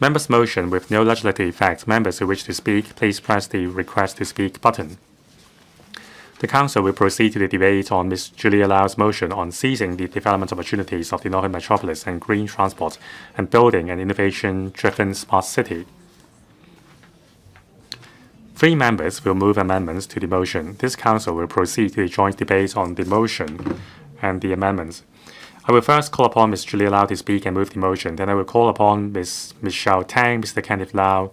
Members' motion with no legislative effect. Members who wish to speak, please press the Request to Speak button. The Council will proceed to the debate on Ms. Julia LAU's motion on seizing the development opportunities of the Northern Metropolis and green transport and building an innovation-driven smart city. 3 members will move amendments to the motion. This Council will proceed to the joint debate on the motion and the amendments. I will first call upon Ms. Julia LAU to speak and move the motion. Then I will call upon Ms. Michelle TANG, Mr. Kenneth LAU,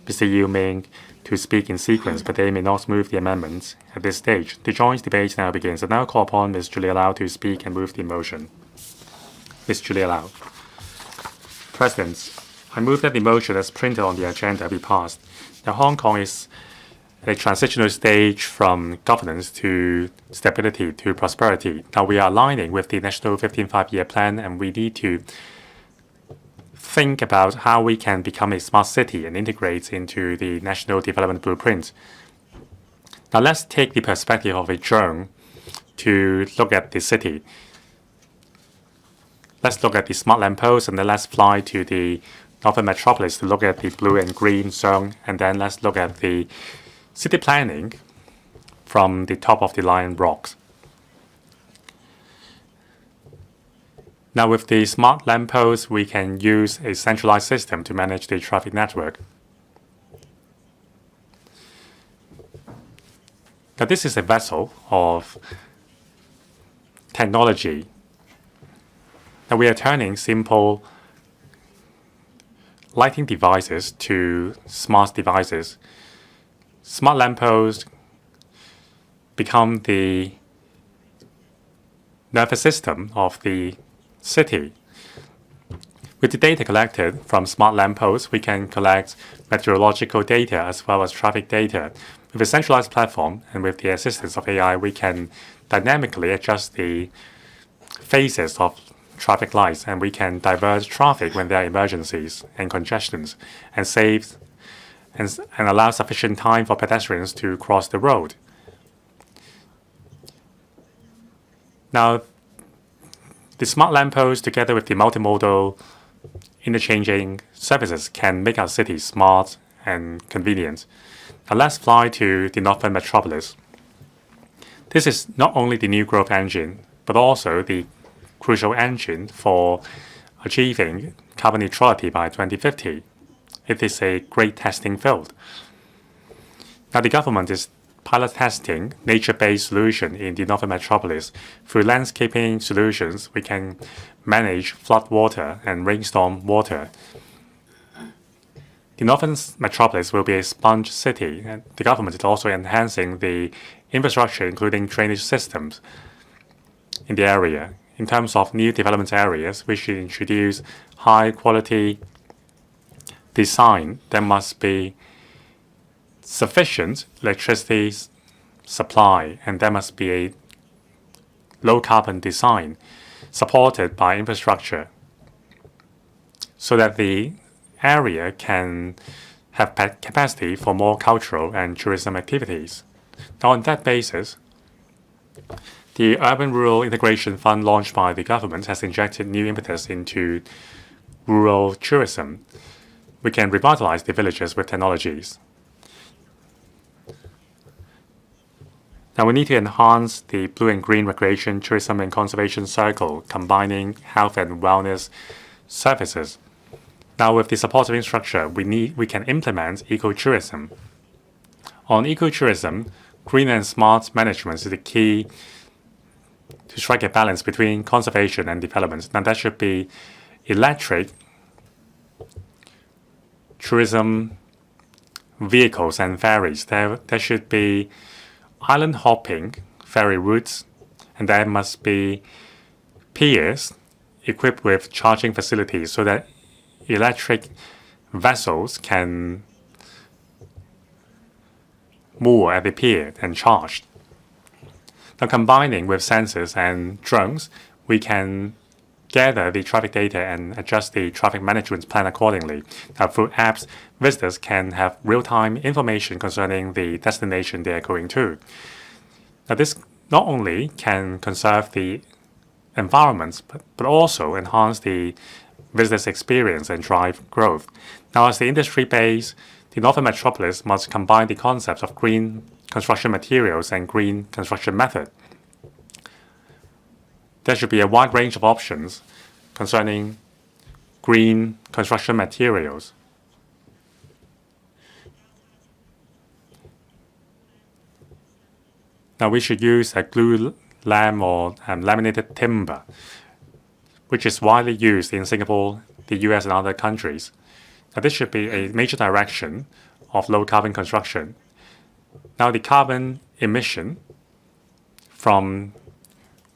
Mr. Ming to speak in sequence, but they may not move the amendments at this stage. The joint debate now begins. I now call upon Ms. Julia LAU to speak and move the motion. Ms. Julia LAU. President, I move that the motion as printed on the agenda be passed. Now, Hong Kong is at a transitional stage from governance to stability to prosperity. Now we are aligning with the National 15th Five-Year Plan, and we need to think about how we can become a smart city and integrate into the National Development Blueprint. Now let's take the perspective of a drone to look at the city. Let's look at the smart lampposts, and then let's fly to the Northern Metropolis to look at the blue and green zone, and then let's look at the city planning from the top of the Lion Rocks. Now with the smart lampposts, we can use a centralized system to manage the traffic network. Now this is a vessel of technology. Now we are turning simple lighting devices to smart devices. Smart lampposts become the nervous system of the city. With the data collected from smart lampposts, we can collect meteorological data as well as traffic data. With a centralized platform and with the assistance of AI, we can dynamically adjust the phases of traffic lights, and we can divert traffic when there are emergencies and congestions, and save and allow sufficient time for pedestrians to cross the road. Now, the smart lampposts together with the multimodal interchanging services can make our city smart and convenient. Now let's fly to the Northern Metropolis. This is not only the new growth engine, but also the crucial engine for achieving carbon neutrality by 2050. It is a great testing field. Now the government is pilot testing nature-based solution in the Northern Metropolis. Through landscaping solutions, we can manage flood water and rainstorm water. The Northern Metropolis will be a sponge city, and the government is also enhancing the infrastructure, including drainage systems in the area. In terms of new development areas, we should introduce high-quality design. There must be sufficient electricity supply, and there must be a low-carbon design supported by infrastructure so that the area can have capacity for more cultural and tourism activities. Now, on that basis, the Urban Rural Integration Fund launched by the government has injected new impetus into rural tourism. We can revitalize the villages with technologies. Now we need to enhance the blue and green recreation, tourism, and conservation circle, combining health and wellness services. Now with the supportive infrastructure, we can implement ecotourism. On ecotourism, green and smart management is the key to strike a balance between conservation and development. Now that should be electric tourism vehicles and ferries. There should be island hopping ferry routes, and there must be piers equipped with charging facilities so that electric vessels can moor at the pier and charge. Now, combining with sensors and drones, we can gather the traffic data and adjust the traffic management plan accordingly. Now, through apps, visitors can have real-time information concerning the destination they are going to. Now, this not only can conserve the environment, but also enhance the visitors' experience and drive growth. Now, as the industry base, the Northern Metropolis must combine the concepts of green construction materials and green construction method. There should be a wide range of options concerning green construction materials. Now, we should use a glue lam or laminated timber, which is widely used in Singapore, the US, and other countries. Now, this should be a major direction of low-carbon construction. Now, the carbon emission from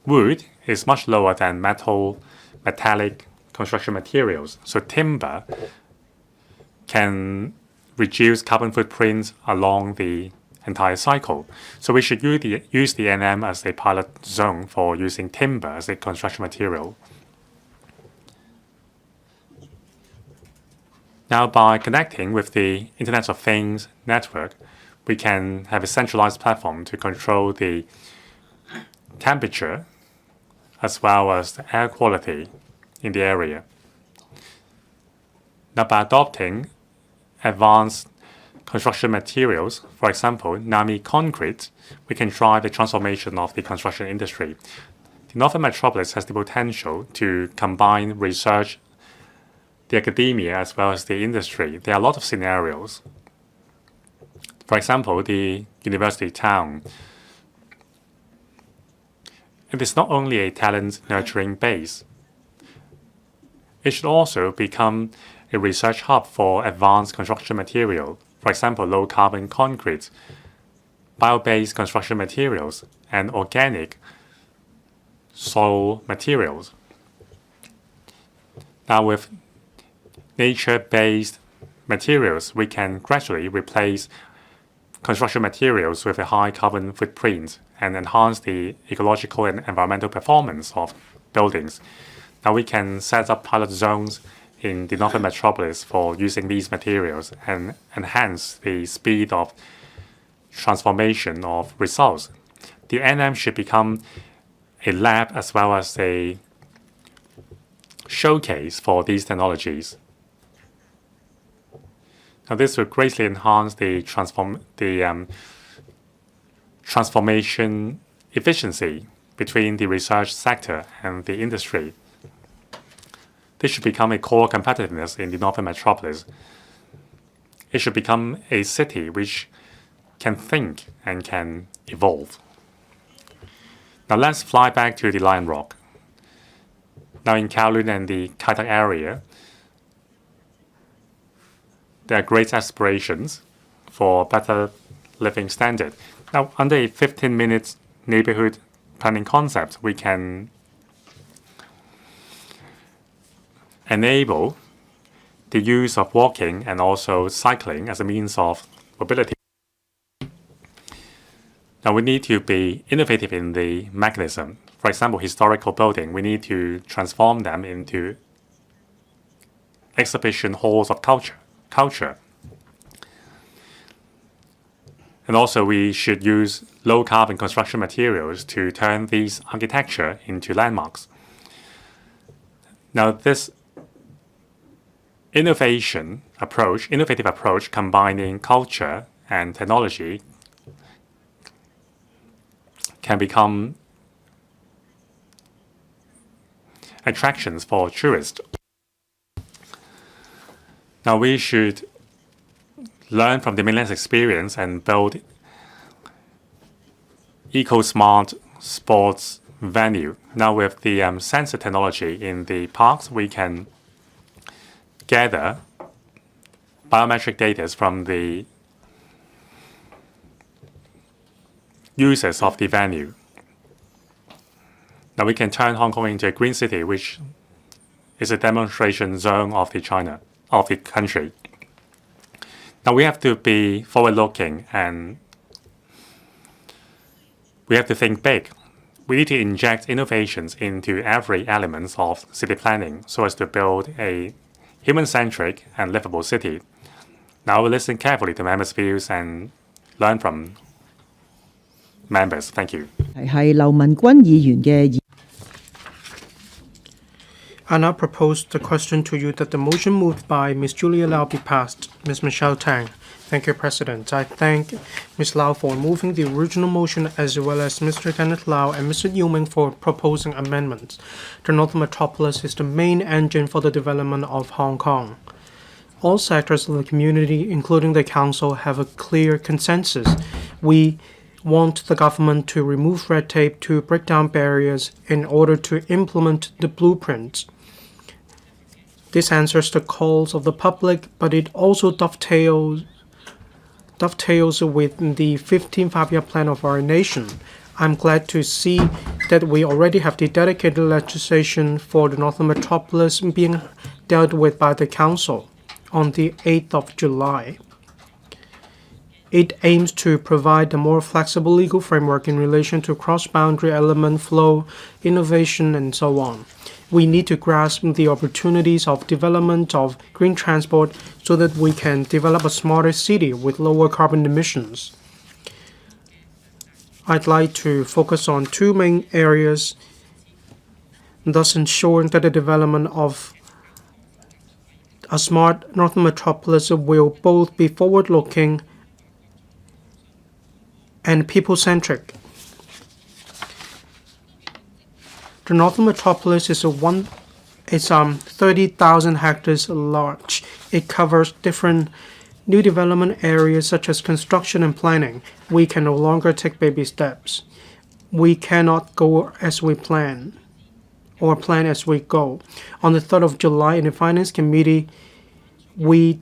wood is much lower than metallic construction materials. So timber can reduce carbon footprints along the entire cycle. So we should use the NM as a pilot zone for using timber as a construction material. Now, by connecting with the Internet of Things network, we can have a centralized platform to control the temperature as well as the air quality in the area. Now, by adopting advanced construction materials, for example, NAMI concrete, we can drive the transformation of the construction industry. The Northern Metropolis has the potential to combine research, the academia, as well as the industry. There are a lot of scenarios. For example, the university town. It is not only a talent nurturing base. It should also become a research hub for advanced construction material. For example, low-carbon concrete, bio-based construction materials, and organic soil materials. Now, with nature-based materials, we can gradually replace construction materials with a high carbon footprint and enhance the ecological and environmental performance of buildings. Now, we can set up pilot zones in the Northern Metropolis for using these materials and enhance the speed of transformation of results. The NM should become a lab as well as a showcase for these technologies. Now, this will greatly enhance the transformation efficiency between the research sector and the industry. This should become a core competitiveness in the Northern Metropolis. It should become a city which can think and can evolve. Now, let's fly back to the Lion Rock. Now, in Kowloon and the Kai Tak area, there are great aspirations for better living standard. Now, under a 15-minute neighborhood planning concept, we can enable the use of walking and also cycling as a means of mobility. Now, we need to be innovative in the mechanism. For example, historical building, we need to transform them into exhibition halls of culture. And also, we should use low-carbon construction materials to turn these architecture into landmarks. Now, this innovative approach combining culture and technology can become attractions for tourists. Now, we should learn from the mainland's experience and build eco-smart sports venue. Now, with the sensor technology in the parks, we can gather biometric data from the users of the venue. Now, we can turn Hong Kong into a green city, which is a demonstration zone of the country. Now, we have to be forward-looking and we have to think big. We need to inject innovations into every element of city planning so as to build a human-centric and livable city. Now, we'll listen carefully to members' views and learn from members. Thank you. 係劉文君議員嘅議 I now propose the question to you that the motion moved by Ms. Julia LAU be passed. Ms. Michelle TANG. Thank you, President. I thank Ms. LAU for moving the original motion as well as Mr. Kenneth LAU and Mr. Ming for proposing amendments. The Northern Metropolis is the main engine for the development of Hong Kong. All sectors of the community, including the Council, have a clear consensus. We want the government to remove red tape to break down barriers in order to implement the blueprint. This answers the calls of the public, but it also dovetails with the 15th five-year plan of our nation. I'm glad to see that we already have the dedicated legislation for the Northern Metropolis being dealt with by the Council on the 8th of July. It aims to provide a more flexible legal framework in relation to cross-boundary element flow, innovation, and so on. We need to grasp the opportunities of development of green transport so that we can develop a smarter city with lower carbon emissions. I'd like to focus on two main areas, thus ensuring that the development of a smart Northern Metropolis will both be forward-looking and people-centric. The Northern Metropolis is 30,000 hectares large. It covers different new development areas such as construction and planning. We can no longer take baby steps. We cannot go as we plan or plan as we go. On the 3rd of July in the Finance Committee, we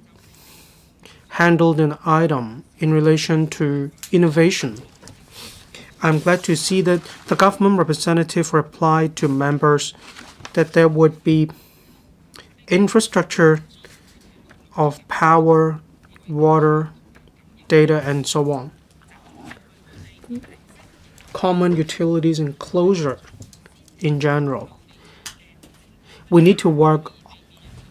handled an item in relation to innovation. I'm glad to see that the government representative replied to members that there would be infrastructure of power, water, data, and so on. Common utilities and closure in general. We need to work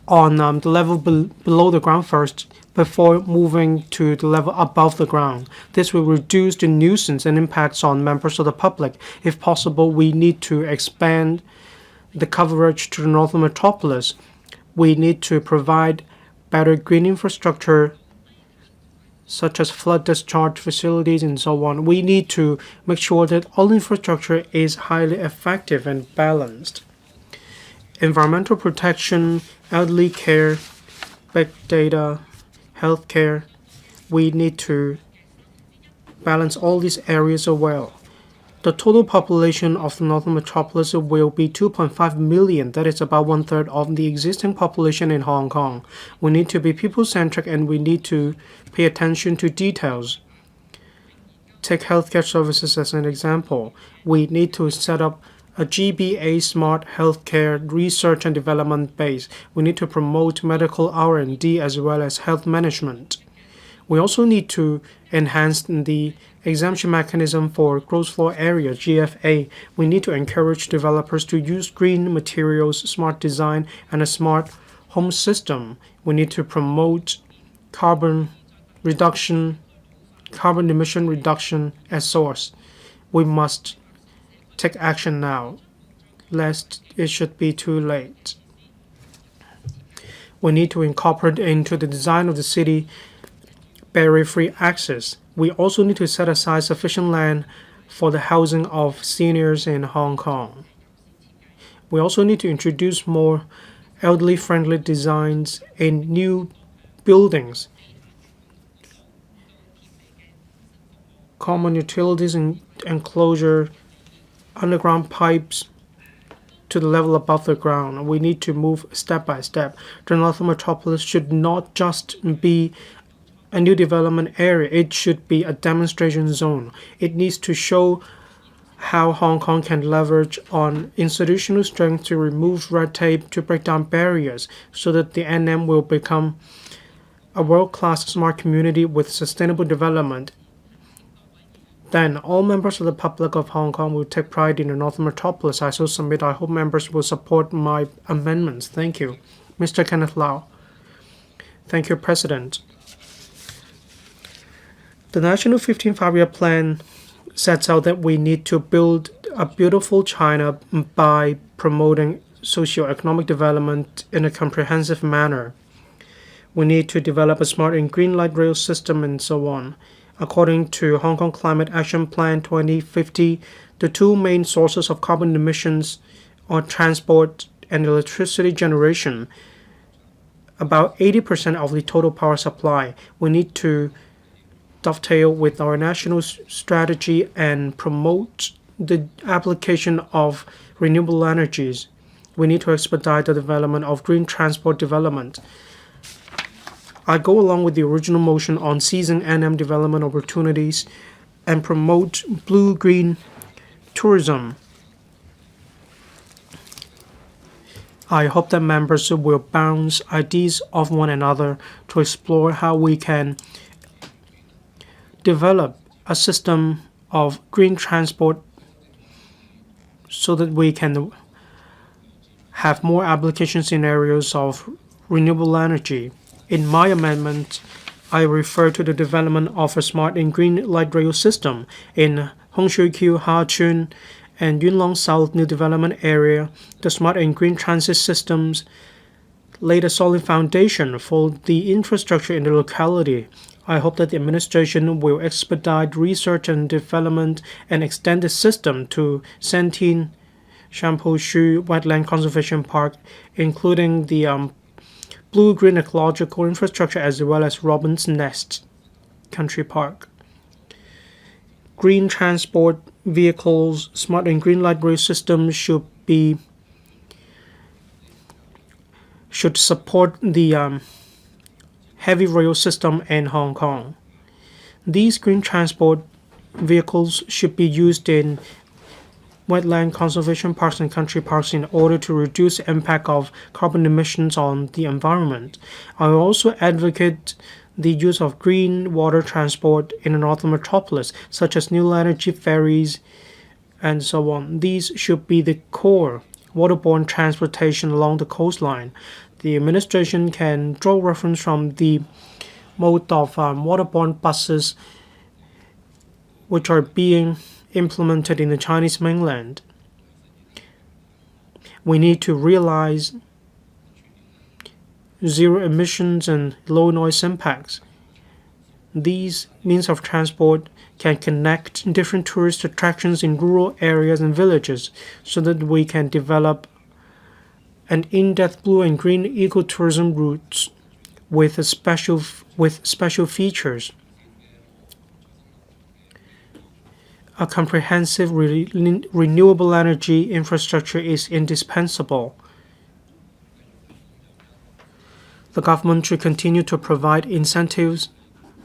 on the level below the ground first before moving to the level above the ground. This will reduce the nuisance and impacts on members of the public. If possible, we need to expand the coverage to the Northern Metropolis. We need to provide better green infrastructure such as flood discharge facilities and so on. We need to make sure that all infrastructure is highly effective and balanced. Environmental protection, elderly care, big data, healthcare, we need to balance all these areas well. The total population of the Northern Metropolis will be 2.5 million. That is about 1/3 of the existing population in Hong Kong. We need to be people-centric and we need to pay attention to details. Take healthcare services as an example. We need to set up a GBA smart healthcare research and development base. We need to promote medical R&D as well as health management. We also need to enhance the exemption mechanism for gross floor area, GFA. We need to encourage developers to use green materials, smart design, and a smart home system. We need to promote carbon emission reduction as source. We must take action now, lest it should be too late. We need to incorporate into the design of the city barrier-free access. We also need to set aside sufficient land for the housing of seniors in Hong Kong. We also need to introduce more elderly-friendly designs in new buildings. Common utilities and enclosure, underground pipes to the level above the ground. We need to move step by step. The Northern Metropolis should not just be a new development area. It should be a demonstration zone. It needs to show how Hong Kong can leverage on institutional strength to remove red tape, to break down barriers, so that the NM will become a world-class smart community with sustainable development. Then all members of the public of Hong Kong will take pride in the Northern Metropolis. I so submit. I hope members will support my amendments. Thank you. Mr. Kenneth LAU. Thank you, President. The National 15th Five-Year Plan sets out that we need to build a beautiful China by promoting socioeconomic development in a comprehensive manner. We need to develop a smart and green light rail system and so on. According to Hong Kong Climate Action Plan 2050, the two main sources of carbon emissions are transport and electricity generation. About 80% of the total power supply. We need to dovetail with our national strategy and promote the application of renewable energies. We need to expedite the development of green transport development. I go along with the original motion on seizing NM development opportunities and promote blue-green tourism. I hope that members will bounce ideas off one another to explore how we can develop a system of green transport so that we can have more application scenarios of renewable energy. In my amendment, I refer to the development of a smart and green light rail system in Hung Shui Kiu, Ha Chun, and Yuen Long South New Development Area. The smart and green transit systems laid a solid foundation for the infrastructure in the locality. I hope that the administration will expedite research and development and extend the system to Santin Shampo Shu Wetland Conservation Park, including the blue-green ecological infrastructure as well as Robin's Nest Country Park. Green transport vehicles, smart and green light rail systems should support the heavy rail system in Hong Kong. These green transport vehicles should be used in wetland conservation parks and country parks in order to reduce the impact of carbon emissions on the environment. I also advocate the use of green water transport in the Northern Metropolis, such as new energy ferries and so on. These should be the core waterborne transportation along the coastline. The administration can draw reference from the mode of waterborne buses which are being implemented in the Chinese mainland. We need to realize zero emissions and low noise impacts. These means of transport can connect different tourist attractions in rural areas and villages so that we can develop an in-depth blue and green ecotourism routes with special features. A comprehensive renewable energy infrastructure is indispensable. The government should continue to provide incentives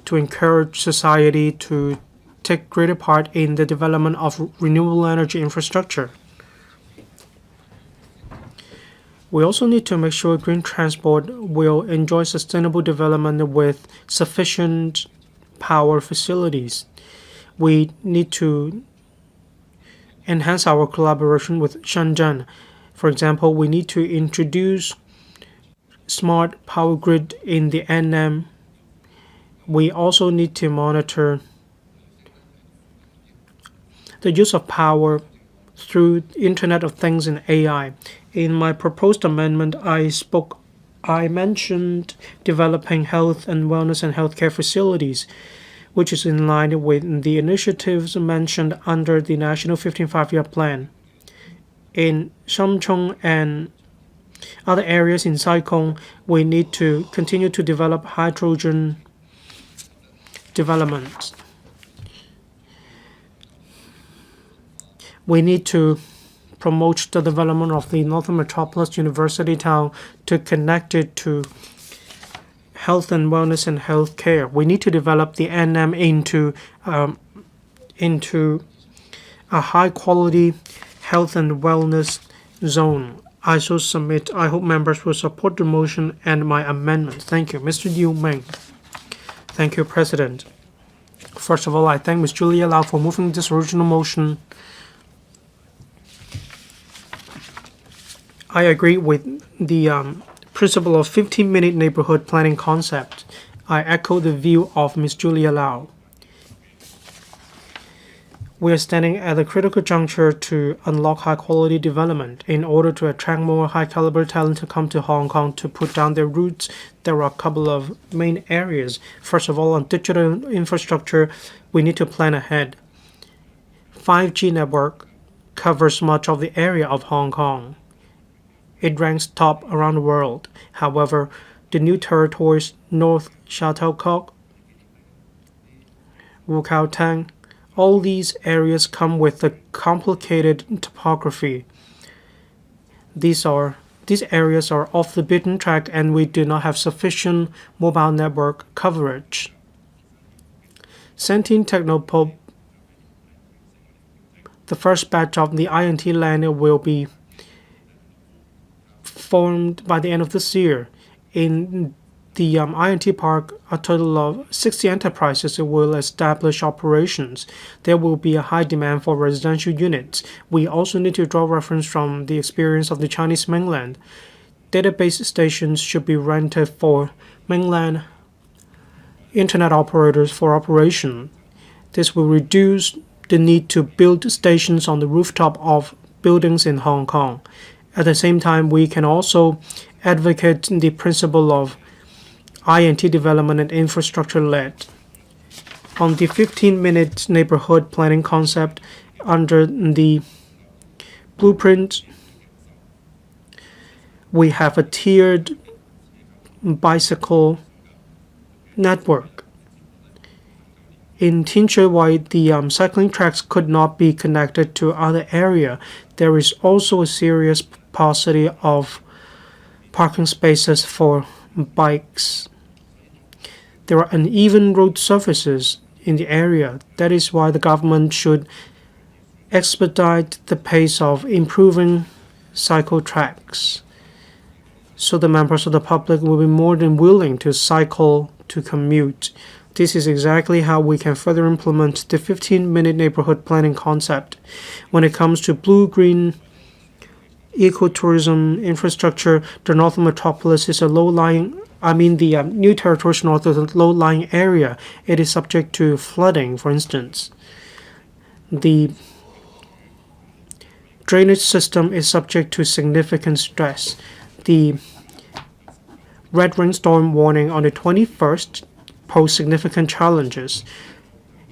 to encourage society to take greater part in the development of renewable energy infrastructure. We also need to make sure green transport will enjoy sustainable development with sufficient power facilities. We need to enhance our collaboration with Shenzhen. For example, we need to introduce smart power grid in the NM. We also need to monitor the use of power through Internet of Things and AI. In my proposed amendment, I mentioned developing health and wellness and healthcare facilities, which is in line with the initiatives mentioned under the National 15th Five-Year Plan. In Shamchong and other areas in Sai Kung, we need to continue to develop hydrogen development. We need to promote the development of the Northern Metropolis University Town to connect it to health and wellness and health care. We need to develop the NM into a high-quality health and wellness zone. I so submit. I hope members will support the motion and my amendment. Thank you. Mr. Liu Ming. Thank you, President. First of all, I thank Ms. Julia LAU for moving this original motion. I agree with the principle of 15-minute neighborhood planning concept. I echo the view of Ms. Julia LAU. We are standing at a critical juncture to unlock high-quality development. In order to attract more high-caliber talent to come to Hong Kong to put down their roots, there are a couple of main areas. First of all, on digital infrastructure, we need to plan ahead. 5G network covers much of the area of Hong Kong. It ranks top around the world. However, the new territories North Chateau Kok, LegCo Tang, all these areas come with a complicated topography. These areas are off the beaten track and we do not have sufficient mobile network coverage. Sentient Technopole, the first batch of the INT land will be formed by the end of this year. In the INT Park, a total of 60 enterprises will establish operations. There will be a high demand for residential units. We also need to draw reference from the experience of the Chinese mainland. Database stations should be rented for mainland internet operators for operation. This will reduce the need to build stations on the rooftop of buildings in Hong Kong. At the same time, we can also advocate the principle of INT development and infrastructure-led. On the 15-minute neighborhood planning concept under the blueprint, we have a tiered bicycle network. In Tin Shui Wai, the cycling tracks could not be connected to other area. There is also a serious paucity of parking spaces for bikes. There are uneven road surfaces in the area. That is why the government should expedite the pace of improving cycle tracks, so the members of the public will be more than willing to cycle to commute. This is exactly how we can further implement the 15-minute neighborhood planning concept. When it comes to blue-green ecotourism infrastructure, the Northern Metropolis is a the New Territories North is a low-lying area. It is subject to flooding, for instance. The drainage system is subject to significant stress. The red rainstorm warning on the 21st posed significant challenges.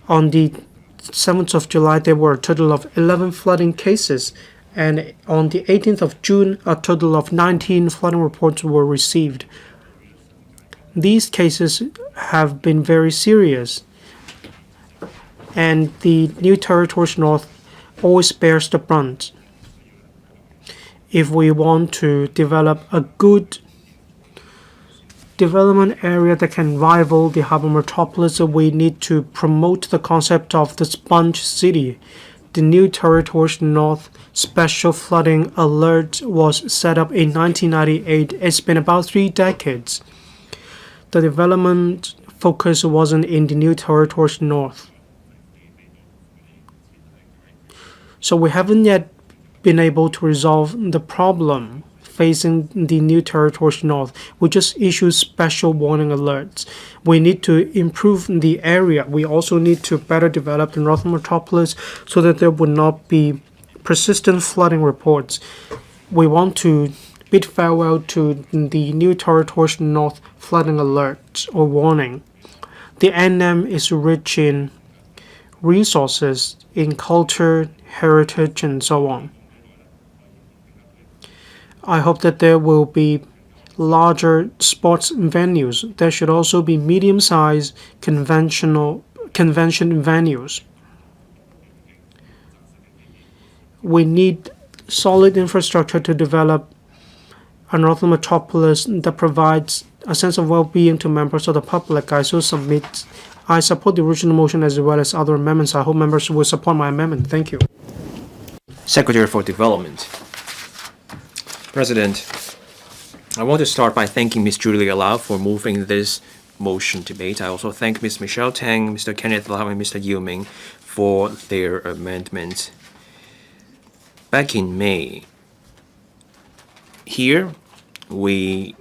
On the 7th of July, there were a total of 11 flooding cases, and on the 18th of June, a total of 19 flooding reports were received. These cases have been very serious, and the New Territories North always bears the brunt. If we want to develop a good development area that can rival the Harbour Metropolis, we need to promote the concept of the sponge city. The New Territories North Special Flooding Alert was set up in 1998. It's been about 3 decades. The development focus wasn't in the New Territories North. So we haven't yet been able to resolve the problem facing the New Territories North. We just issue special warning alerts. We need to improve the area. We also need to better develop the Northern Metropolis so that there would not be persistent flooding reports. We want to bid farewell to the New Territories North flooding alert or warning. The NM is rich in resources, in culture, heritage, and so on. I hope that there will be larger sports venues. There should also be medium-sized convention venues. We need solid infrastructure to develop a Northern Metropolis that provides a sense of well-being to members of the public. I support the original motion as well as other amendments. I hope members will support my amendment. Thank you. Secretary for Development. President, I want to start by thanking Ms. Julia LAU for moving this motion debate. I also thank Ms. Michelle TANG, Mr. Kenneth LAU, and Mr. Ming for their amendments. Back in May, here we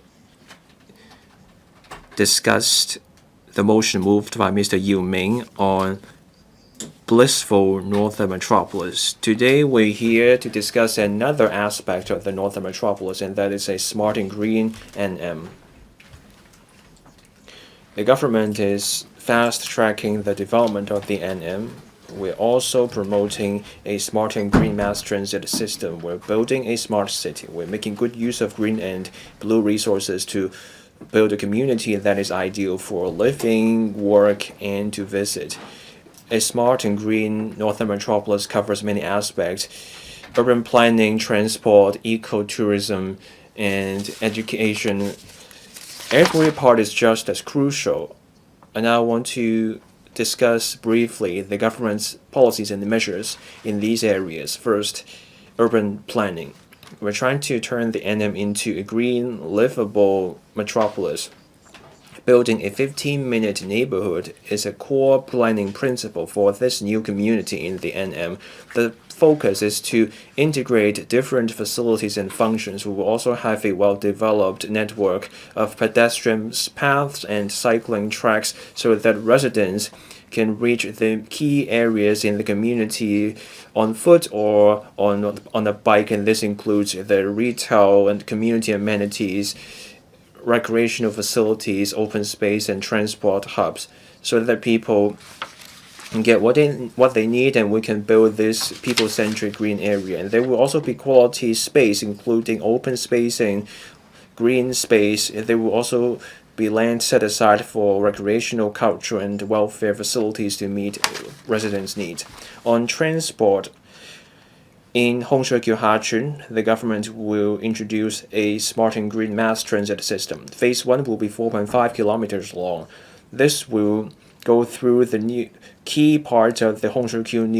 discussed the motion moved by Mr. Ming on blissful Northern Metropolis. Today we're here to discuss another aspect of the Northern Metropolis, and that is a smart and green NM. The government is fast-tracking the development of the NM. We're also promoting a smart and green mass transit system. We're building a smart city. We're making good use of green and blue resources to build a community that is ideal for living, work, and to visit. A smart and green Northern Metropolis covers many aspects: urban planning, transport, ecotourism, and education. Every part is just as crucial, and I want to discuss briefly the government's policies and measures in these areas. First, urban planning. We're trying to turn the NM into a green, livable metropolis. Building a 15-minute neighborhood is a core planning principle for this new community in the NM. The focus is to integrate different facilities and functions. We will also have a well-developed network of pedestrian paths and cycling tracks so that residents can reach the key areas in the community on foot or on a bike, and this includes the retail and community amenities, recreational facilities, open space, and transport hubs, so that people can get what they need, and we can build this people-centric green area. And there will also be quality space, including open space and green space. There will also be land set aside for recreational, cultural, and welfare facilities to meet residents' needs. On transport, in Hon the government will introduce a smart and green mass transit system. Phase 1 will be 4.5 kilometers long. This will go through the new key parts of the Hon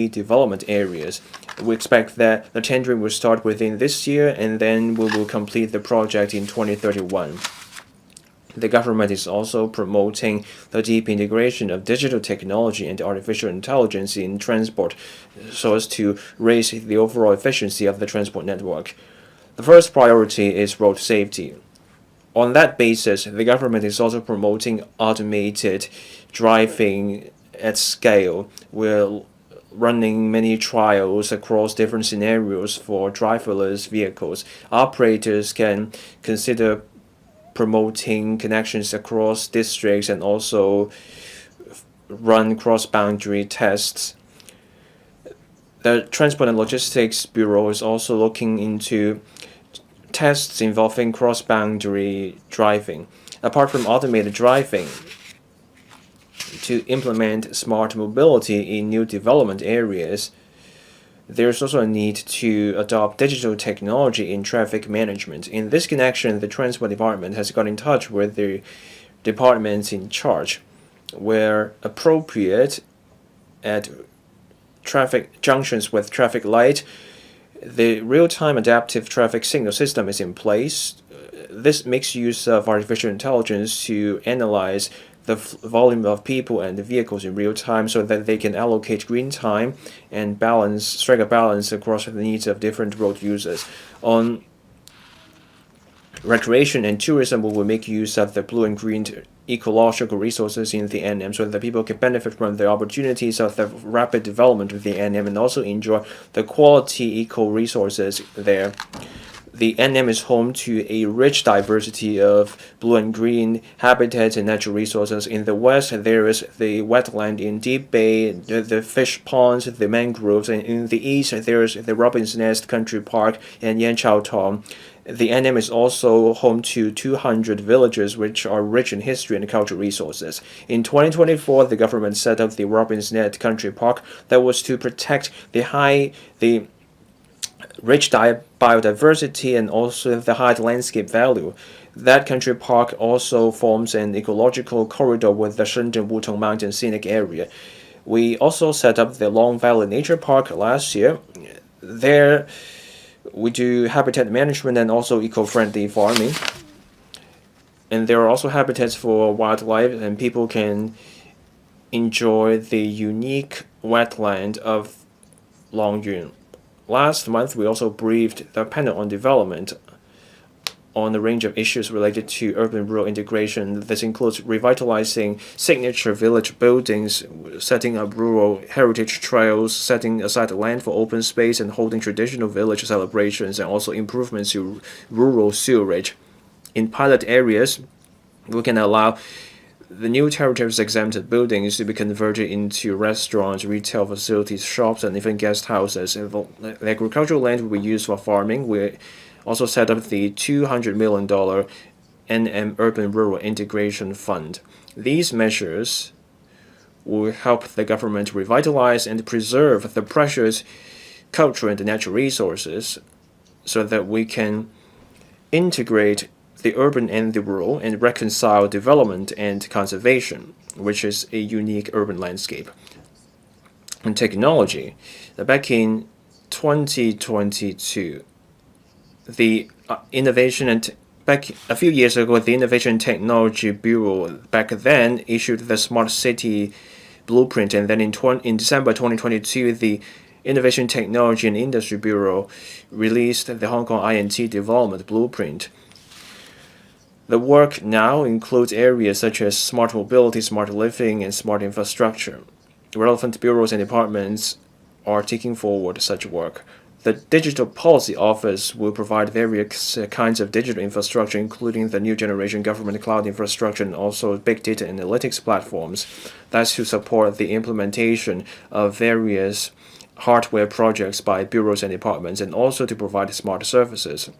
development areas. We expect that the tendering will start within this year, and then we will complete the project in 2031. The government is also promoting the deep integration of digital technology and artificial intelligence in transport so as to raise the overall efficiency of the transport network. The first priority is road safety. On that basis, the government is also promoting automated driving at scale. We're running many trials across different scenarios for driverless vehicles. Operators can consider promoting connections across districts and also run cross-boundary tests. The Transport and Logistics Bureau is also looking into tests involving cross-boundary driving. Apart from automated driving, to implement smart mobility in new development areas, there's also a need to adopt digital technology in traffic management. In this connection, the Transport Department has got in touch with the departments in charge. Where appropriate, at traffic junctions with traffic light, the real-time adaptive traffic signal system is in place. This makes use of artificial intelligence to analyze the volume of people and the vehicles in real time so that they can allocate green time and strike a balance across the needs of different road users. On recreation and tourism, we will make use of the blue and green ecological resources in the NM so that people can benefit from the opportunities of the rapid development of the NM and also enjoy the quality eco-resources there. The NM is home to a rich diversity of blue and green habitats and natural resources. In the west, there is the wetland in Deep Bay, the fish ponds, the mangroves, and in the east, there is the Robin's Nest Country Park and Yanqiao Town. The NM is also home to 200 villages which are rich in history and cultural resources. In 2024, the government set up the Robin's Nest Country Park that was to protect the rich biodiversity and also the high landscape value. That country park also forms an ecological corridor with the Shenzhen Wutong Mountain Scenic Area. We also set up the Long Valley Nature Park last year. There, we do habitat management and also eco-friendly farming. And there are also habitats for wildlife, and people can enjoy the unique wetland of Longyun. Last month, we also briefed the panel on development on a range of issues related to urban-rural integration. This includes revitalizing signature village buildings, setting up rural heritage trails, setting aside land for open space, and holding traditional village celebrations, and also improvements to rural sewerage. In pilot areas, we can allow the new tariff-exempted buildings to be converted into restaurants, retail facilities, shops, and even guest houses. And the agricultural land will be used for farming. We also set up the $200 million NM Urban Rural Integration Fund. These measures will help the government revitalize and preserve the precious cultural and natural resources so that we can integrate the urban and the rural and reconcile development and conservation, which is a unique urban landscape. And technology. Back in 2022, the back a few years ago, the Innovation and Technology Bureau back then issued the Smart City Blueprint, and then in December 2022, the Innovation, Technology and Industry Bureau released the Hong Kong INT Development Blueprint. The work now includes areas such as smart mobility, smart living, and smart infrastructure. Relevant bureaus and departments are taking forward such work. The Digital Policy Office will provide various kinds of digital infrastructure, including the new generation government cloud infrastructure and also big data analytics platforms. That's to support the implementation of various hardware projects by bureaus and departments, and also to provide smart services.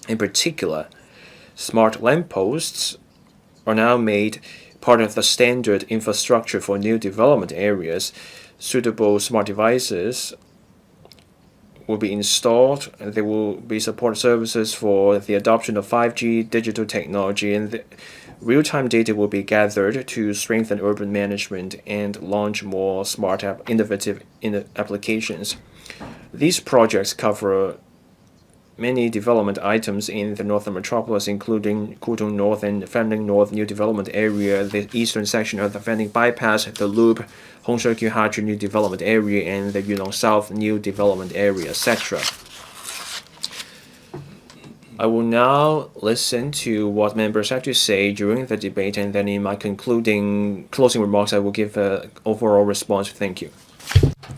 In particular, smart lampposts are now made part of the standard infrastructure for new development areas. Suitable smart devices will be installed, and there will be support services for the adoption of 5G digital technology, and the real-time data will be gathered to strengthen urban management and launch more smart innovative applications. These projects cover many development items in the Northern Metropolis, including Kutong North and Fanling North New Development Area, the eastern section of the Fanling Bypass, the Loop, Hong Shou Haji New Development Area, and the Yulong South New Development Area, etc. I will now listen to what members have to say during the debate, and then in my closing remarks, I will give an overall response. Thank you.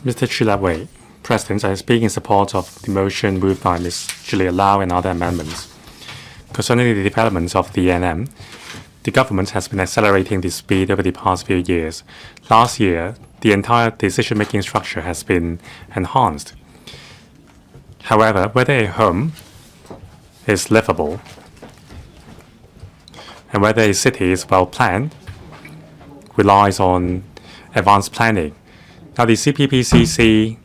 Mr. Chilawei, President, I speak in support of the motion moved by Ms. Julia LAU and other amendments. Concerning the development of the NM, the government has been accelerating the speed over the past few years. Last year, the entire decision-making structure has been enhanced. However, whether a home is livable and whether a city is well planned relies on advanced planning. Now, the CPPCC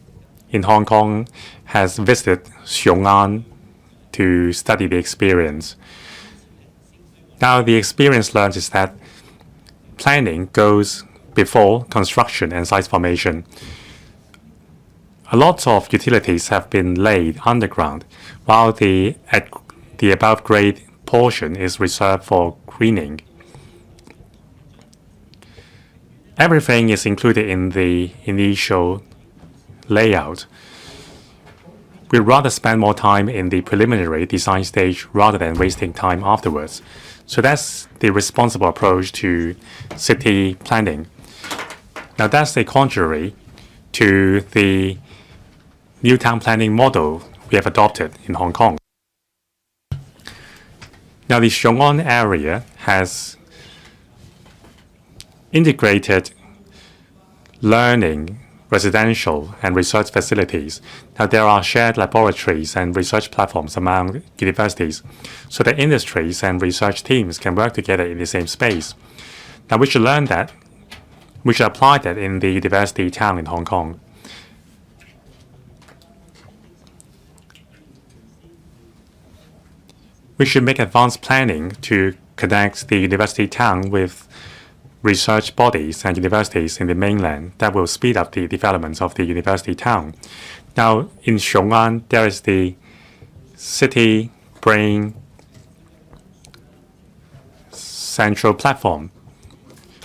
in Hong Kong has visited Xiong'an to study the experience. Now, the experience learned is that planning goes before construction and site formation. A lot of utilities have been laid underground, while the above-grade portion is reserved for greening. Everything is included in the initial layout. We'd rather spend more time in the preliminary design stage rather than wasting time afterwards. So that's the responsible approach to city planning. Now, that's the contrary to the new town planning model we have adopted in Hong Kong. Now, the Xiong'an area has integrated learning, residential, and research facilities. Now, there are shared laboratories and research platforms among universities, so that industries and research teams can work together in the same space. Now, we should apply that in the university town in Hong Kong. We should make advanced planning to connect the university town with research bodies and universities in the mainland that will speed up the development of the university town. Now, in Xiong'an, there is the city brain central platform.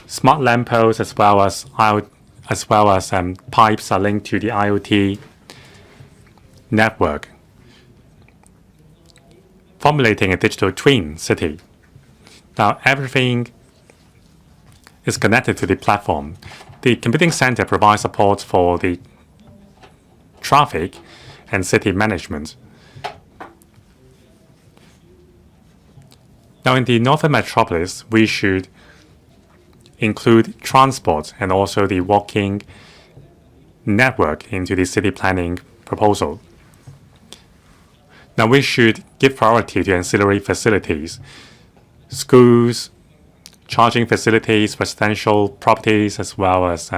Smart lampposts as well as pipes are linked to the IoT network. formulating a digital twin city. Now, everything is connected to the platform. The computing center provides support for the traffic and city management. Now, in the Northern Metropolis, we should include transport and also the walking network into the city planning proposal. Now, we should give priority to ancillary facilities. Schools, charging facilities, residential properties, as well as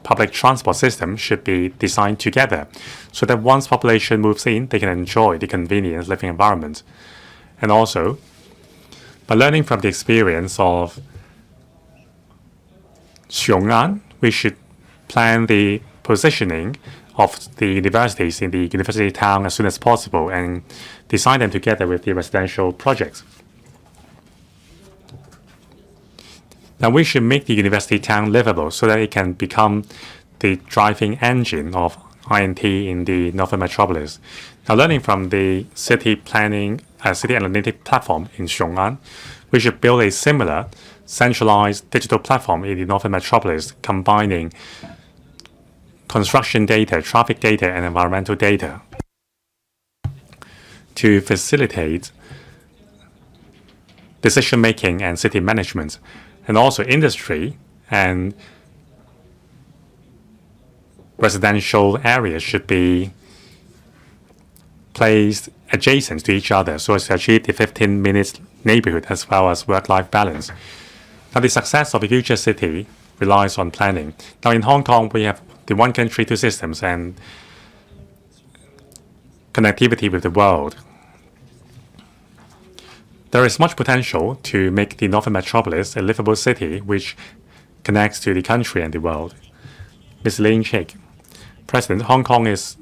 public transport system should be designed together so that once population moves in, they can enjoy the convenient living environment. And also, by learning from the experience of Xiong'an, we should plan the positioning of the universities in the university town as soon as possible and design them together with the residential projects. Now, we should make the university town livable so that it can become the driving engine of INT in the Northern Metropolis. Now, learning from the city planning, city analytic platform in Xiong'an, we should build a similar centralized digital platform in the Northern Metropolis, combining construction data, traffic data, and environmental data to facilitate decision-making and city management. And also industry and residential areas should be placed adjacent to each other so as to achieve the 15-minute neighborhood as well as work-life balance. Now, the success of a future city relies on planning. Now, in Hong Kong, we have the one country, two systems and connectivity with the world. There is much potential to make the Northern Metropolis a livable city which connects to the country and the world. Ms. Lin Chik, President, Hong Kong is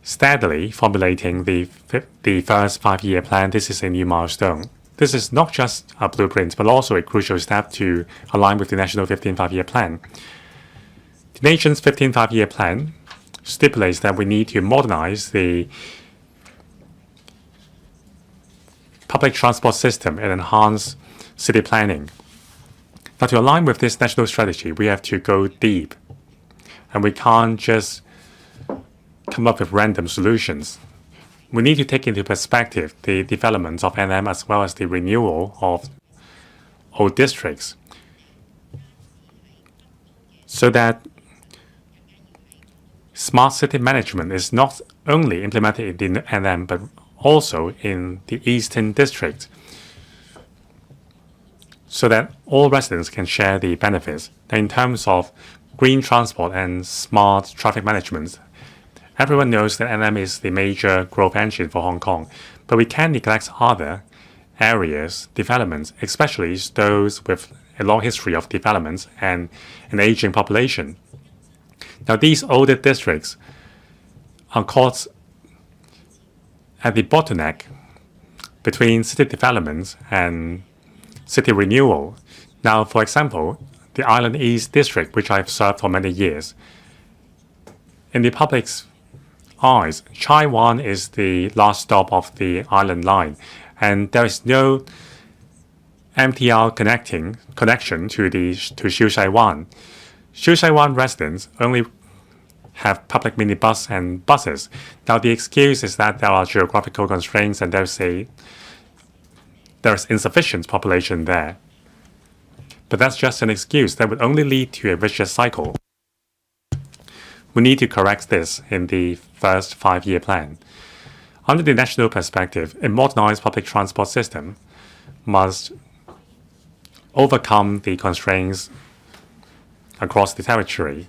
steadily formulating the first 5-year plan. This is a new milestone. This is not just a blueprint, but also a crucial step to align with the national 15th five-year plan. The nation's 15th five-year plan stipulates that we need to modernize the public transport system and enhance city planning. Now, to align with this national strategy, we have to go deep. And we can't just come up with random solutions. We need to take into perspective the development of NM as well as the renewal of old districts so that smart city management is not only implemented in the NM but also in the Eastern District so that all residents can share the benefits. In terms of green transport and smart traffic management, everyone knows that NM is the major growth engine for Hong Kong, but we can't neglect other areas, developments, especially those with a long history of development and an aging population. Now, these older districts are caught at the bottleneck between city development and city renewal. Now, for example, the Island East District, which I've served for many years, in the public's eyes, Chai Wan is the last stop of the Island Line, and there is no MTR connection to Shiu Shai Wan. Shiu Shai Wan residents only have public minibus and buses. Now, the excuse is that there are geographical constraints and there's insufficient population there. But that's just an excuse that would only lead to a vicious cycle. We need to correct this in the first 5-year plan. Under the national perspective, a modernized public transport system must overcome the constraints across the territory.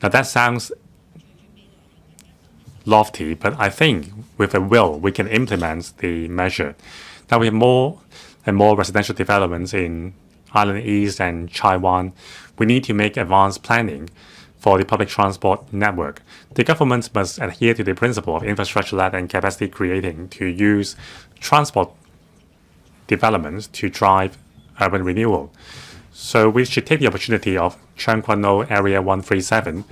Now, that sounds lofty, but I think with a will, we can implement the measure. Now, we have more and more residential developments in Island East and Chai Wan. We need to make advanced planning for the public transport network. The government must adhere to the principle of infrastructure-led and capacity creating to use transport developments to drive urban renewal. So we should take the opportunity of Cheung Kwan O Area 137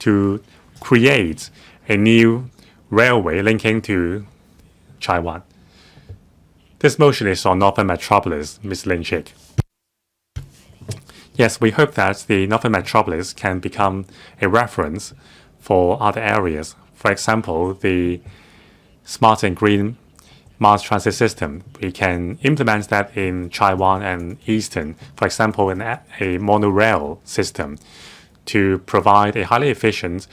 to create a new railway linking to Taiwan. This motion is on Northern Metropolis, Ms. Lin Chik. Yes, we hope that the Northern Metropolis can become a reference for other areas. For example, the smart and green mass transit system. We can implement that in Taiwan and Eastern, for example, in a monorail system to provide a highly efficient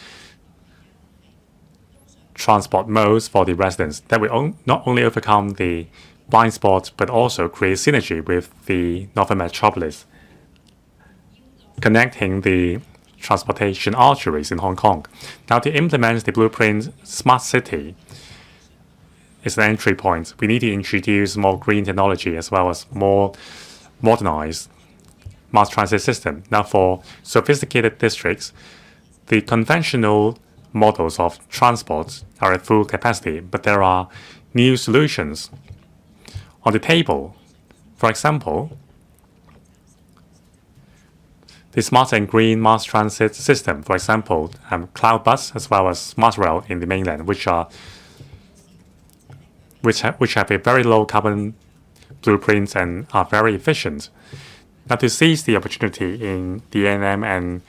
transport modes for the residents that will not only overcome the blind spots but also create synergy with the Northern Metropolis, connecting the transportation arteries in Hong Kong. Now, to implement the blueprint smart city is an entry point. We need to introduce more green technology as well as more modernized mass transit system. Now, for sophisticated districts, the conventional models of transport are at full capacity, but there are new solutions on the table. For example, the smart and green mass transit system, for example, cloud bus as well as smart rail in the mainland, which have a very low carbon blueprints and are very efficient. Now, to seize the opportunity in the NM and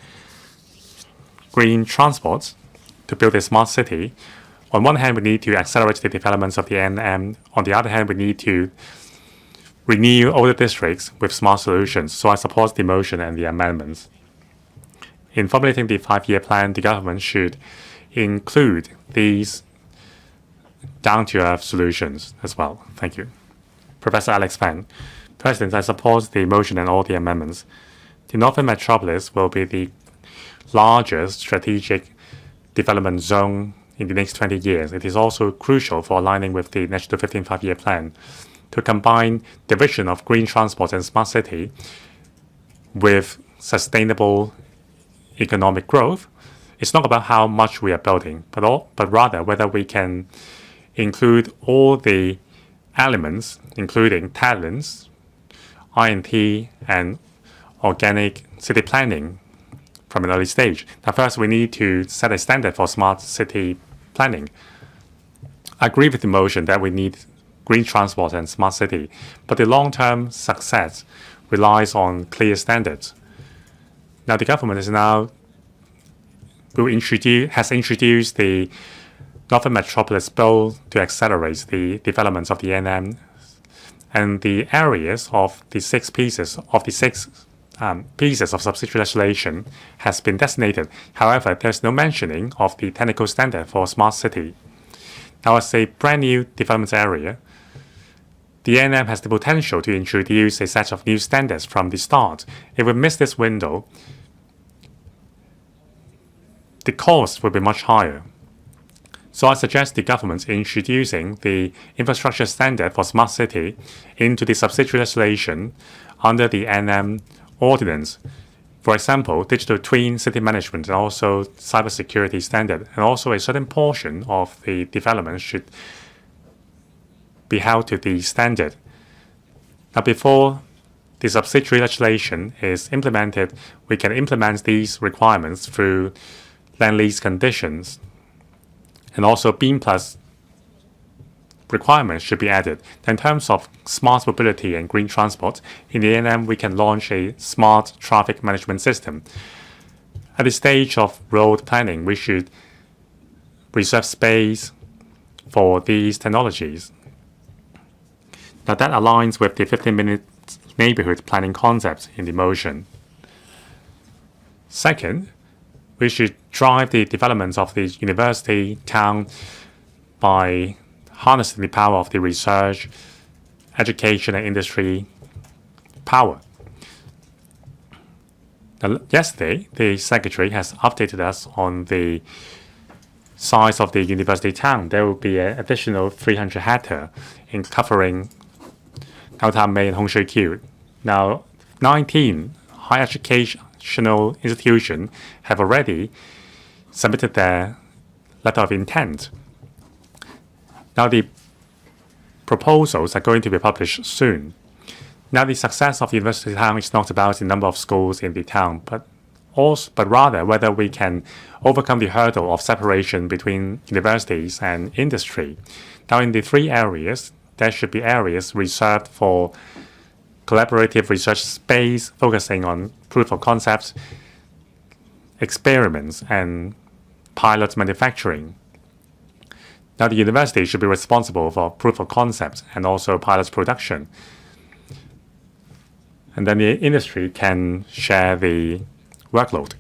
green transport to build a smart city, on one hand, we need to accelerate the developments of the NM. On the other hand, we need to renew older districts with smart solutions. So I support the motion and the amendments. In formulating the 5-year plan, the government should include these down-to-earth solutions as well. Thank you. Professor Alex Fan. President, I support the motion and all the amendments. The Northern Metropolis will be the largest strategic development zone in the next 20 years. It is also crucial for aligning with the National 15th Five-Year Plan to combine the vision of green transport and smart city with sustainable economic growth. It's not about how much we are building, but rather whether we can include all the elements, including talents, I&T, and organic city planning from an early stage. Now, first, we need to set a standard for smart city planning. I agree with the motion that we need green transport and smart city, but the long-term success relies on clear standards. Now, the government has introduced the Northern Metropolis Bill to accelerate the developments of the NM, and the areas of the six pieces of subsidiary legislation has been designated. However, there's no mentioning of the technical standard for smart city. Now, as a brand new development area, the NM has the potential to introduce a set of new standards from the start. If we miss this window, the cost will be much higher. So I suggest the government introducing the infrastructure standard for smart city into the subsidiary legislation under the NM ordinance. For example, digital twin city management and also cybersecurity standard, and also a certain portion of the development should be held to the standard. Now, before the subsidiary legislation is implemented, we can implement these requirements through land lease conditions, and also Beam Plus requirements should be added. In terms of smart mobility and green transport, in the NM, we can launch a smart traffic management system. At the stage of road planning, we should reserve space for these technologies. Now, that aligns with the 15-minute neighborhood planning concept in the motion. Second, we should drive the development of the university town by harnessing the power of the research, education, and industry power. Now, yesterday, the Secretary has updated us on the size of the university town. There will be an additional 300 hectares in covering Downtown May and Hong Shui Kiu. Now, 19 higher educational institutions have already submitted their letter of intent. Now, the proposals are going to be published soon. Now, the success of the university town is not about the number of schools in the town, but but rather whether we can overcome the hurdle of separation between universities and industry. Now, in the three areas, there should be areas reserved for collaborative research space focusing on proof of concepts, experiments, and pilot manufacturing. Now, the university should be responsible for proof of concepts and also pilot production. And then the industry can share the workload.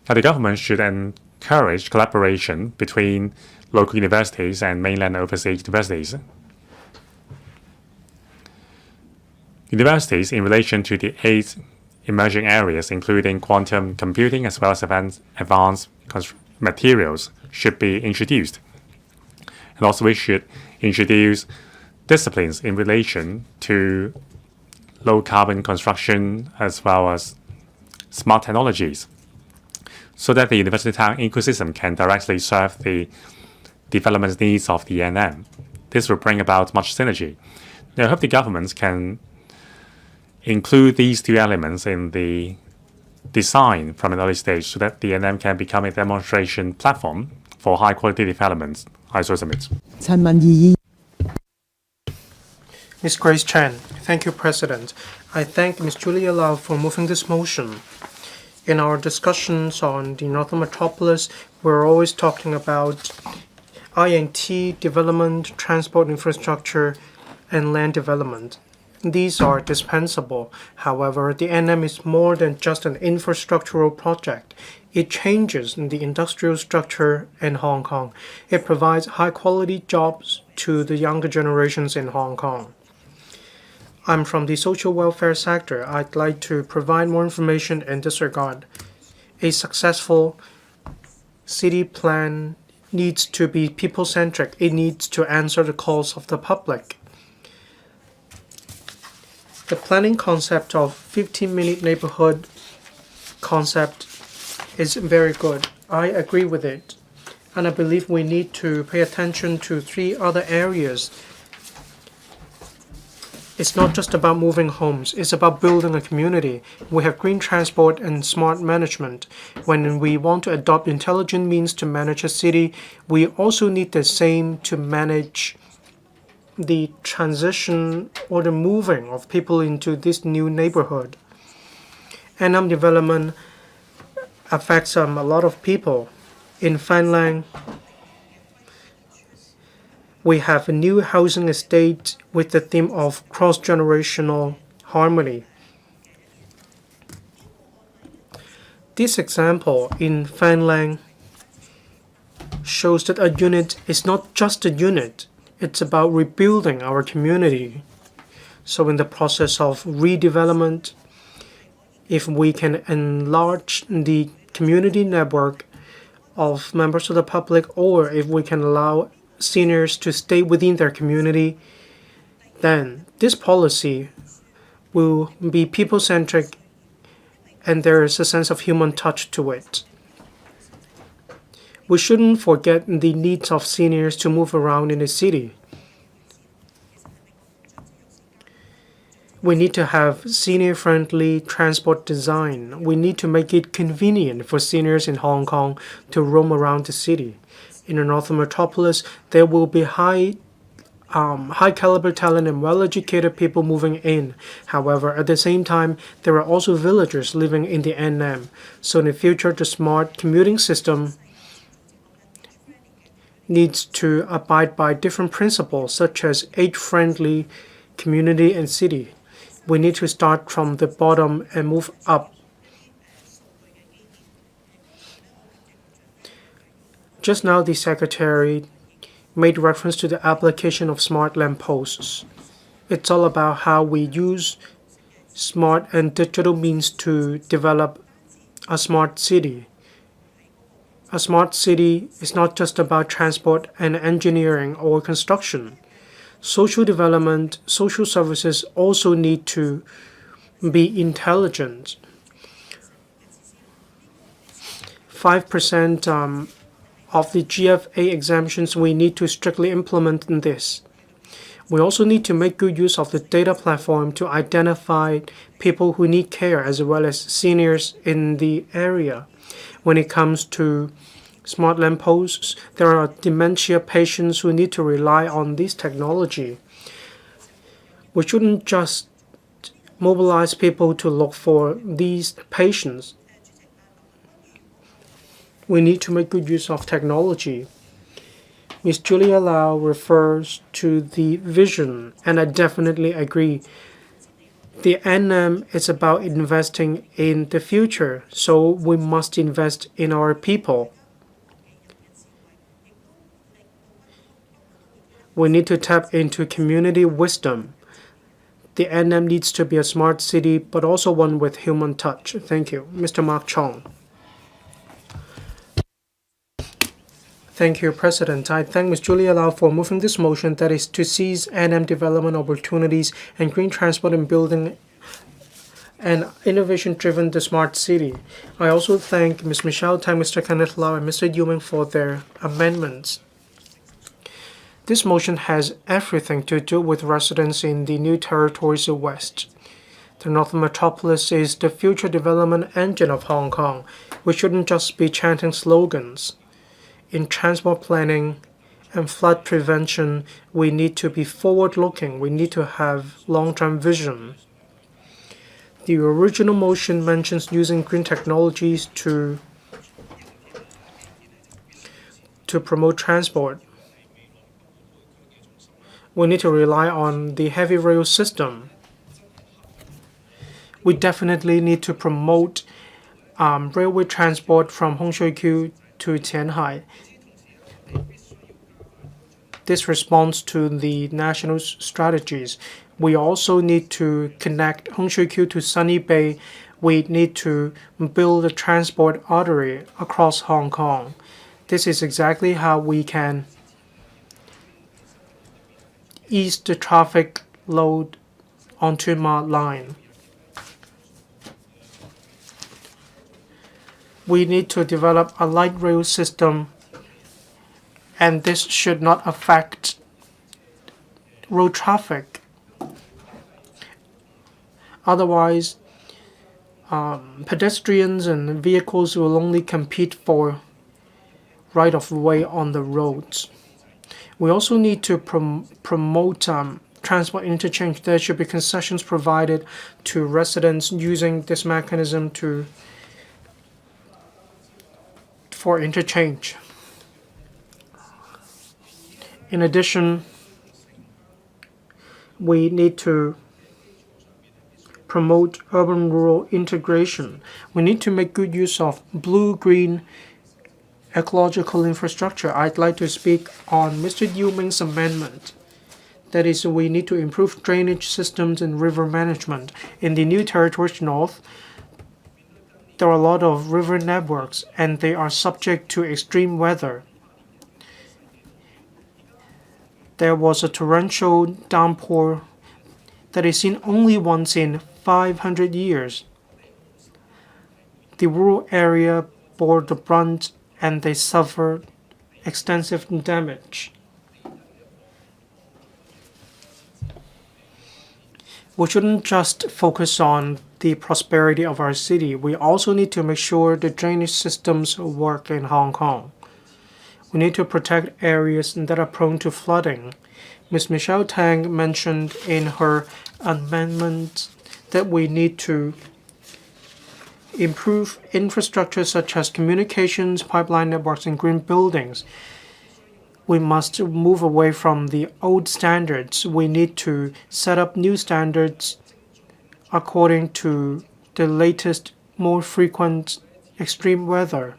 Now, the government should encourage collaboration between local universities and mainland and overseas universities. Universities, in relation to the 8 emerging areas, including quantum computing as well as advanced materials, should be introduced. And also we should introduce disciplines in relation to low-carbon construction as well as smart technologies, so that the university town ecosystem can directly serve the development needs of the NM. This will bring about much synergy. Now, I hope the governments can include these 2 elements in the design from an early stage so that the NM can become a demonstration platform for high-quality developments. I so submit. Ms. Grace Chan. Thank you, President. I thank Ms. Julia LAU for moving this motion. In our discussions on the Northern Metropolis, we're always talking about INT development, transport infrastructure, and land development. These are dispensable. However, the NM is more than just an infrastructural project. It changes the industrial structure in Hong Kong. It provides high-quality jobs to the younger generations in Hong Kong. I'm from the social welfare sector. I'd like to provide more information in this regard. A successful city plan needs to be people-centric. It needs to answer the calls of the public. The planning concept of 15-minute neighborhood concept is very good. I agree with it. And I believe we need to pay attention to 3 other areas. It's not just about moving homes. It's about building a community. We have green transport and smart management. When we want to adopt intelligent means to manage a city, we also need the same to manage the transition or the moving of people into this new neighborhood. NM development affects a lot of people. In Fanlang, we have a new housing estate with the theme of cross-generational harmony. This example in Fanlang shows that a unit is not just a unit. It's about rebuilding our community. So in the process of redevelopment, if we can enlarge the community network of members of the public, or if we can allow seniors to stay within their community, then this policy will be people-centric and there is a sense of human touch to it. We shouldn't forget the needs of seniors to move around in the city. We need to have senior-friendly transport design. We need to make it convenient for seniors in Hong Kong to roam around the city. In the Northern Metropolis, there will be high-caliber talent and well-educated people moving in. However, at the same time, there are also villagers living in the NM. So in the future, the smart commuting system needs to abide by different principles, such as age-friendly community and city. We need to start from the bottom and move up. Just now, the Secretary made reference to the application of smart lampposts. It's all about how we use smart and digital means to develop a smart city. A smart city is not just about transport and engineering or construction. Social development, social services also need to be intelligent. 5% of the GFA exemptions, we need to strictly implement this. We also need to make good use of the data platform to identify people who need care as well as seniors in the area. When it comes to smart lampposts, there are dementia patients who need to rely on this technology. We shouldn't just mobilize people to look for these patients. We need to make good use of technology. Ms. Julia LAU refers to the vision, and I definitely agree. The NM is about investing in the future, so we must invest in our people. We need to tap into community wisdom. The NM needs to be a smart city, but also one with human touch. Thank you. Mr. Mark Chong. Thank you, President. I thank Ms. Julia LAU for moving this motion, that is to seize NM development opportunities and green transport and building an innovation-driven the smart city. I also thank Ms. Michelle TANG, Mr. Kenneth LAU, and Mr. Ming for their amendments. This motion has everything to do with residents in the New Territories West. The Northern Metropolis is the future development engine of Hong Kong. We shouldn't just be chanting slogans. In transport planning and flood prevention, we need to be forward-looking. We need to have long-term vision. The original motion mentions using green technologies to promote transport. We need to rely on the heavy rail system. We definitely need to promote railway transport from Hongshui-Q to Tianhai. This responds to the national strategies. We also need to connect Hongshui-Q to Sunny Bay. We need to build a transport artery across Hong Kong. This is exactly how we can ease the traffic load on Tuen Ma line. We need to develop a light rail system, and this should not affect road traffic. Otherwise, pedestrians and vehicles will only compete for right of way on the roads. We also need to promote transport interchange. There should be concessions provided to residents using this mechanism for interchange. In addition, we need to promote urban-rural integration. We need to make good use of blue-green ecological infrastructure. I'd like to speak on Mr. Ming's amendment. That is, we need to improve drainage systems and river management. In the New Territories North, there are a lot of river networks, and they are subject to extreme weather. There was a torrential downpour that is seen only once in 500 years. The rural area bore the brunt, and they suffered extensive damage. We shouldn't just focus on the prosperity of our city. We also need to make sure the drainage systems work in Hong Kong. We need to protect areas that are prone to flooding. Ms. Michelle TANG mentioned in her amendment that we need to improve infrastructure such as communications, pipeline networks, and green buildings. We must move away from the old standards. We need to set up new standards according to the latest, more frequent extreme weather.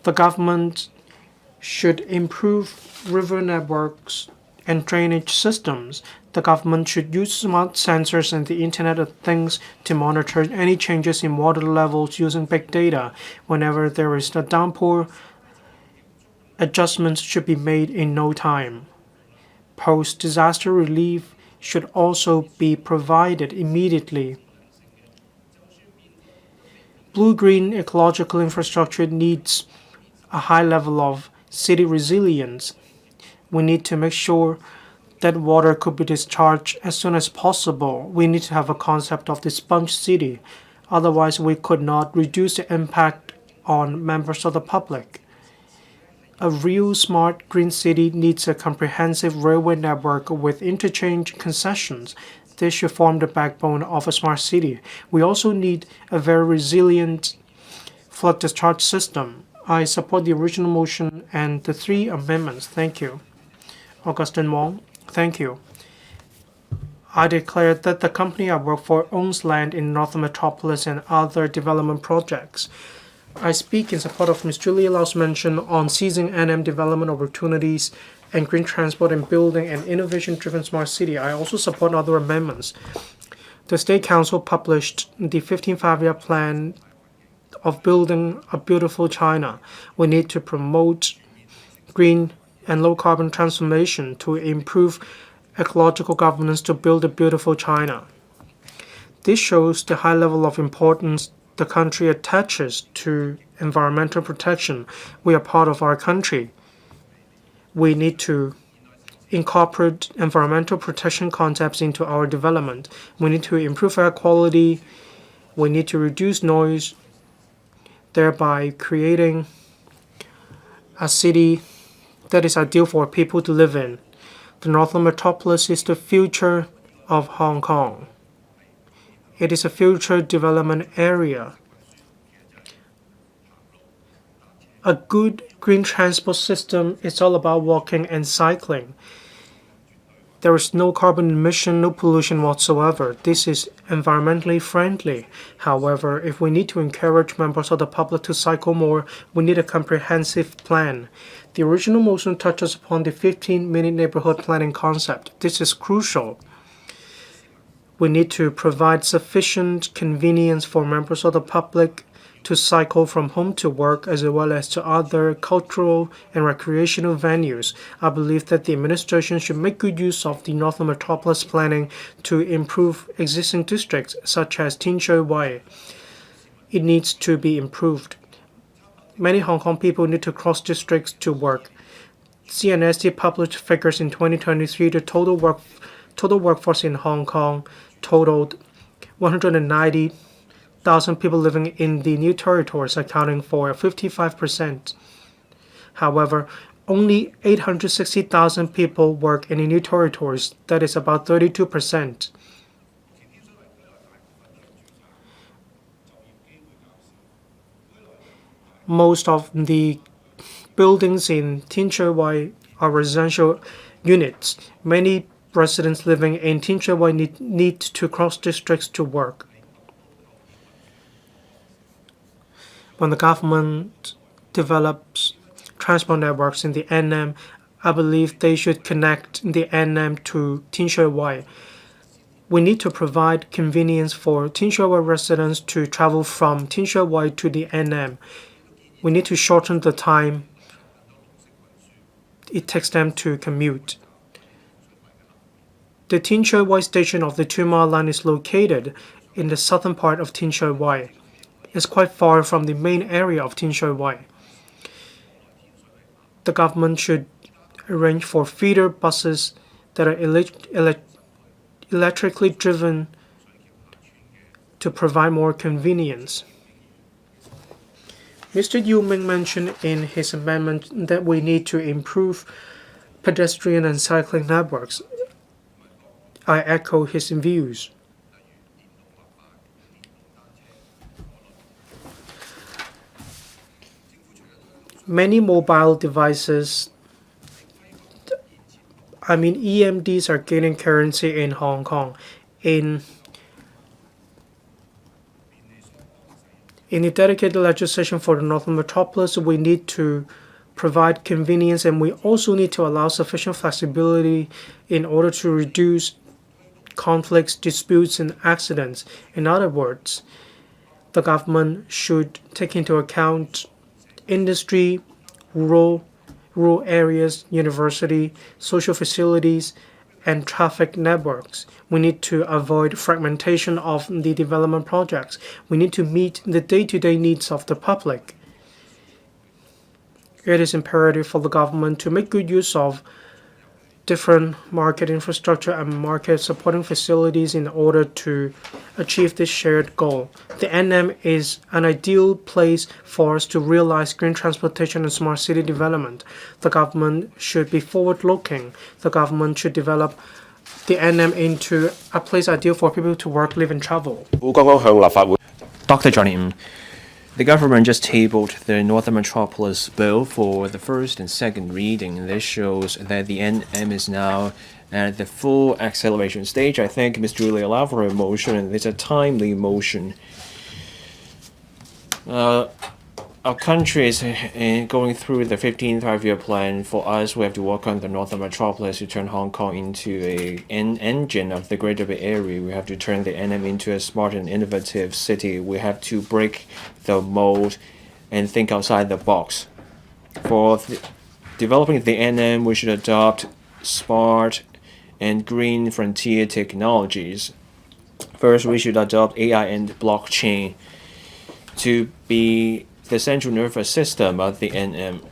The government should improve river networks and drainage systems. The government should use smart sensors and the Internet of Things to monitor any changes in water levels using big data. Whenever there is a downpour, adjustments should be made in no time. Post-disaster relief should also be provided immediately. Blue-green ecological infrastructure needs a high level of city resilience. We need to make sure that water could be discharged as soon as possible. We need to have a concept of the sponge city. Otherwise, we could not reduce the impact on members of the public. A real smart green city needs a comprehensive railway network with interchange concessions. This should form the backbone of a smart city. We also need a very resilient flood discharge system. I support the original motion and the 3 amendments. Thank you. Augustine Wong, thank you. I declare that the company I work for owns land in Northern Metropolis and other development projects. I speak in support of Ms. Julia LAU's mention on seizing NM development opportunities and green transport and building an innovation-driven smart city. I also support other amendments. The State Council published the 15th Five-Year Plan of building a beautiful China. We need to promote green and low-carbon transformation to improve ecological governance to build a beautiful China. This shows the high level of importance the country attaches to environmental protection. We are part of our country. We need to incorporate environmental protection concepts into our development. We need to improve air quality. We need to reduce noise, thereby creating a city that is ideal for people to live in. The Northern Metropolis is the future of Hong Kong. It is a future development area. A good green transport system is all about walking and cycling. There is no carbon emission, no pollution whatsoever. This is environmentally friendly. However, if we need to encourage members of the public to cycle more, we need a comprehensive plan. The original motion touches upon the 15-minute neighborhood planning concept. This is crucial. We need to provide sufficient convenience for members of the public to cycle from home to work as well as to other cultural and recreational venues. I believe that the administration should make good use of the Northern Metropolis planning to improve existing districts such as Tin Shui Wai. It needs to be improved. Many Hong Kong people need to cross districts to work. CNST published figures in 2023. The total workforce in Hong Kong totaled 190,000 people living in the new territories, accounting for 55%. However, only 860,000 people work in the new territories. That is about 32%. Most of the buildings in Tin Shui Wai are residential units. Many residents living in Tin Shui Wai need to cross districts to work. When the government develops transport networks in the NM, I believe they should connect the NM to Tin Shui Wai. We need to provide convenience for Tin Shui Wai residents to travel from Tin Shui Wai to the NM. We need to shorten the time it takes them to commute. The Tin Shui Wai station of the 2-mile line is located in the southern part of Tin Shui Wai. It's quite far from the main area of Tin Shui Wai. The government should arrange for feeder buses that are electrically driven to provide more convenience. Mr. Ming mentioned in his amendment that we need to improve pedestrian and cycling networks. I echo his views. Many mobile devices, EMDs, are gaining currency in Hong Kong. In the dedicated legislation for the Northern Metropolis, we need to provide convenience, and we also need to allow sufficient flexibility in order to reduce conflicts, disputes, and accidents. In other words, the government should take into account industry, rural areas, university, social facilities, and traffic networks. We need to avoid fragmentation of the development projects. We need to meet the day-to-day needs of the public. it is imperative for the government to make good use of different market infrastructure and market supporting facilities in order to achieve this shared goal. The NM is an ideal place for us to realize green transportation and smart city development. The government should be forward-looking. The government should develop the NM into a place ideal for people to work, live, and travel. Dr. Johnny Ng, the government just tabled the Northern Metropolis bill for the first and second reading. This shows that the NM is now at the full acceleration stage. I thank Ms. Julia LAU for her motion, and it's a timely motion. Our country is going through the 15th five-year plan. For us, we have to work on the Northern Metropolis to turn Hong Kong into an engine of the Greater Bay Area. We have to turn the NM into a smart and innovative city. We have to break the mold and think outside the box. For developing the NM, we should adopt smart and green frontier technologies. First, we should adopt AI and blockchain to be the central nervous system of the NM.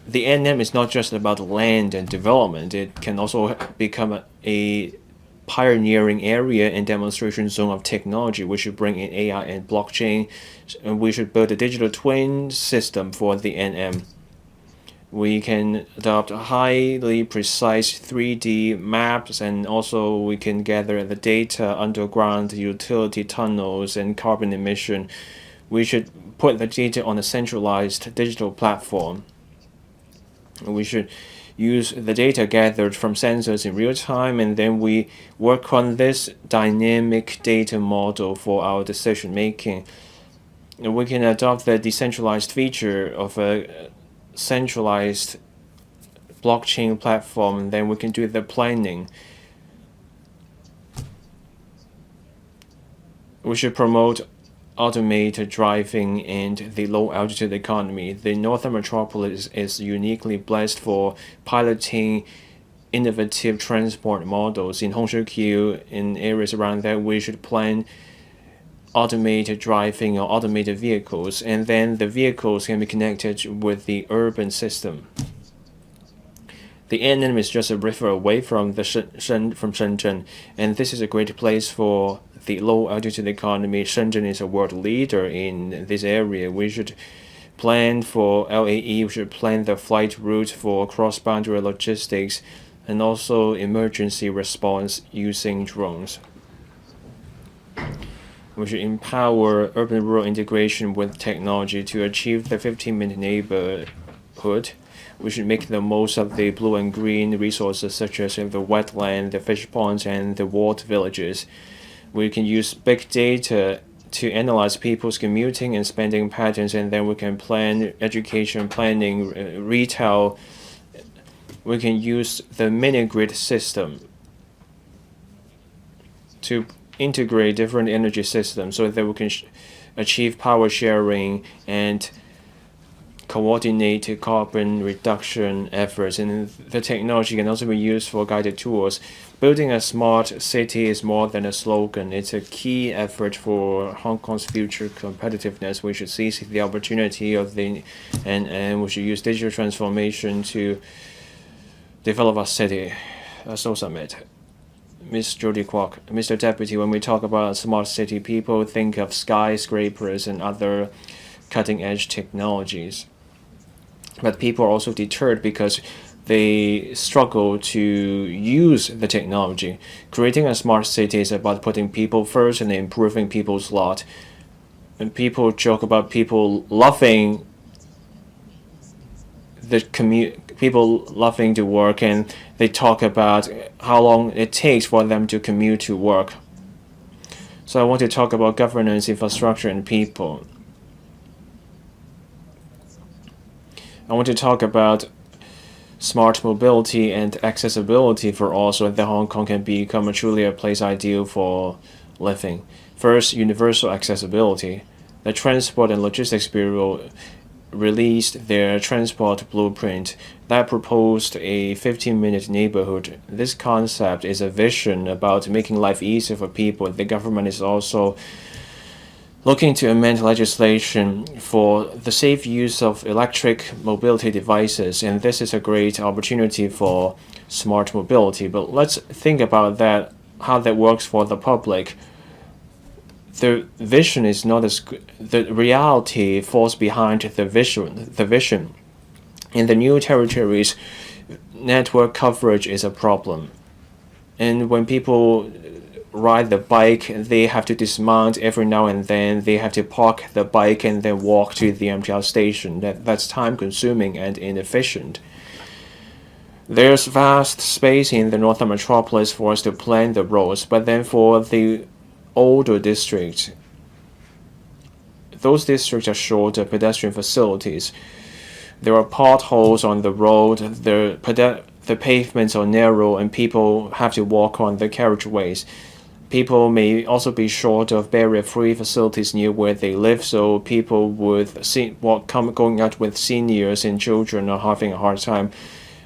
The NM is not just about land and development. It can also become a pioneering area and demonstration zone of technology. We should bring in AI and blockchain, and we should build a digital twin system for the NM. We can adopt highly precise 3D maps, and also we can gather the data underground, utility tunnels, and carbon emission. We should put the data on a centralized digital platform. We should use the data gathered from sensors in real time, and then we work on this dynamic data model for our decision making. We can adopt the decentralized feature of a centralized blockchain platform, and then we can do the planning. We should promote automated driving and the low-altitude economy. The Northern Metropolis is uniquely blessed for piloting innovative transport models. In Hongqiu, in areas around that, we should plan automated driving or automated vehicles, and then the vehicles can be connected with the urban system. The NM is just a river away from Shenzhen, and this is a great place for the low-altitude economy. Shenzhen is a world leader in this area. We should plan for LAE, we should plan the flight route for cross-boundary logistics, and also emergency response using drones. We should empower urban-rural integration with technology to achieve the 15-minute neighborhood. We should make the most of the blue and green resources such as the wetland, the fish ponds, and the walled villages. We can use big data to analyze people's commuting and spending patterns, and then we can plan education planning, retail. We can use the mini-grid system to integrate different energy systems so that we can achieve power sharing and coordinate carbon reduction efforts. And the technology can also be used for guided tours. Building a smart city is more than a slogan. It's a key effort for Hong Kong's future competitiveness. We should seize the opportunity of and we should use digital transformation to develop our city. So submit. Ms. Jody Kwok, Mr. Deputy, when we talk about a smart city, people think of skyscrapers and other cutting-edge technologies. But people are also deterred because they struggle to use the technology. Creating a smart city is about putting people first and improving people's lot. And people joke about people loving the people loving to work, and they talk about how long it takes for them to commute to work. So I want to talk about governance, infrastructure, and people. I want to talk about smart mobility and accessibility for all, so that Hong Kong can become truly a place ideal for living. First, universal accessibility. The Transport and Logistics Bureau released their transport blueprint that proposed a 15-minute neighborhood. This concept is a vision about making life easier for people. The government is also looking to amend legislation for the safe use of electric mobility devices, and this is a great opportunity for smart mobility. But let's think about that, how that works for the public. The vision is not as good. The reality falls behind the vision. In the new territories, network coverage is a problem. And when people ride the bike, they have to dismount every now and then. They have to park the bike and then walk to the MTR station. That's time consuming and inefficient. There's vast space in the Northern Metropolis for us to plan the roads, but then for the older districts, those districts are short of pedestrian facilities. There are potholes on the road, the pavements are narrow, and people have to walk on the carriageways. People may also be short of barrier-free facilities near where they live, so people going out with seniors and children are having a hard time.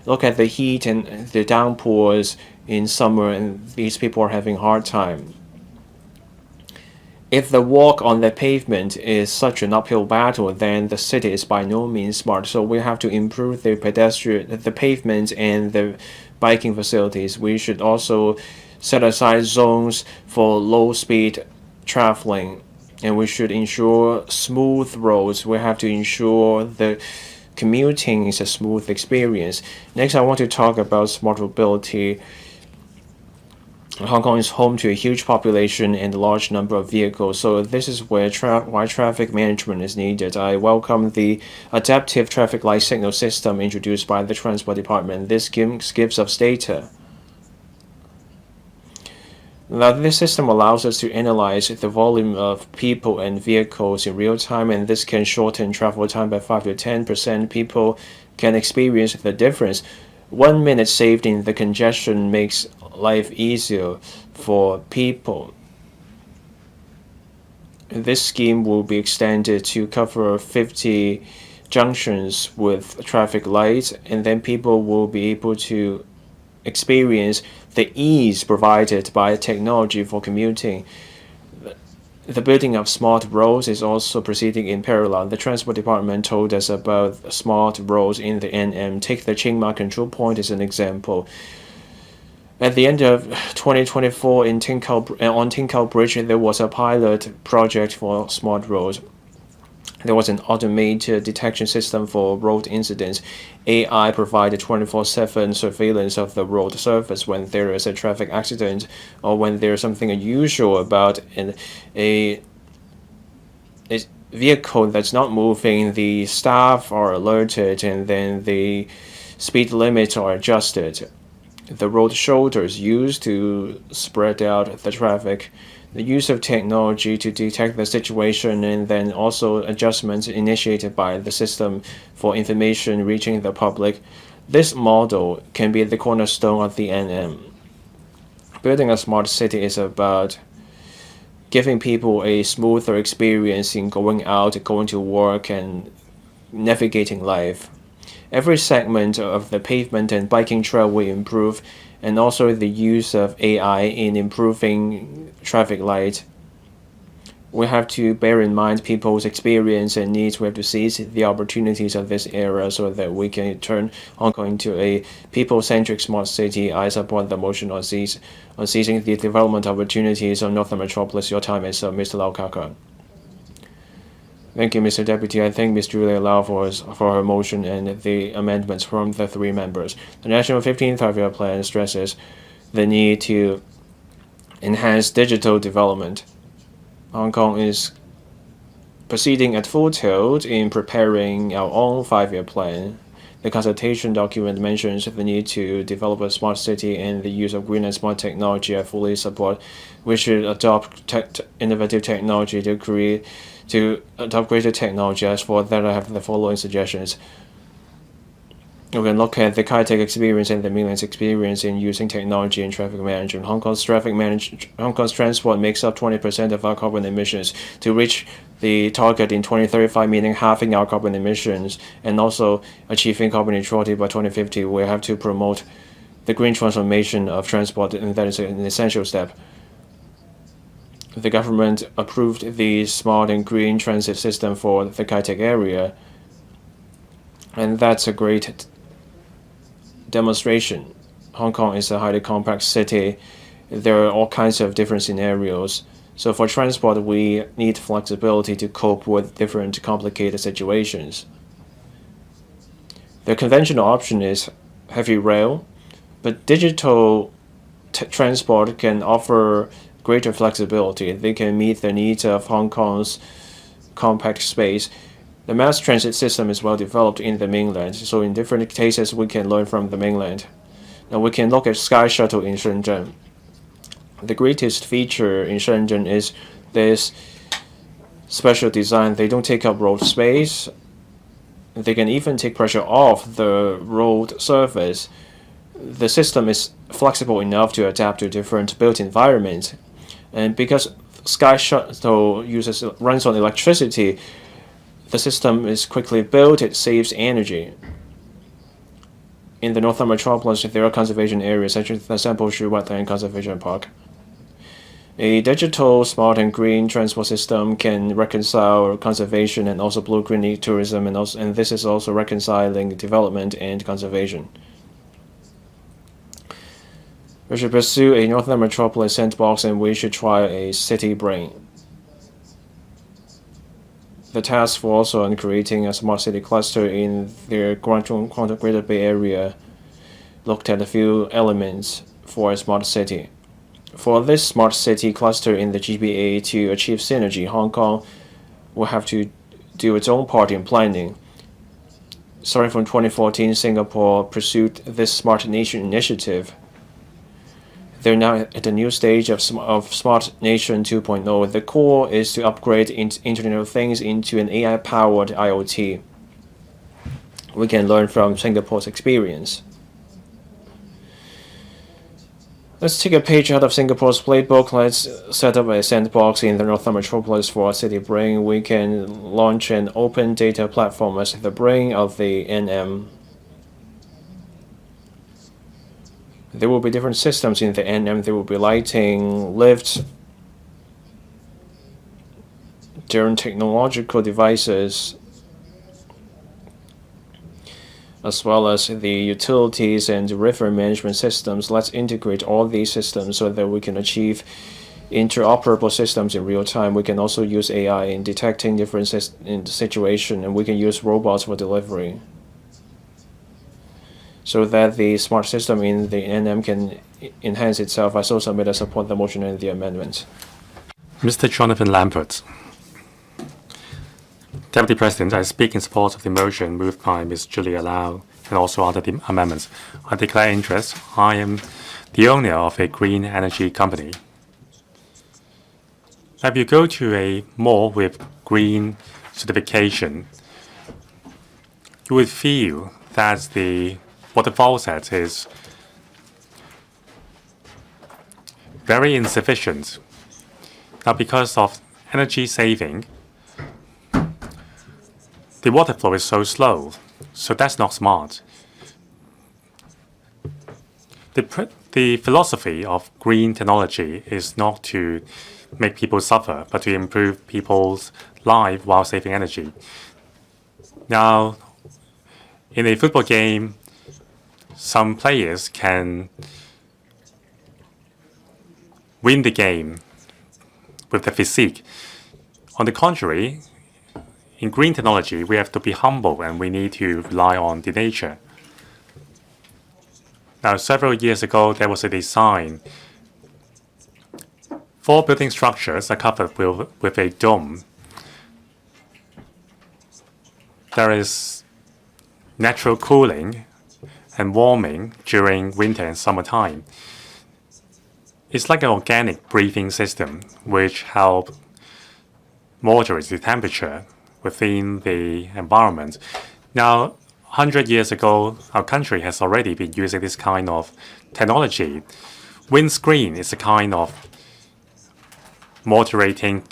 Look at the heat and the downpours in summer, and these people are having a hard time. If the walk on the pavement is such an uphill battle, then the city is by no means smart. So we have to improve the pavements and the biking facilities. We should also set aside zones for low-speed traveling, and we should ensure smooth roads. We have to ensure the commuting is a smooth experience. Next, I want to talk about smart mobility. Hong Kong is home to a huge population and a large number of vehicles, so this is why traffic management is needed. I welcome the adaptive traffic light signal system introduced by the Transport Department. This gives us data. Now, this system allows us to analyze the volume of people and vehicles in real time, and this can shorten travel time by 5 to 10%. People can experience the difference. 1 minute saved in the congestion makes life easier for people. This scheme will be extended to cover 50 junctions with traffic lights, and then people will be able to experience the ease provided by technology for commuting. The building of smart roads is also proceeding in parallel. The Transport Department told us about smart roads in the NM. Take the Chiang Mai control point as an example. At the end of 2024 on Tin Kau Bridge, there was a pilot project for smart roads. There was an automated detection system for road incidents. AI provided 24/7 surveillance of the road surface when there is a traffic accident or when there's something unusual about a vehicle that's not moving. The staff are alerted, and then the speed limits are adjusted. The road shoulders used to spread out the traffic. The use of technology to detect the situation, and then also adjustments initiated by the system for information reaching the public. This model can be the cornerstone of the NM. Building a smart city is about giving people a smoother experience in going out, going to work, and navigating life. Every segment of the pavement and biking trail will improve, and also the use of AI in improving traffic light. We have to bear in mind people's experience and needs. We have to seize the opportunities of this era so that we can turn Hong Kong into a people-centric smart city. I support the motion on seizing the development opportunities of Northern Metropolis. Your time is up, Mr. Lau Kaka. Thank you, Mr. Deputy. I thank Ms. Julia LAU for her motion and the amendments from the three members. The National 15th Five-Year Plan stresses the need to enhance digital development. Hong Kong is proceeding at full tilt in preparing our own five-year plan. The consultation document mentions the need to develop a smart city and the use of green and smart technology. I fully support. We should adopt innovative technology to adopt greater technology. As for that, I have the following suggestions. We can look at the Kai-Tak experience and the Ming's experience in using technology in traffic management. Hong Kong's transport makes up 20% of our carbon emissions. To reach the target in 2035, meaning halving our carbon emissions and also achieving carbon neutrality by 2050, we have to promote the green transformation of transport, and that is an essential step. the government approved the smart and green transit system for the Kai Tak area, and that's a great demonstration. Hong Kong is a highly complex city. There are all kinds of different scenarios. So for transport, we need flexibility to cope with different complicated situations. The conventional option is heavy rail, but digital transport can offer greater flexibility. They can meet the needs of Hong Kong's compact space. The mass transit system is well developed in the mainland, so in different cases we can learn from the mainland. Now we can look at Sky Shuttle in Shenzhen. The greatest feature in Shenzhen is this special design. They don't take up road space. They can even take pressure off the road surface. The system is flexible enough to adapt to different built environments. And because Sky Shuttle runs on electricity, the system is quickly built, it saves energy. In the Northern Metropolis, there are conservation areas such as the Sanpo-Shu Wetland Conservation Park. A digital, smart, and green transport system can reconcile conservation and also blue-green tourism, and this is also reconciling development and conservation. We should pursue a Northern Metropolis sandbox, and we should try a city brain. The task force on creating a smart city cluster in the Greater Bay Area looked at a few elements for a smart city. For this smart city cluster in the GBA to achieve synergy, Hong Kong will have to do its own part in planning. Starting from 2014, Singapore pursued this Smart Nation initiative. They're now at a new stage of Smart Nation 2.0. The core is to upgrade Internet of Things into an AI-powered IoT. We can learn from Singapore's experience. Let's take a page out of Singapore's playbook. Let's set up a sandbox in the Northern Metropolis for our city brain. We can launch an open data platform as the brain of the NM. There will be different systems in the NM. There will be lighting, lifts, different technological devices, as well as the utilities and river management systems. Let's integrate all these systems so that we can achieve interoperable systems in real time. We can also use AI in detecting different situations, and we can use robots for delivery, so that the smart system in the NM can enhance itself. I so submit and support the motion and the amendments. Mr. Jonathan Lambert. Deputy President, I speak in support of the motion moved by Ms. Julia LAU and also other amendments. I declare interest. I am the owner of a green energy company. If you go to a mall with green certification, you would feel that the waterfall set is very insufficient. Now, because of energy saving, the water flow is so slow, so that's not smart. The philosophy of green technology is not to make people suffer, but to improve people's life while saving energy. Now, in a football game, some players can win the game with the physique. On the contrary, in green technology, we have to be humble and we need to rely on the nature. Now, several years ago, there was a design. 4 building structures are covered with a dome. There is natural cooling and warming during winter and summertime. It's like an organic breathing system which helps moderate the temperature within the environment. Now, 100 years ago, our country has already been using this kind of technology. Windscreen is a kind of moderating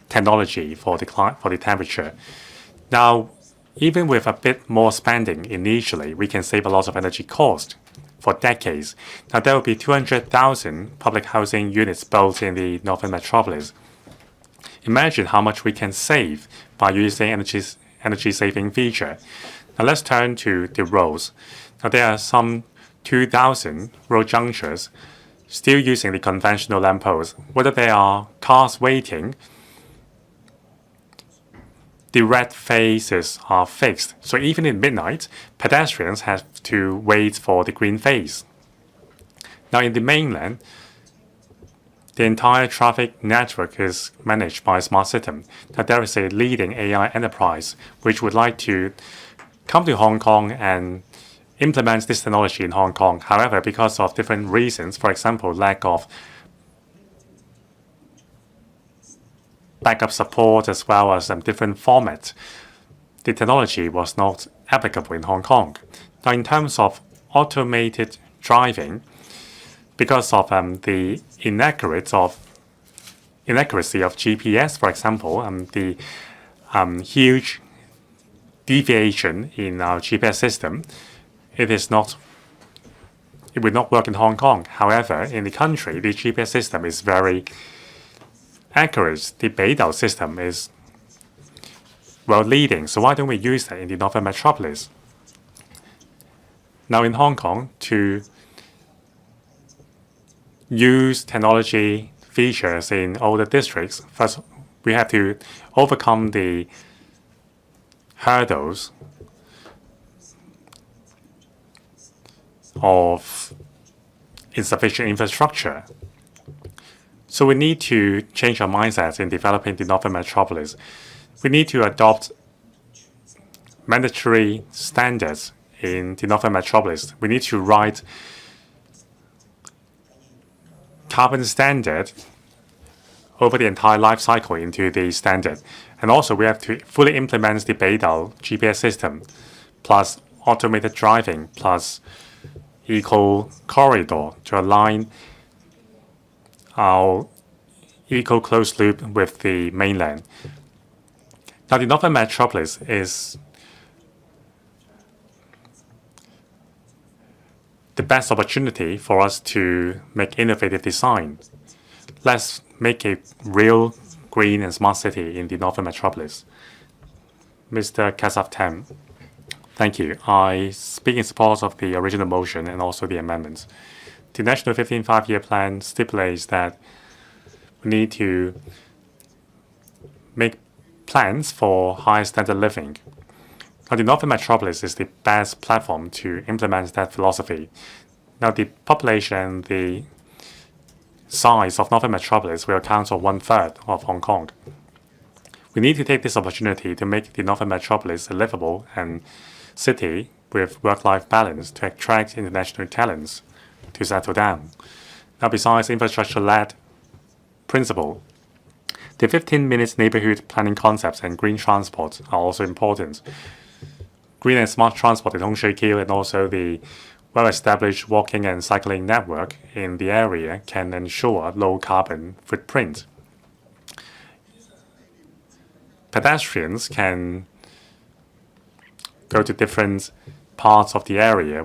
technology for the temperature. Now, even with a bit more spending initially, we can save a lot of energy cost for decades. Now, there will be 200,000 public housing units built in the Northern Metropolis. Imagine how much we can save by using energy saving feature. Now, let's turn to the roads. Now, there are some 2,000 road junctures still using the conventional lampposts. Whether they are cars waiting, the red phases are fixed. So even in midnight, pedestrians have to wait for the green phase. Now in the mainland, the entire traffic network is managed by a smart system. Now there is a leading AI enterprise which would like to come to Hong Kong and implement this technology in Hong Kong. However, because of different reasons, for example, lack of backup support as well as different formats, the technology was not applicable in Hong Kong. Now, in terms of automated driving, because of the inaccuracy of GPS, for example, the huge deviation in our GPS system, it would not work in Hong Kong. However, in the country, the GPS system is very accurate. The Beidou system is world leading. So why don't we use that in the Northern Metropolis? Now in Hong Kong, to use technology features in all the districts, first we have to overcome the hurdles of insufficient infrastructure. So we need to change our mindsets in developing the Northern Metropolis. We need to adopt mandatory standards in the Northern Metropolis. We need to write carbon standard over the entire life cycle into the standard. And also we have to fully implement the Beidou GPS system, plus automated driving, plus eco corridor to align our eco closed loop with the mainland. Now, the Northern Metropolis is the best opportunity for us to make innovative design. Let's make a real green and smart city in the Northern Metropolis. Mr. Kasaftam. Thank you. I speak in support of the original motion and also the amendments. The National 15th Five-Year Plan stipulates that we need to make plans for higher standard living. Now, the Northern Metropolis is the best platform to implement that philosophy. Now, the population, the size of Northern Metropolis will account for 1/3 of Hong Kong. We need to take this opportunity to make the Northern Metropolis a livable and city with work-life balance to attract international talents to settle down. Now, besides infrastructure-led principle, the 15-minute neighborhood planning concepts and green transport are also important. Green and smart transport in Hong Shui Kiu and also the well-established walking and cycling network in the area can ensure low carbon footprint. Pedestrians can go to different parts of the area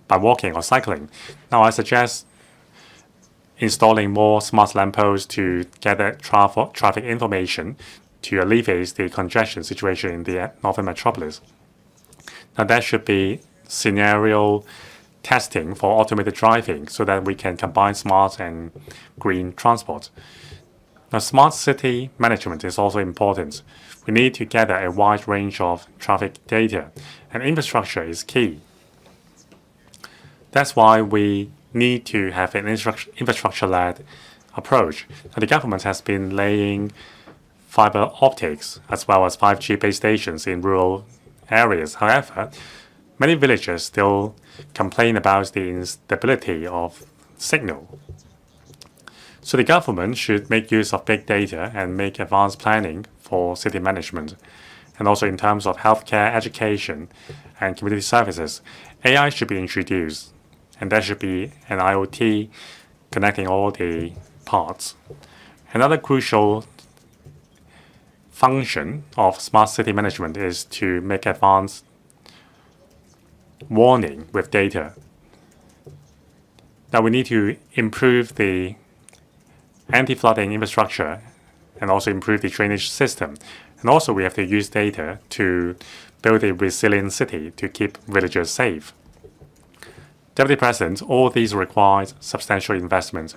by walking or cycling. Now, I suggest installing more smart lampposts to gather traffic information to alleviate the congestion situation in the Northern Metropolis. Now, there should be scenario testing for automated driving so that we can combine smart and green transport. Now, smart city management is also important. We need to gather a wide range of traffic data, and infrastructure is key. That's why we need to have an infrastructure-led approach. Now, the government has been laying fiber optics as well as 5G base stations in rural areas. However, many villagers still complain about the instability of signal. So the government should make use of big data and make advanced planning for city management. And also in terms of healthcare, education, and community services, AI should be introduced. And there should be an IoT connecting all the parts. Another crucial function of smart city management is to make advanced warning with data. Now we need to improve the anti-flooding infrastructure and also improve the drainage system. And also we have to use data to build a resilient city to keep villagers safe. Deputy President, all these require substantial investment.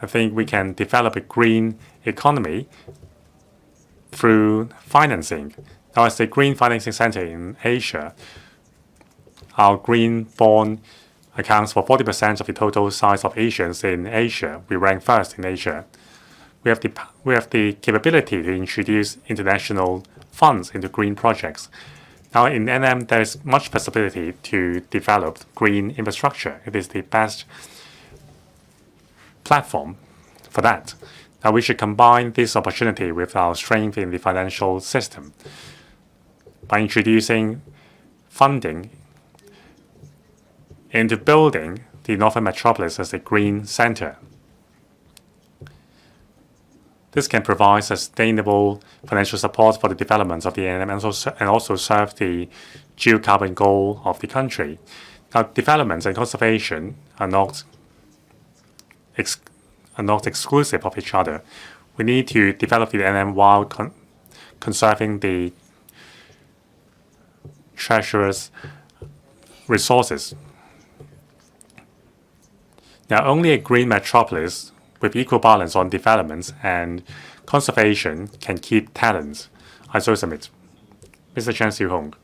I think we can develop a green economy through financing. Now, as the Green Financing Center in Asia, our green bond accounts for 40% of the total size of Asians in Asia. We rank first in Asia. We have the capability to introduce international funds into green projects. Now, in NM, there is much possibility to develop green infrastructure. It is the best platform for that. Now, we should combine this opportunity with our strength in the financial system by introducing funding into building the Northern Metropolis as a green center. This can provide sustainable financial support for the development of the NM and also serve the dual carbon goal of the country. Now, development and conservation are not exclusive of each other. We need to develop the NM while conserving the treacherous resources. Now, only a green metropolis with equal balance on development and conservation can keep talents. I so submit. Mr. Chen Siu-hong.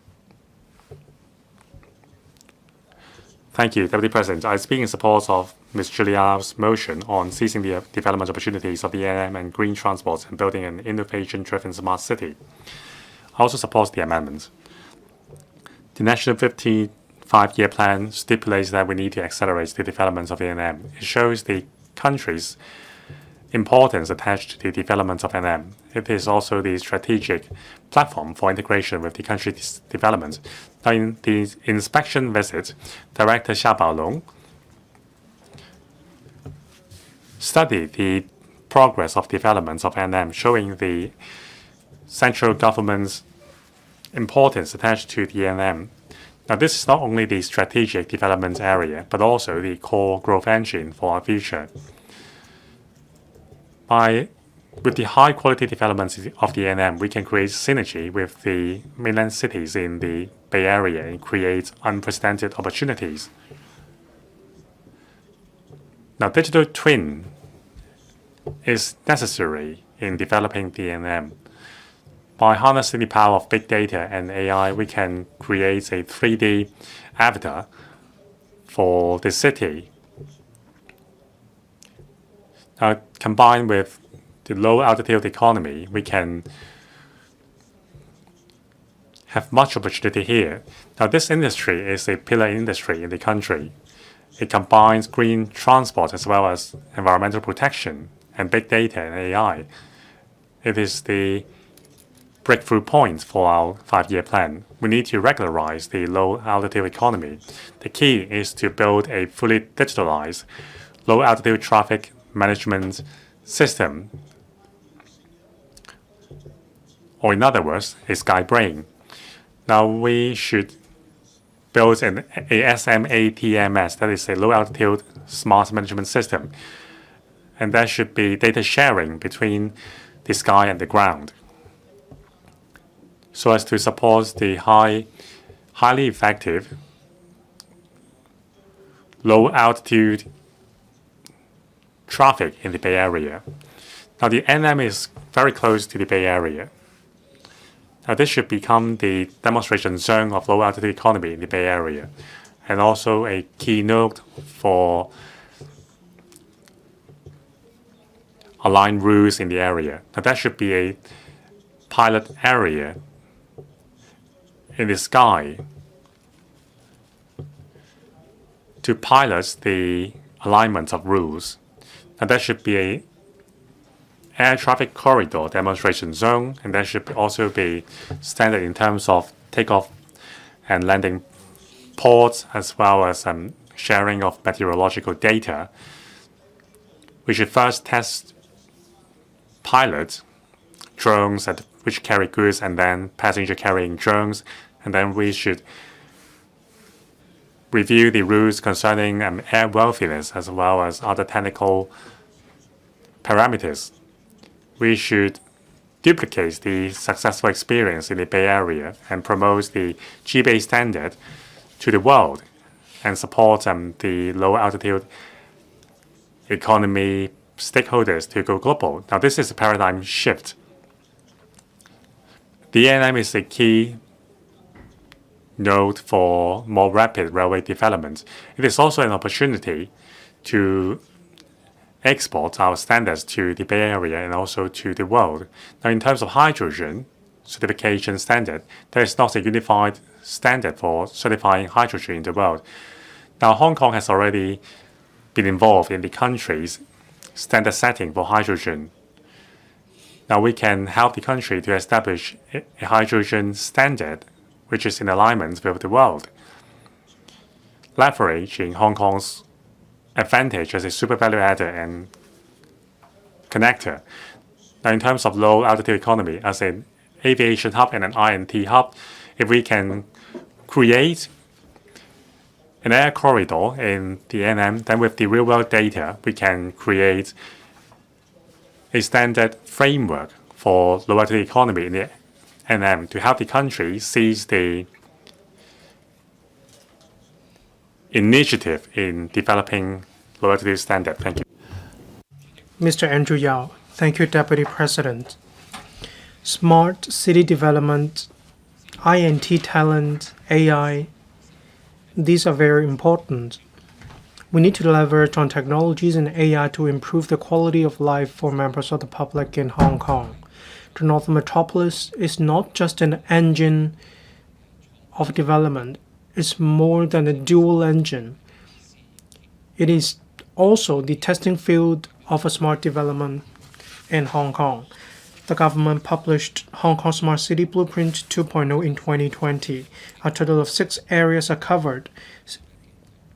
Thank you, Deputy President. I speak in support of Ms. Julia Lau's motion on seizing the development opportunities of the NM and green transport and building an innovation-driven smart city. I also support the amendment. The National 55-year plan stipulates that we need to accelerate the development of the NM. It shows the country's importance attached to the development of NM. It is also the strategic platform for integration with the country's development. Now, in the inspection visit, Director Xia Baolong studied the progress of development of NM, showing the central government's importance attached to the NM. Now, this is not only the strategic development area, but also the core growth engine for our future. With the high-quality development of the NM, we can create synergy with the mainland cities in the Bay Area and create unprecedented opportunities. Now, digital twin is necessary in developing the NM. By harnessing the power of big data and AI, we can create a 3D avatar for the city. Now, combined with the low-altitude economy, we can have much opportunity here. Now, this industry is a pillar industry in the country. It combines green transport as well as environmental protection and big data and AI. It is the breakthrough point for our 5-year plan. We need to regularize the low-altitude economy. The key is to build a fully digitalized low-altitude traffic management system, or in other words, a sky brain. Now, we should build a SMATMS, that is a low-altitude smart management system, and there should be data sharing between the sky and the ground, so as to support the highly effective low-altitude traffic in the Bay Area. Now, the NM is very close to the Bay Area. Now, this should become the demonstration zone of low-altitude economy in the Bay Area, and also a keynote for aligned rules in the area. Now, that should be a pilot area in the sky to pilot the alignment of rules. And there should be a air traffic corridor demonstration zone, and there should also be standard in terms of takeoff and landing ports, as well as sharing of meteorological data. We should first test pilot drones which carry goods, and then passenger carrying drones, and then we should review the rules concerning air worthiness as well as other technical parameters. We should duplicate the successful experience in the Bay Area and promote the GBA standard to the world and support the low altitude economy stakeholders to go global. Now, this is a paradigm shift. The NM is a key node for more rapid railway development. It is also an opportunity to export our standards to the Bay Area and also to the world. Now, in terms of hydrogen certification standard, there is not a unified standard for certifying hydrogen in the world. Now, Hong Kong has already been involved in the country's standard setting for hydrogen. Now, we can help the country to establish a hydrogen standard which is in alignment with the world, leveraging Hong Kong's advantage as a super value adder and connector. Now, in terms of low altitude economy, as an aviation hub and an I&T hub, if we can create an air corridor in the NM, then with the real world data, we can create a standard framework for low altitude economy in the NM to help the country seize the initiative in developing low altitude standard. Thank you. Mr. Andrew Yao. Thank you, Deputy President. Smart city development, I&T talent, AI, these are very important. We need to leverage on technologies and AI to improve the quality of life for members of the public in Hong Kong. The Northern Metropolis is not just an engine of development, it's more than a dual engine. It is also the testing field of a smart development in Hong Kong. The government published Hong Kong Smart City Blueprint 2.0 in 2020. A total of 6 areas are covered,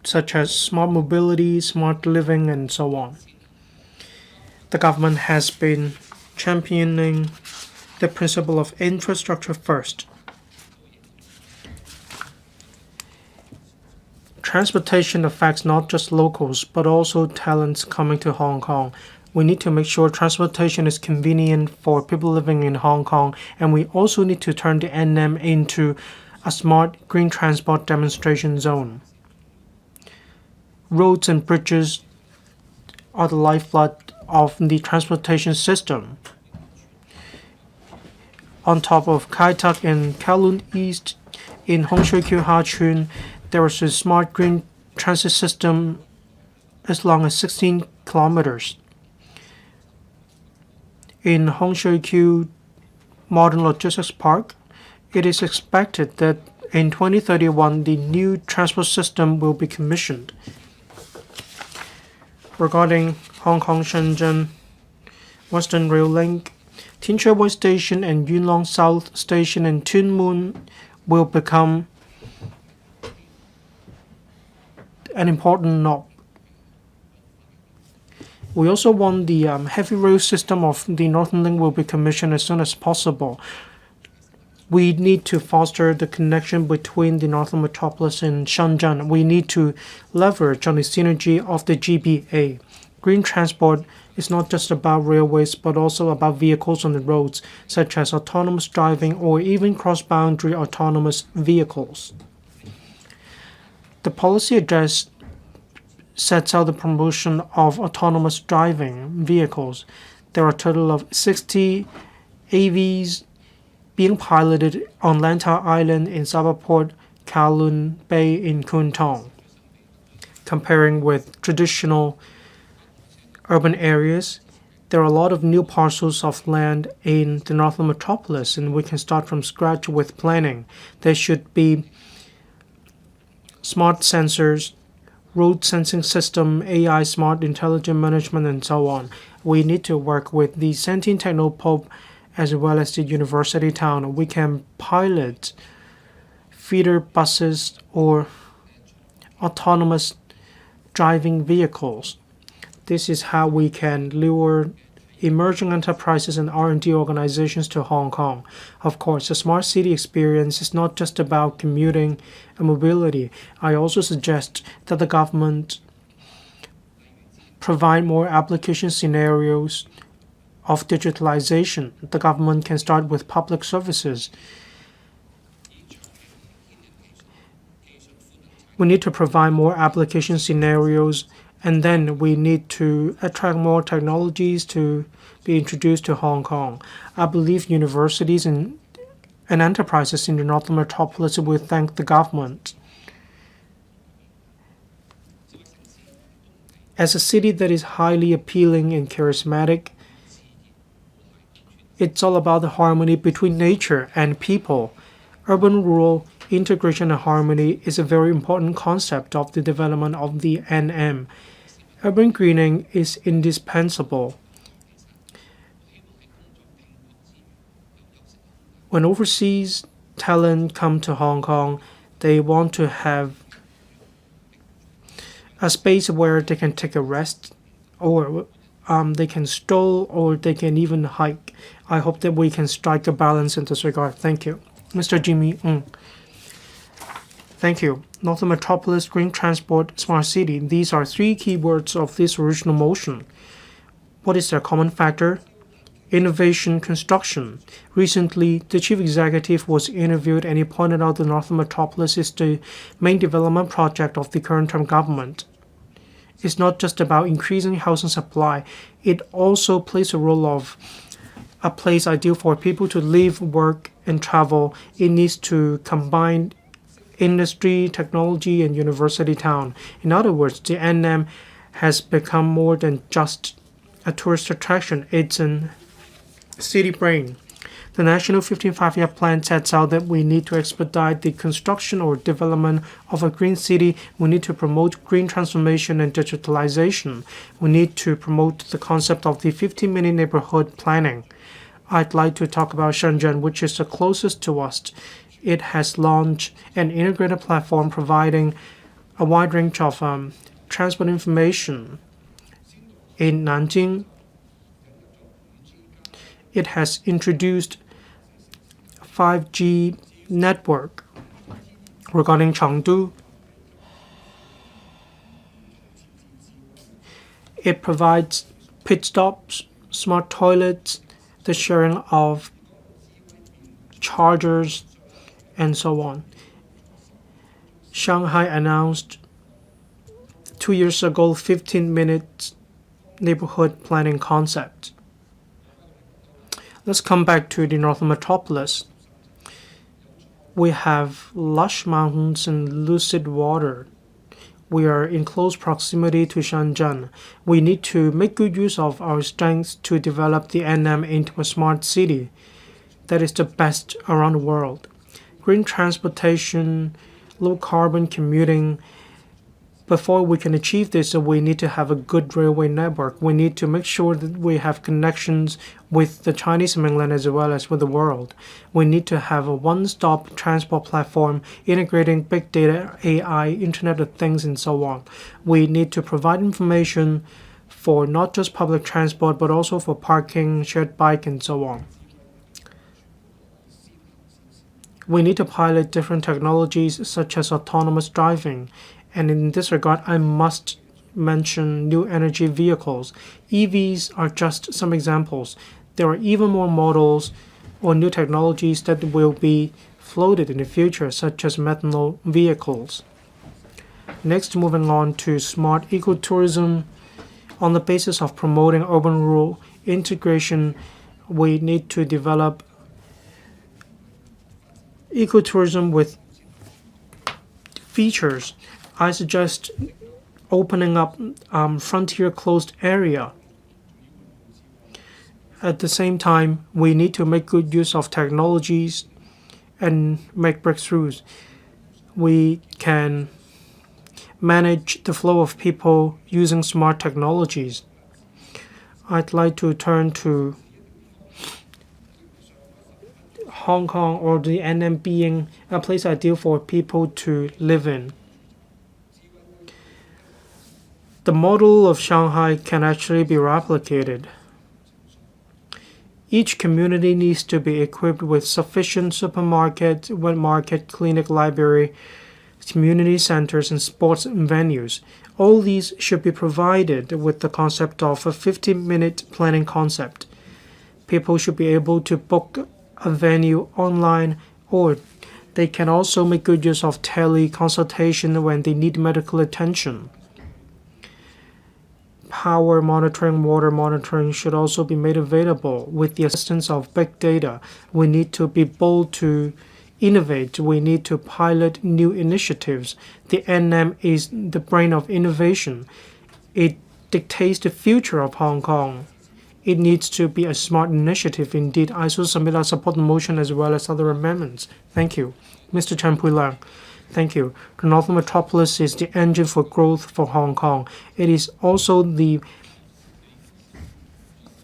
such as smart mobility, smart living, and so on. The government has been championing the principle of infrastructure first. Transportation affects not just locals, but also talents coming to Hong Kong. We need to make sure transportation is convenient for people living in Hong Kong, and we also need to turn the NM into a smart green transport demonstration zone. Roads and bridges are the lifeblood of the transportation system. On top of Kai Tak and Kowloon East, in Hong Shui Kiu Ha Chun, there is a smart green transit system as long as 16 kilometers. In Hong Shui Kiu Modern Logistics Park, it is expected that in 2031 the new transport system will be commissioned. Regarding Hong Kong Shenzhen Western Rail Link, Tin Shui Wai Station and Yuen Long South Station and Tuen Mun will become an important knob. We also want the heavy rail system of the Northern Link will be commissioned as soon as possible. We need to foster the connection between the Northern Metropolis and Shenzhen. We need to leverage on the synergy of the GBA. Green transport is not just about railways, but also about vehicles on the roads, such as autonomous driving or even cross-boundary autonomous vehicles. The policy address sets out the promotion of autonomous driving vehicles. There are a total of 60 AVs being piloted on Lantau Island in Sabah Port, Kowloon Bay in Kwun Tong. Comparing with traditional urban areas, there are a lot of new parcels of land in the Northern Metropolis, and we can start from scratch with planning. There should be smart sensors, road sensing system, AI, smart intelligent management, and so on. We need to work with the Sentient Technopole as well as the university town. We can pilot feeder buses or autonomous driving vehicles. This is how we can lure emerging enterprises and R&D organizations to Hong Kong. Of course, the smart city experience is not just about commuting and mobility. I also suggest that the government provide more application scenarios of digitalization. The government can start with public services. We need to provide more application scenarios, and then we need to attract more technologies to be introduced to Hong Kong. I believe universities and enterprises in the Northern Metropolis will thank the government. As a city that is highly appealing and charismatic, it's all about the harmony between nature and people. Urban-rural integration and harmony is a very important concept of the development of the NM. Urban greening is indispensable. When overseas talent come to Hong Kong, they want to have a space where they can take a rest, or they can stroll, or they can even hike. I hope that we can strike a balance in this regard. Thank you. Mr. Jimmy Ng. Thank you. Northern Metropolis, Green Transport, Smart City. These are three keywords of this original motion. What is their common factor? Innovation construction. Recently, the chief executive was interviewed and he pointed out the Northern Metropolis is the main development project of the current term government. It's not just about increasing housing supply. It also plays a role of a place ideal for people to live, work, and travel. It needs to combine industry, technology, and university town. In other words, the NM has become more than just a tourist attraction. It's a city brain. The National 15 Five-Year Plan sets out that we need to expedite the construction or development of a green city. We need to promote green transformation and digitalization. We need to promote the concept of the 15-minute neighborhood planning. I'd like to talk about Shenzhen, which is the closest to us. It has launched an integrated platform providing a wide range of transport information. In Nanjing, it has introduced 5G network. Regarding Chengdu, it provides pit stops, smart toilets, the sharing of chargers, and so on. Shanghai announced 2 years ago 15-minute neighborhood planning concept. Let's come back to the Northern Metropolis. We have lush mountains and lucid water. We are in close proximity to Shenzhen. We need to make good use of our strengths to develop the NM into a smart city that is the best around the world. Green transportation, low carbon commuting. Before we can achieve this, we need to have a good railway network. We need to make sure that we have connections with the Chinese mainland as well as with the world. We need to have a one-stop transport platform integrating big data, AI, Internet of Things, and so on. We need to provide information for not just public transport, but also for parking, shared bike, and so on. We need to pilot different technologies such as autonomous driving. And in this regard, I must mention new energy vehicles. EVs are just some examples. There are even more models or new technologies that will be floated in the future, such as methanol vehicles. Next, moving on to smart ecotourism. On the basis of promoting urban-rural integration, we need to develop ecotourism with features. I suggest opening up frontier closed area. At the same time, we need to make good use of technologies and make breakthroughs. We can manage the flow of people using smart technologies. I'd like to turn to Hong Kong or the NM being a place ideal for people to live in. The model of Shanghai can actually be replicated. Each community needs to be equipped with sufficient supermarket, wet market, clinic, library, community centers, and sports venues. All these should be provided with the concept of a 50-minute planning concept. People should be able to book a venue online, or they can also make good use of teleconsultation when they need medical attention. Power monitoring, water monitoring should also be made available with the assistance of big data. We need to be bold to innovate. We need to pilot new initiatives. The NM is the brain of innovation. It dictates the future of Hong Kong. It needs to be a smart initiative. Indeed, I also submit our support motion as well as other amendments. Thank you. Mr. Chen Pui-Lang. Thank you. The Northern Metropolis is the engine for growth for Hong Kong. It is also the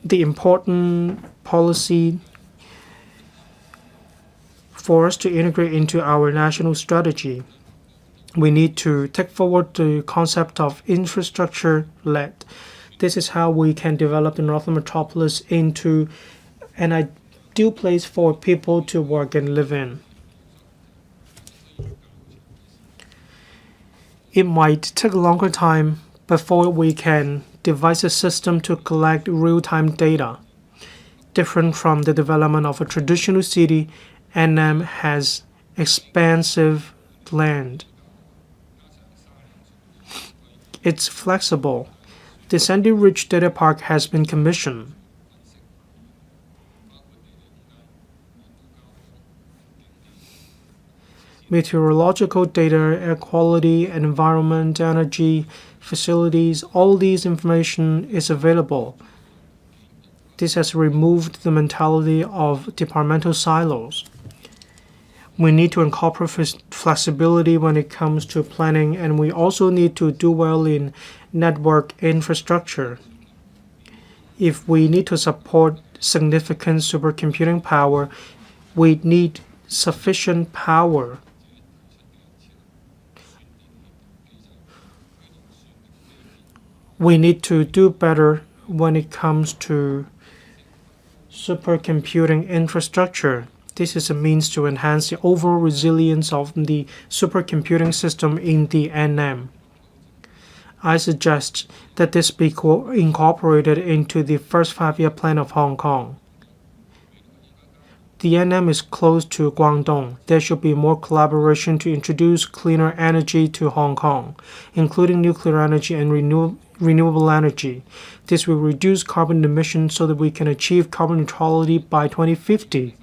important policy for us to integrate into our national strategy. We need to take forward the concept of infrastructure-led. This is how we can develop the Northern Metropolis into an ideal place for people to work and live in. It might take a longer time before we can devise a system to collect real-time data. Different from the development of a traditional city, NM has expansive land. It's flexible. The Sandy Ridge Data Park has been commissioned. Meteorological data, air quality, environment, energy, facilities, all these information is available. This has removed the mentality of departmental silos. We need to incorporate flexibility when it comes to planning, and we also need to do well in network infrastructure. If we need to support significant supercomputing power, we need sufficient power. We need to do better when it comes to supercomputing infrastructure. This is a means to enhance the overall resilience of the supercomputing system in the NM. I suggest that this be incorporated into the first 5-year plan of Hong Kong. The NM is close to Guangdong. There should be more collaboration to introduce cleaner energy to Hong Kong, including nuclear energy and renewable energy. This will reduce carbon emissions so that we can achieve carbon neutrality by 2050.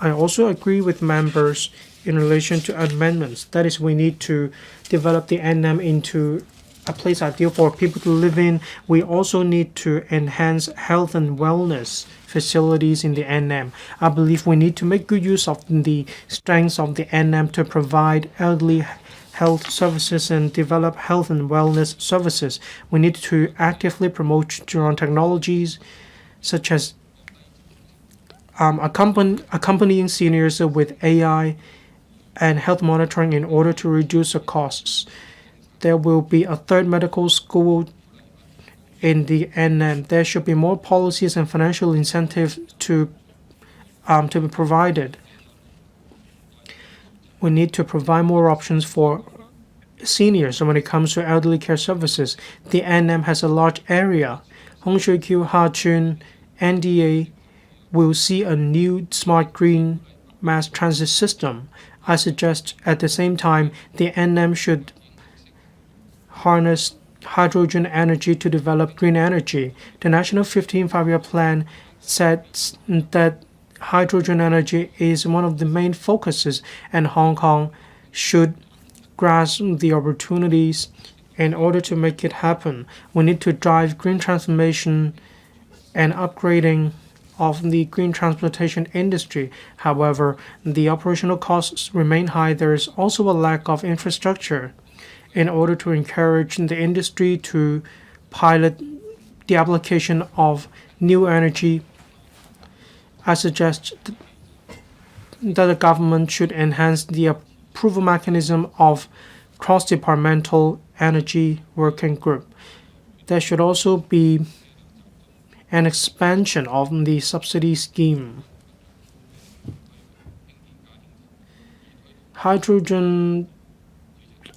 I also agree with members in relation to amendments. That is, we need to develop the NM into a place ideal for people to live in. We also need to enhance health and wellness facilities in the NM. I believe we need to make good use of the strengths of the NM to provide elderly health services and develop health and wellness services. We need to actively promote drone technologies such as accompanying seniors with AI and health monitoring in order to reduce the costs. There will be a third medical school in the NM. There should be more policies and financial incentives to be provided. We need to provide more options for seniors when it comes to elderly care services. The NM has a large area. Hong Shui-Q, Ha-Chun, NDA will see a new smart green mass transit system. I suggest at the same time the NM should harness hydrogen energy to develop green energy. The National 15 5-year plan says that hydrogen energy is one of the main focuses, and Hong Kong should grasp the opportunities in order to make it happen. We need to drive green transformation and upgrading of the green transportation industry. However, the operational costs remain high. There is also a lack of infrastructure. In order to encourage the industry to pilot the application of new energy, I suggest that the government should enhance the approval mechanism of cross-departmental energy working group. There should also be and expansion of the subsidy scheme. Hydrogen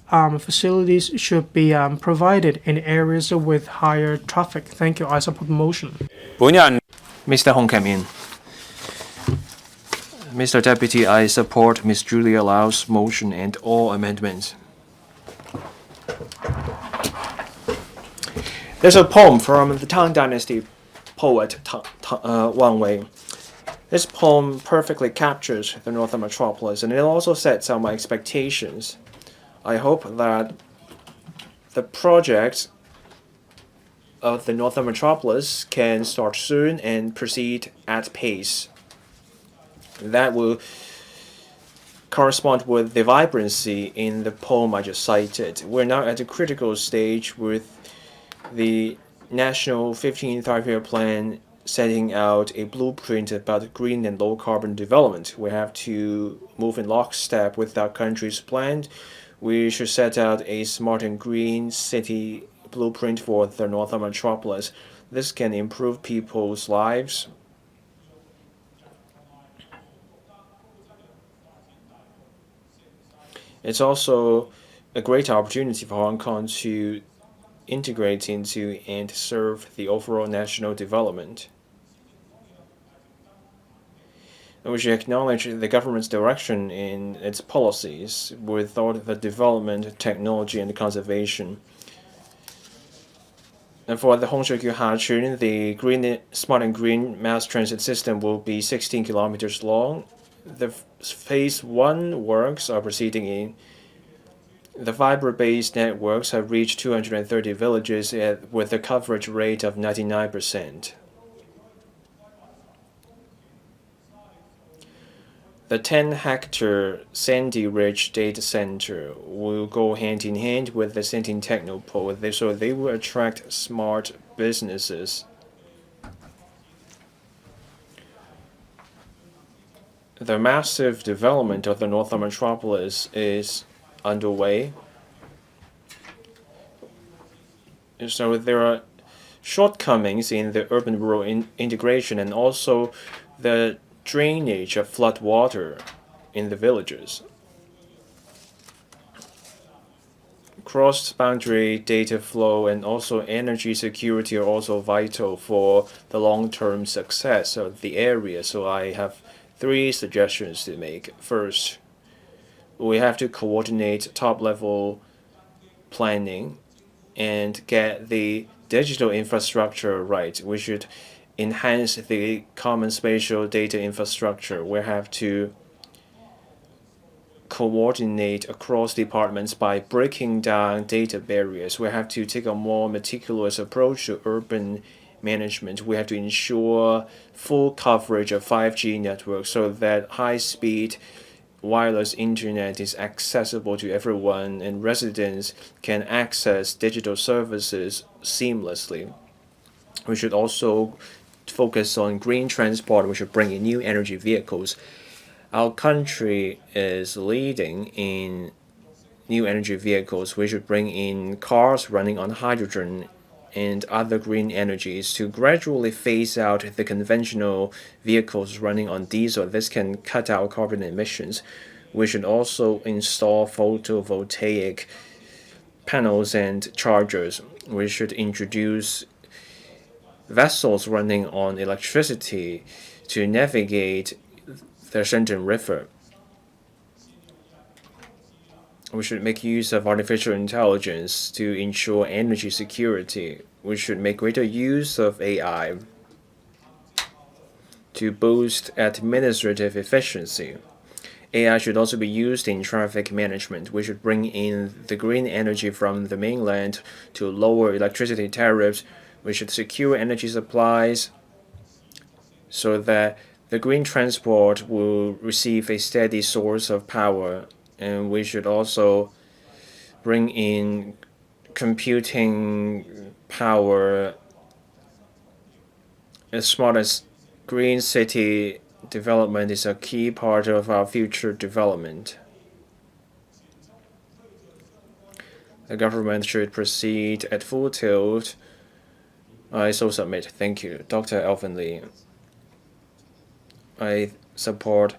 facilities should be provided in areas with higher traffic. Thank you. I support the motion. Mr. Hong came in. Mr. Deputy, I support Ms. Julia Lau's motion and all amendments. There's a poem from the Tang Dynasty poet Wang Wei. This poem perfectly captures the Northern Metropolis, and it also sets out my expectations. I hope that the project of the Northern Metropolis can start soon and proceed at pace. That will correspond with the vibrancy in the poem I just cited. We're now at a critical stage with the National 15th Five-Year Plan setting out a blueprint about green and low-carbon development. We have to move in lockstep with our country's plan. We should set out a smart and green city blueprint for the Northern Metropolis. This can improve people's lives. It's also a great opportunity for Hong Kong to integrate into and serve the overall national development. And we should acknowledge the government's direction in its policies with all the development, technology, and conservation. And for the Hongqiu-Hachun, the smart and green mass transit system will be 16 kilometers long. The phase 1 works are proceeding in. The fiber-based networks have reached 230 villages with a coverage rate of 99%. The 10-hectare Sandy Ridge data center will go hand in hand with the Sentin Technopole, so they will attract smart businesses. The massive development of the Northern Metropolis is underway. So there are shortcomings in the urban-rural integration and also the drainage of flood water in the villages. Cross-boundary data flow and also energy security are also vital for the long-term success of the area. So I have 3 suggestions to make. First, we have to coordinate top-level planning and get the digital infrastructure right. We should enhance the common spatial data infrastructure. We have to coordinate across departments by breaking down data barriers. We have to take a more meticulous approach to urban management. We have to ensure full coverage of 5G networks so that high-speed wireless internet is accessible to everyone and residents can access digital services seamlessly. We should also focus on green transport. We should bring in new energy vehicles. Our country is leading in new energy vehicles. We should bring in cars running on hydrogen and other green energies to gradually phase out the conventional vehicles running on diesel. This can cut out carbon emissions. We should also install photovoltaic panels and chargers. We should introduce vessels running on electricity to navigate the Shenzhen River. We should make use of artificial intelligence to ensure energy security. We should make greater use of AI to boost administrative efficiency. AI should also be used in traffic management. We should bring in the green energy from the mainland to lower electricity tariffs. We should secure energy supplies so that the green transport will receive a steady source of power. And we should also bring in computing power as smart as green city development is a key part of our future development. The government should proceed at full tilt I so submit. Thank you. Dr. Alvin Lee. I support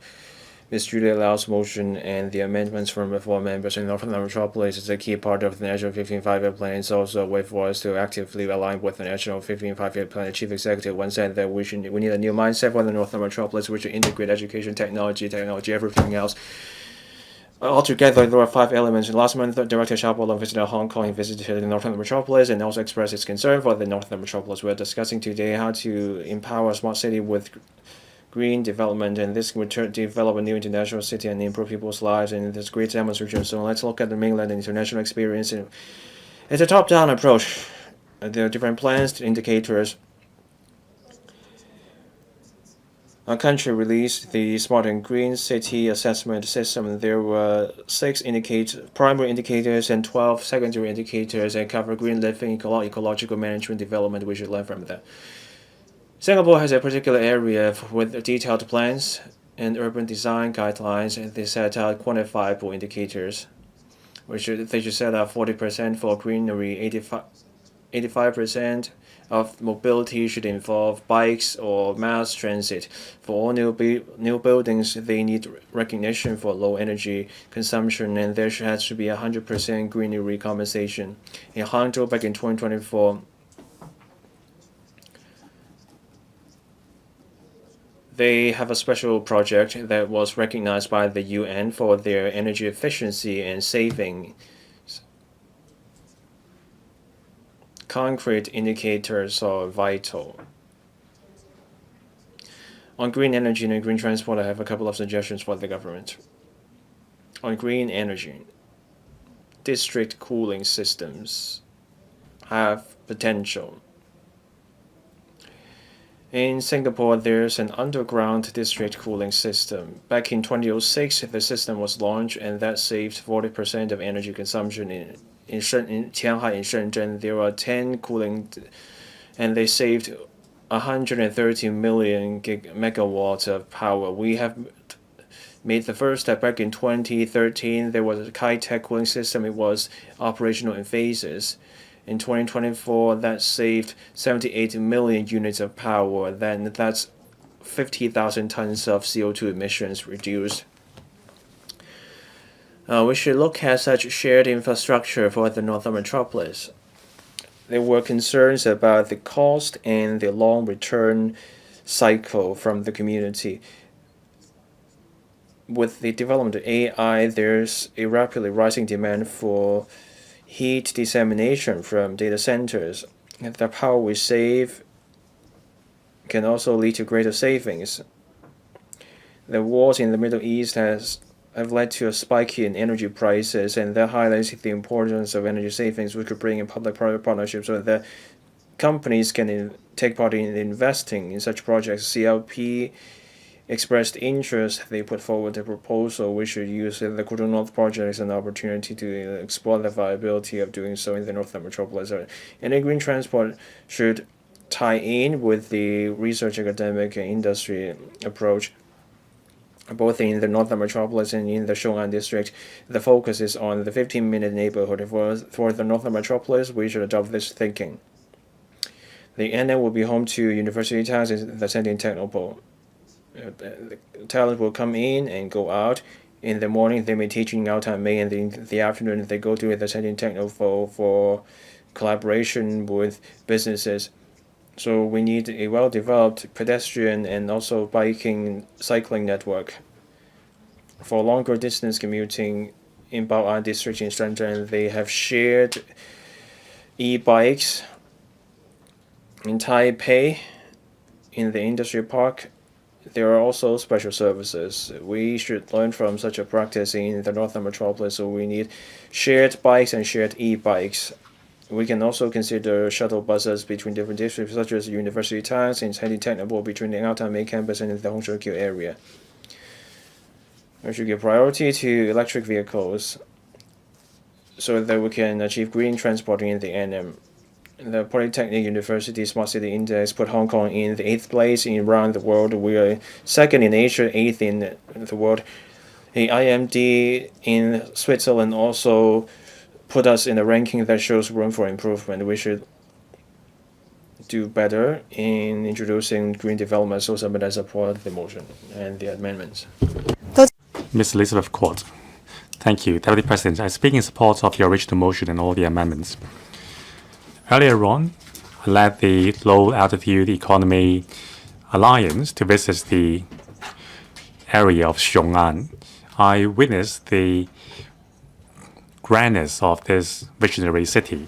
Ms. Julia Lau's motion and the amendments from the four members in Northern Metropolis is a key part of the National 15 Five-Year Plan. It's also a way for us to actively align with the National 15 Five-Year Plan. The Chief Executive once said that we need a new mindset for the Northern Metropolis, which should integrate education, technology, everything else. Altogether, there are 5 elements. Last month, Director Xiaobo visited Hong Kong. He visited the Northern Metropolis and also expressed his concern for the Northern Metropolis. We are discussing today how to empower a smart city with green development, and this would develop a new international city and improve people's lives, and this great demonstration. So let's look at the mainland international experience. It's a top-down approach. There are different plans, indicators. Our country released the Smart and Green City Assessment System. There were 6 primary indicators and 12 secondary indicators that cover green living, ecological management, development. We should learn from that. Singapore has a particular area with detailed plans and urban design guidelines, and they set out quantifiable indicators. They should set out 40% for greenery, 85% of mobility should involve bikes or mass transit. For all new buildings, they need recognition for low energy consumption, and there has to be 100% greenery compensation. In Hangzhou, back in 2024, they have a special project that was recognized by the UN for their energy efficiency and saving. Concrete indicators are vital. On green energy and green transport, I have a couple of suggestions for the government. On green energy, district cooling systems have potential. In Singapore, there's an underground district cooling system. Back in 2006, the system was launched, and that saved 40% of energy consumption in Qianghai, in Shenzhen. There are 10 cooling, and they saved 130 million megawatts of power. We have made the first step back in 2013. There was a high-tech cooling system. It was operational in phases. In 2024, that saved 78 million units of power. Then that's 50,000 tons of CO2 emissions reduced. We should look at such shared infrastructure for the Northern Metropolis. There were concerns about the cost and the long return cycle from the community. With the development of AI, there's a rapidly rising demand for heat dissemination from data centers. The power we save can also lead to greater savings. The wars in the Middle East have led to a spike in energy prices, and that highlights the importance of energy savings, which could bring in public-private partnerships so that companies can take part in investing in such projects. CLP expressed interest. They put forward a proposal. We should use the Kudong North project as an opportunity to explore the viability of doing so in the Northern Metropolis. And the green transport should tie in with the research, academic, and industry approach. Both in the Northern Metropolis and in the Shouan district, the focus is on the 15-minute neighborhood. For the Northern Metropolis, we should adopt this thinking. The NM will be home to university towns in the Sending Technopole. The talent will come in and go out. In the morning, they may teach in Gaotan May, and in the afternoon, they go to the Sending Technopole for collaboration with businesses. So we need a well-developed pedestrian and also cycling network. For longer distance commuting in Bao'an district in Shenzhen, they have shared e-bikes. In Taipei, in the industry park, there are also special services. We should learn from such a practice in the Northern Metropolis, so we need shared bikes and shared e-bikes. We can also consider shuttle buses between different districts, such as university towns and Sending Technopole between the Gaotan Main campus and the Hongshouqiu area. We should give priority to electric vehicles so that we can achieve green transporting in the NM. The Polytechnic University Smart City Index put Hong Kong in the 8th place around the world. We are 2nd in Asia, 8th in the world. The IMD in Switzerland also put us in a ranking that shows room for improvement. We should do better in introducing green development, so submit I support the motion and the amendments. Ms. Elizabeth Court. Thank you. Deputy President, I speak in support of your original motion and all the amendments. Earlier on, I led the Low Altitude Economy Alliance to visit the area of Xiong'an. I witnessed the grandness of this visionary city.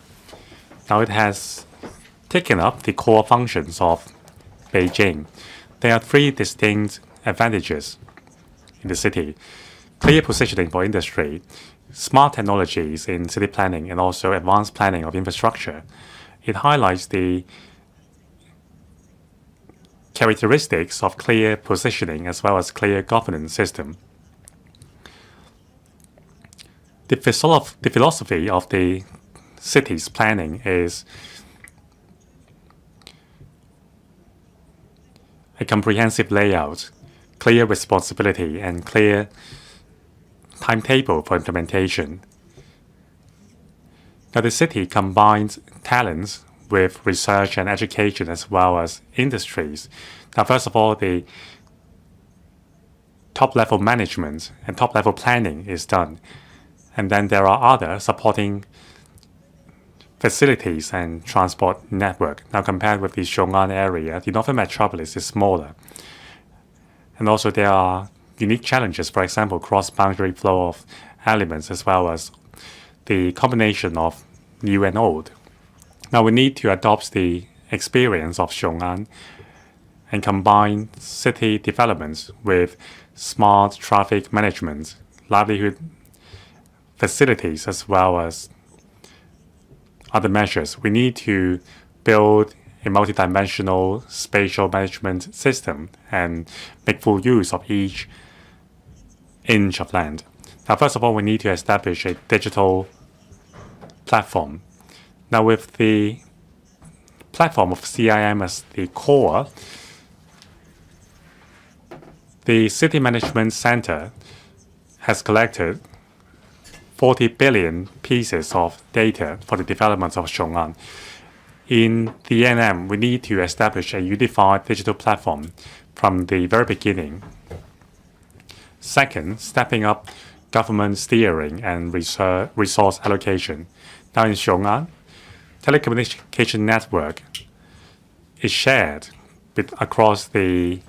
Now it has taken up the core functions of Beijing. There are three distinct advantages in the city: clear positioning for industry, smart technologies in city planning, and also advanced planning of infrastructure. It highlights the characteristics of clear positioning as well as clear governance system. The philosophy of the city's planning is a comprehensive layout, clear responsibility, and clear timetable for implementation. Now, the city combines talents with research and education as well as industries. Now, first of all, the top-level management and top-level planning is done. And then there are other supporting facilities and transport network. Now, compared with the Xiong'an area, the Northern Metropolis is smaller. And also there are unique challenges, for example, cross-boundary flow of elements as well as the combination of new and old. Now, we need to adopt the experience of Xiong'an and combine city developments with smart traffic management, livelihood facilities, as well as other measures. We need to build a multidimensional spatial management system and make full use of each inch of land. Now, first of all, we need to establish a digital platform. Now, with the platform of CIM as the core, the City Management Center has collected 40 billion pieces of data for the development of Xiong'an. In the NM, we need to establish a unified digital platform from the very beginning. Second, stepping up government steering and resource allocation. Now in Xiong'an, telecommunication network is shared across the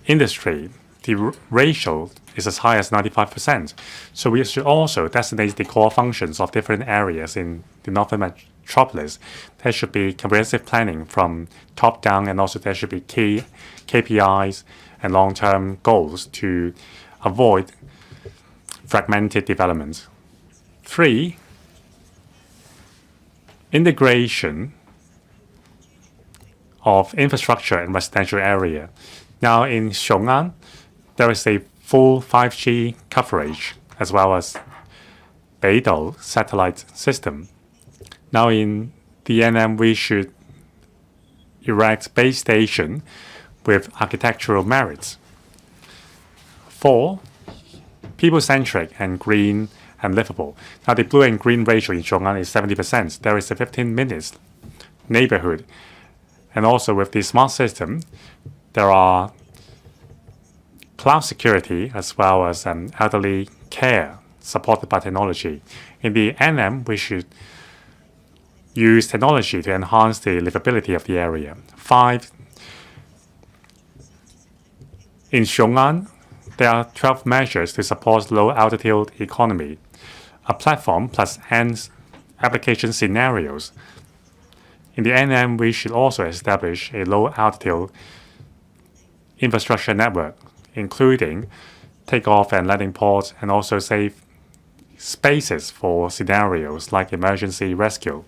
industry. The ratio is as high as 95%. So we should also designate the core functions of different areas in the Northern Metropolis. There should be comprehensive planning from top down, and also there should be key KPIs and long-term goals to avoid fragmented development. 3, integration of infrastructure in residential area. Now in Xiong'an, there is a full 5G coverage as well as Beidou satellite system. Now in the NM, we should erect base station with architectural merits. 4, people-centric and green and livable. Now the blue and green ratio in Xiong'an is 70%. There is a 15 minutes neighborhood. And also with the smart system, there are cloud security as well as elderly care supported by technology. In the NM, we should use technology to enhance the livability of the area. 5, in Xiong'an, there are 12 measures to support low-altitude economy, a platform plus ends application scenarios. In the NM, we should also establish a low-altitude infrastructure network, including takeoff and landing ports, and also safe spaces for scenarios like emergency rescue.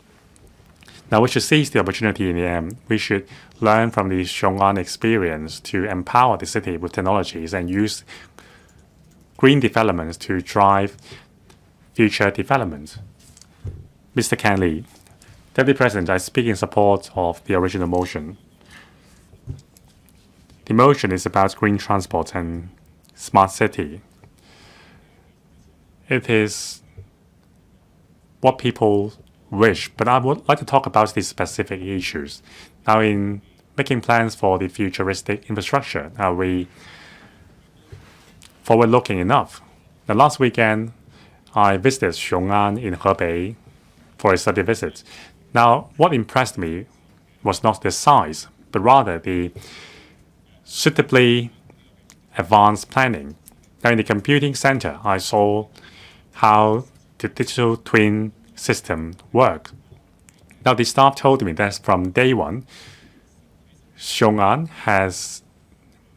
Now, we should seize the opportunity in the end. We should learn from the Xiong'an experience to empower the city with technologies and use green developments to drive future development. Mr. Ken Lee, Deputy President, I speak in support of the original motion. The motion is about green transport and smart city. It is what people wish, but I would like to talk about the specific issues. Now, in making plans for the futuristic infrastructure, are we forward-looking enough? Now, last weekend, I visited Xiong'an in Hebei for a study visit. Now, what impressed me was not the size, but rather the suitably advanced planning. Now, in the computing center, I saw how the digital twin system worked. Now, the staff told me that from day one, Xiong'an has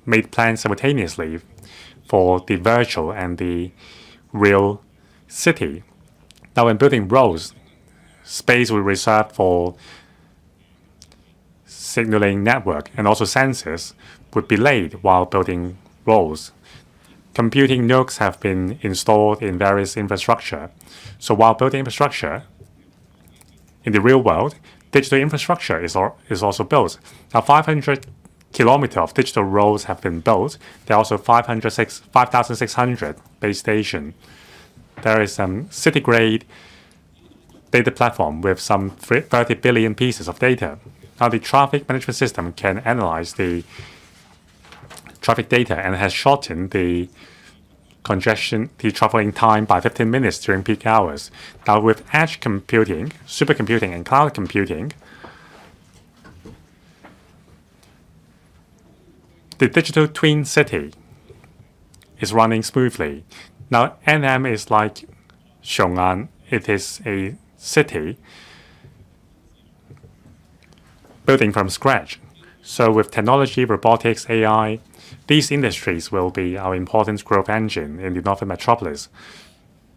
made plans simultaneously for the virtual and the real city. Now, when building roads, space will reserved for signaling network and also sensors would be laid while building roads. Computing nukes have been installed in various infrastructure. So while building infrastructure, in the real world, digital infrastructure is also built. Now, 500 kilometers of digital roads have been built. There are also 5,600 base stations. There is some city-grade data platform with some 30 billion pieces of data. Now, the traffic management system can analyze the traffic data and has shortened the congestion, the traveling time by 15 minutes during peak hours. Now, with edge computing, supercomputing, and cloud computing, the digital twin city is running smoothly. Now, NM is like Xiong'an. It is a city building from scratch. So with technology, robotics, AI, these industries will be our important growth engine in the Northern Metropolis.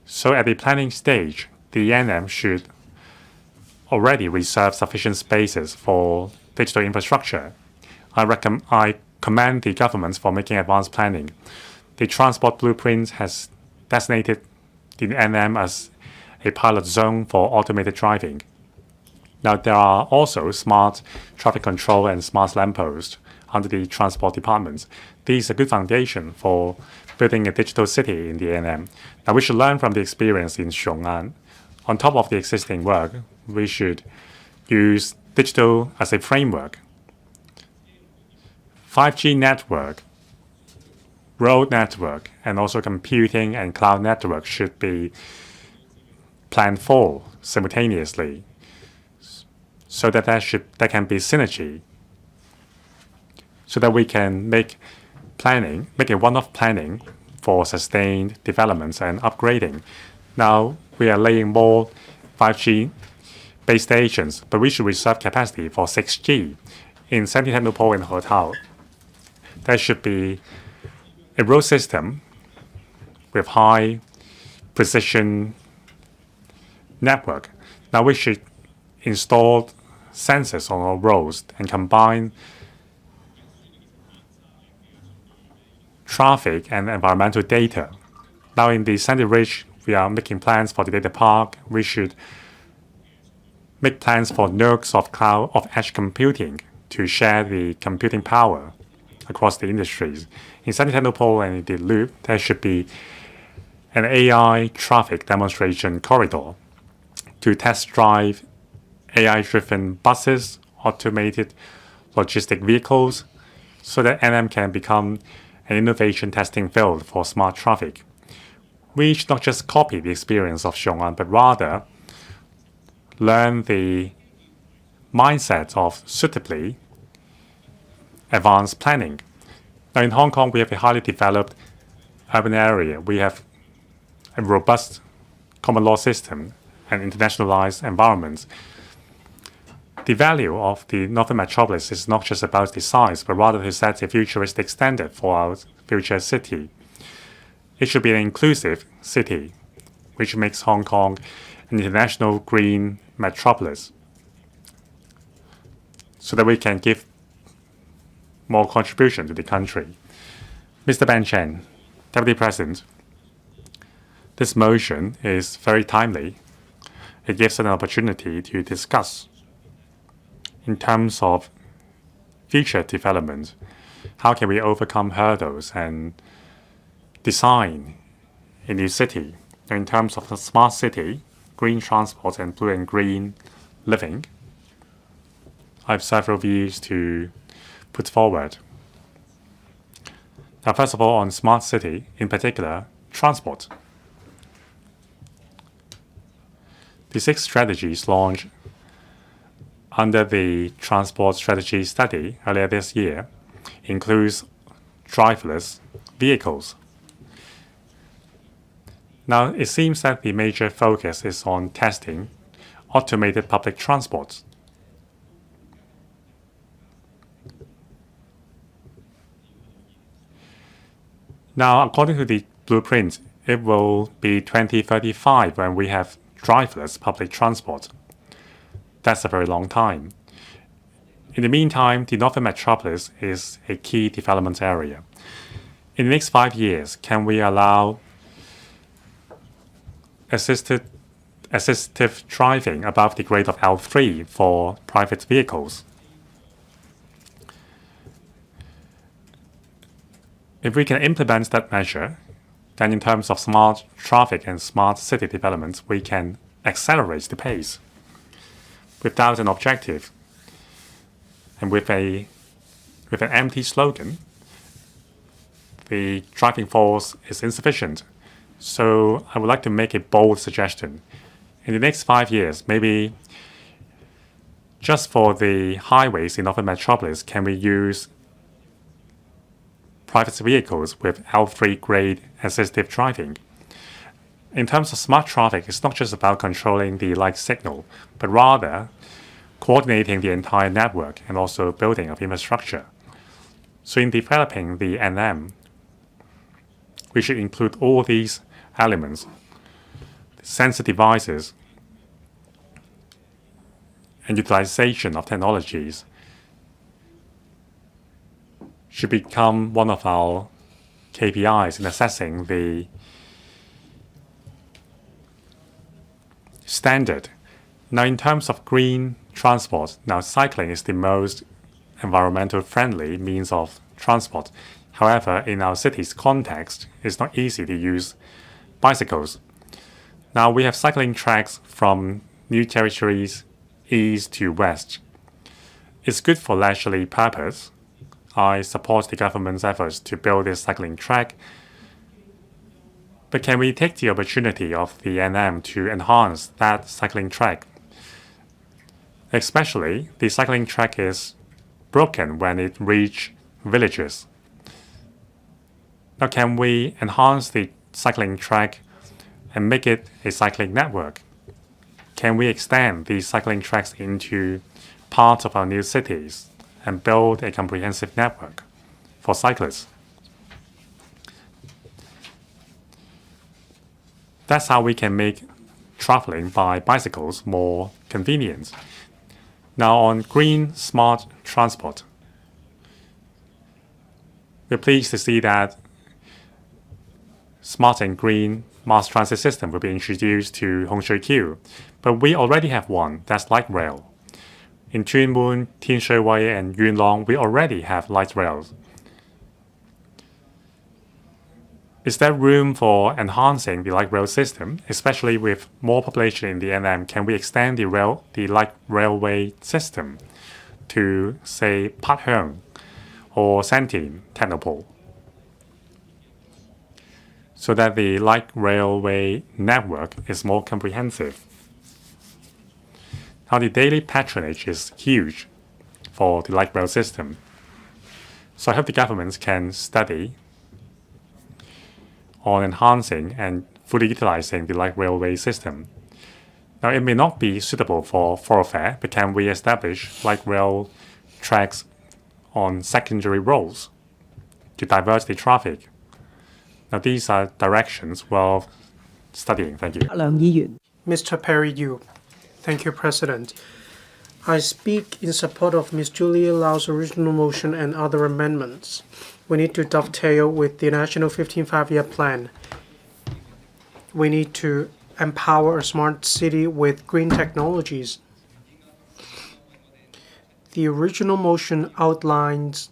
So at the planning stage, the NM should already reserve sufficient spaces for digital infrastructure. I commend the government for making advanced planning. The transport blueprint has designated the NM as a pilot zone for automated driving. Now, there are also smart traffic control and smart lampposts under the transport departments. These are a good foundation for building a digital city in the NM. Now, we should learn from the experience in Xiong'an. On top of the existing work, we should use digital as a framework. 5G network, road network, and also computing and cloud network should be planned for simultaneously, so that there can be synergy, so that we can make a one-off planning for sustained developments and upgrading. Now, we are laying more 5G base stations, but we should reserve capacity for 6G. In Santiago and Hotao, there should be a road system with high precision network. Now, we should install sensors on our roads and combine traffic and environmental data. Now, in the Sandy Ridge, we are making plans for the data park. We should make plans for nodes of cloud of edge computing to share the computing power across the industries. In Santiago and the Loop, there should be an AI traffic demonstration corridor to test drive AI-driven buses, automated logistic vehicles, so that NM can become an innovation testing field for smart traffic. We should not just copy the experience of Xiong'an, but rather learn the mindset of suitably advanced planning. Now, in Hong Kong, we have a highly developed urban area. We have a robust common law system and internationalized environments. The value of the Northern Metropolis is not just about the size, but rather to set a futuristic standard for our future city. It should be an inclusive city, which makes Hong Kong an international green metropolis, so that we can give more contribution to the country. Mr. Ben Chen, Deputy President, this motion is very timely. It gives us an opportunity to discuss in terms of future development, how can we overcome hurdles and design a new city in terms of the smart city, green transport, and blue and green living. I have several views to put forward. Now, first of all, on smart city, in particular, transport. The 6 strategies launched under the Transport Strategy Study earlier this year includes driverless vehicles. Now, it seems that the major focus is on testing automated public transport. Now, according to the blueprint, it will be 2035 when we have driverless public transport. That's a very long time. In the meantime, the Northern Metropolis is a key development area. In the next 5 years, can we allow assistive driving above the grade of L3 for private vehicles? If we can implement that measure, then in terms of smart traffic and smart city development, we can accelerate the pace. Without an objective and with an empty slogan, the driving force is insufficient. So I would like to make a bold suggestion. In the next 5 years, maybe just for the highways in Northern Metropolis, can we use private vehicles with L3 grade assistive driving? In terms of smart traffic, it's not just about controlling the light signal, but rather coordinating the entire network and also building of infrastructure. So in developing the NM, we should include all these elements. Sensor devices and utilization of technologies should become one of our KPIs in assessing the standard. Now, in terms of green transport, now cycling is the most environmental friendly means of transport. However, in our city's context, it's not easy to use bicycles. Now, we have cycling tracks from New Territories east to west. It's good for leisurely purpose. I support the government's efforts to build this cycling track. But can we take the opportunity of the NM to enhance that cycling track? Especially, the cycling track is broken when it reaches villages. Now, can we enhance the cycling track and make it a cycling network? Can we extend these cycling tracks into parts of our new cities and build a comprehensive network for cyclists? That's how we can make traveling by bicycles more convenient. Now, on green smart transport, we're pleased to see that smart and green mass transit system will be introduced to Hongshui-Q, but we already have one, that's light rail. In Junmun, Tianshui, and Yunlong, we already have light rails. Is there room for enhancing the light rail system, especially with more population in the NM? Can we extend the light railway system to, say, Patheung or Santin, Technopole, so that the light railway network is more comprehensive? Now, the daily patronage is huge for the light rail system. So I hope the governments can study on enhancing and fully utilizing the light railway system. Now, it may not be suitable for thoroughfare, but can we establish light rail tracks on secondary roads to divert the traffic? Now, these are directions worth studying. Thank you. Mr. Perry Yu. Thank you, President. I speak in support of Ms. Julia Lau's original motion and other amendments. We need to dovetail with the National 15th Five-Year Plan. We need to empower a smart city with green technologies. The original motion outlines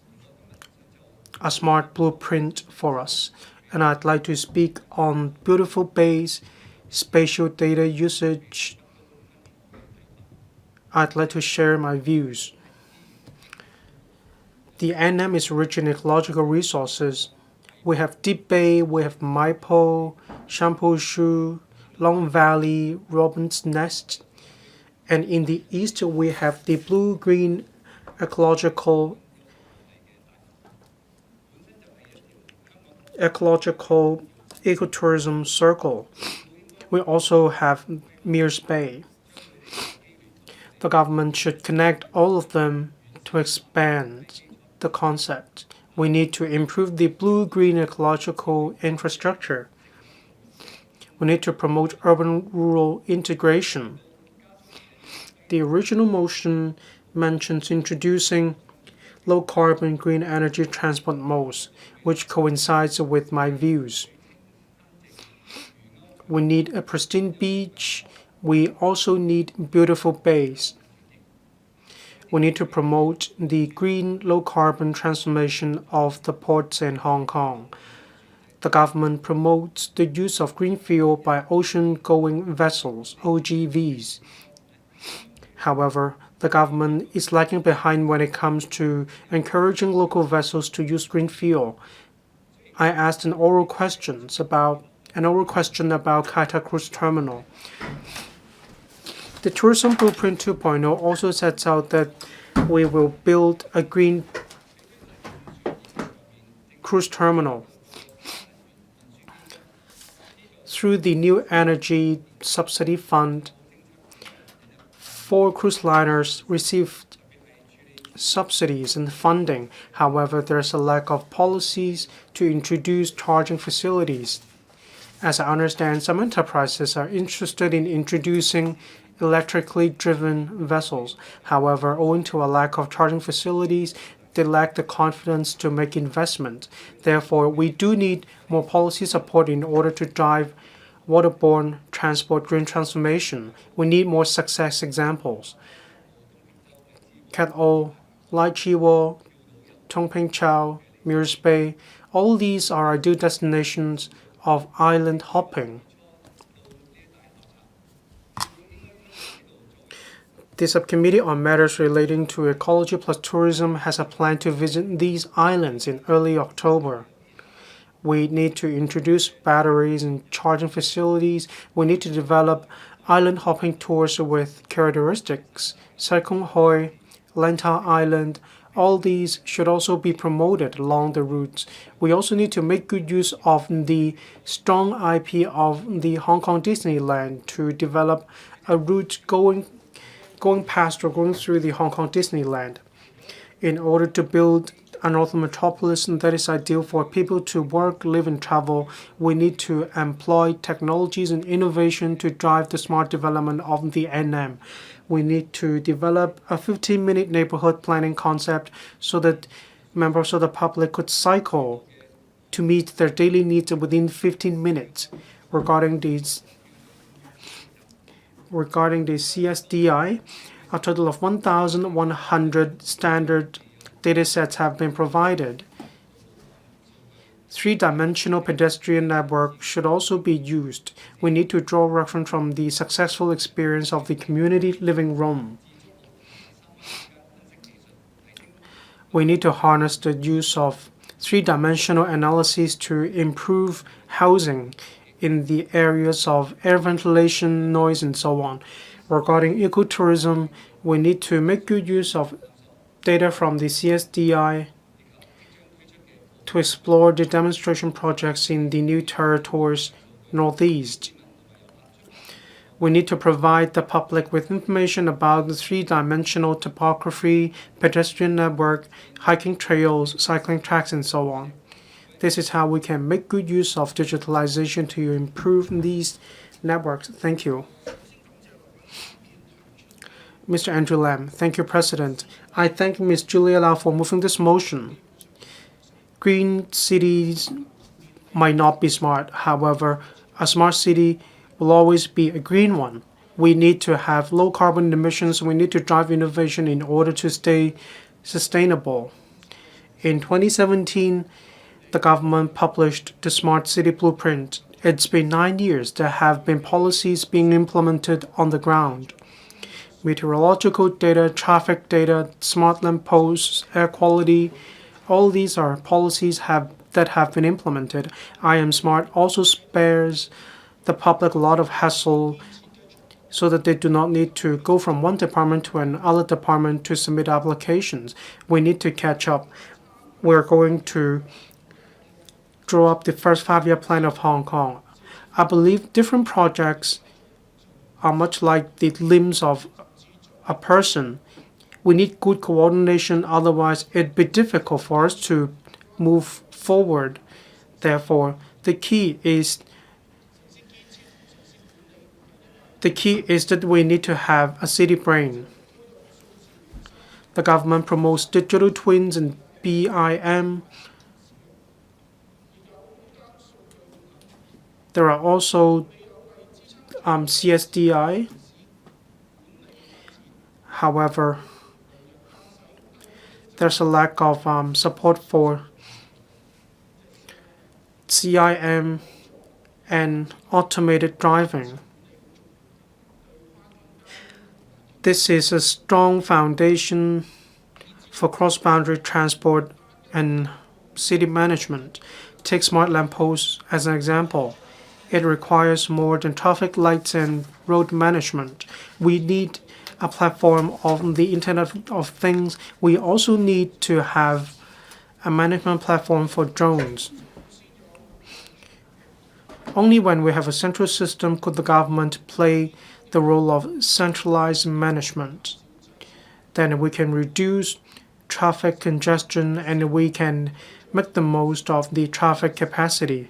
a smart blueprint for us, and I'd like to speak on beautiful bays, spatial data usage. I'd like to share my views. The NM is rich in ecological resources. We have Deep Bay, we have Maipo, Shampooshu, Long Valley, Robin's Nest, and in the east we have the blue-green ecological ecotourism circle. We also have Mears Bay. The government should connect all of them to expand the concept. We need to improve the blue-green ecological infrastructure. We need to promote urban-rural integration. The original motion mentions introducing low-carbon green energy transport modes, which coincides with my views. We need a pristine beach. We also need beautiful bays. We need to promote the green low-carbon transformation of the ports in Hong Kong. The government promotes the use of green fuel by ocean-going vessels, OGVs. However, the government is lagging behind when it comes to encouraging local vessels to use green fuel. I asked an oral question about Kai Tak Cruise Terminal. The Tourism Blueprint 2.0 also sets out that we will build a green cruise terminal. Through the New Energy Subsidy Fund, 4 cruise liners received subsidies and funding. However, there's a lack of policies to introduce charging facilities. As I understand, some enterprises are interested in introducing electrically driven vessels. However, owing to a lack of charging facilities, they lack the confidence to make investment. Therefore, we do need more policy support in order to drive waterborne transport green transformation. We need more success examples. Cat O, Lai Chi Wo, Tung Ping Chau, Mears Bay, all these are ideal destinations of island hopping. The Subcommittee on Matters Relating to Ecology plus Tourism has a plan to visit these islands in early October. We need to introduce batteries and charging facilities. We need to develop island hopping tours with characteristics. Sai Kung Hoi, Lantau Island, all these should also be promoted along the routes. We also need to make good use of the strong IP of the Hong Kong Disneyland to develop a route going past or going through the Hong Kong Disneyland in order to build a Northern Metropolis that is ideal for people to work, live, and travel. We need to employ technologies and innovation to drive the smart development of the NM. We need to develop a 15-minute neighborhood planning concept so that members of the public could cycle to meet their daily needs within 15 minutes. Regarding the CSDI, a total of 1,100 standard datasets have been provided. 3-dimensional pedestrian network should also be used. We need to draw reference from the successful experience of the community living room. We need to harness the use of 3-dimensional analyses to improve housing in the areas of air ventilation, noise, and so on. Regarding ecotourism, we need to make good use of data from the CSDI to explore the demonstration projects in the new territories northeast. We need to provide the public with information about the 3-dimensional topography, pedestrian network, hiking trails, cycling tracks, and so on. This is how we can make good use of digitalization to improve these networks. Thank you. Mr. Andrew Lam. Thank you, President. I thank Ms. Julia LAU for moving this motion. Green cities might not be smart. However, a smart city will always be a green one. We need to have low carbon emissions. We need to drive innovation in order to stay sustainable. In 2017, the government published the Smart City Blueprint. It's been 9 years. There have been policies being implemented on the ground. meteorological data, traffic data, smart lampposts, air quality. All these are policies that have been implemented. I Am Smart also spares the public a lot of hassle so that they do not need to go from one department to another department to submit applications. We need to catch up. We're going to draw up the first 5-year plan of Hong Kong. I believe different projects are much like the limbs of a person. We need good coordination, otherwise it'd be difficult for us to move forward. Therefore, the key is that we need to have a city brain. The government promotes digital twins and BIM. There are also CSDI. However, there's a lack of support for CIM and automated driving. This is a strong foundation for cross-boundary transport and city management. Take smart lampposts as an example. It requires more than traffic lights and road management. We need a platform of the Internet of Things. We also need to have a management platform for drones. Only when we have a central system could the government play the role of centralized management. Then we can reduce traffic congestion and we can make the most of the traffic capacity.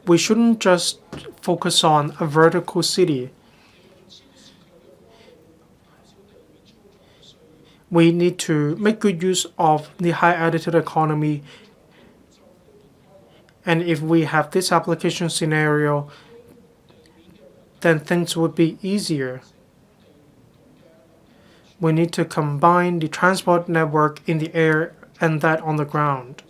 We shouldn't just focus on a vertical city. We need to make good use of the high altitude economy. And if we have this application scenario, then things would be easier. We need to combine the transport network in the air and that on the ground.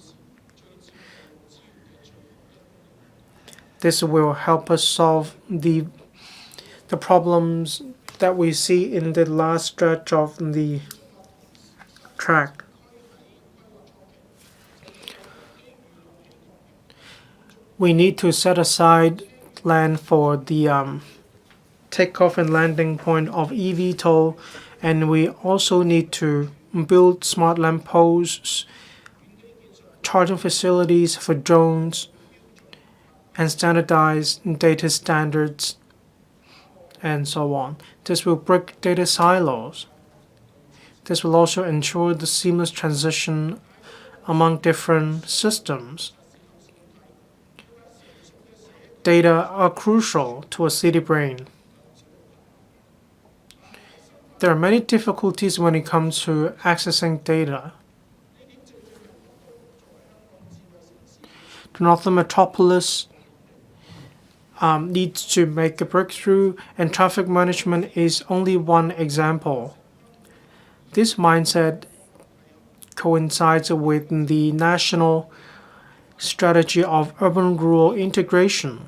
This will help us solve the problems that we see in the last stretch of the track. We need to set aside land for the takeoff and landing point of eVTOL, and we also need to build smart lampposts, charging facilities for drones, and standardize data standards, and so on. This will break data silos. This will also ensure the seamless transition among different systems. Data are crucial to a city brain. There are many difficulties when it comes to accessing data. The Northern Metropolis needs to make a breakthrough, and traffic management is only one example. This mindset coincides with the national strategy of urban-rural integration.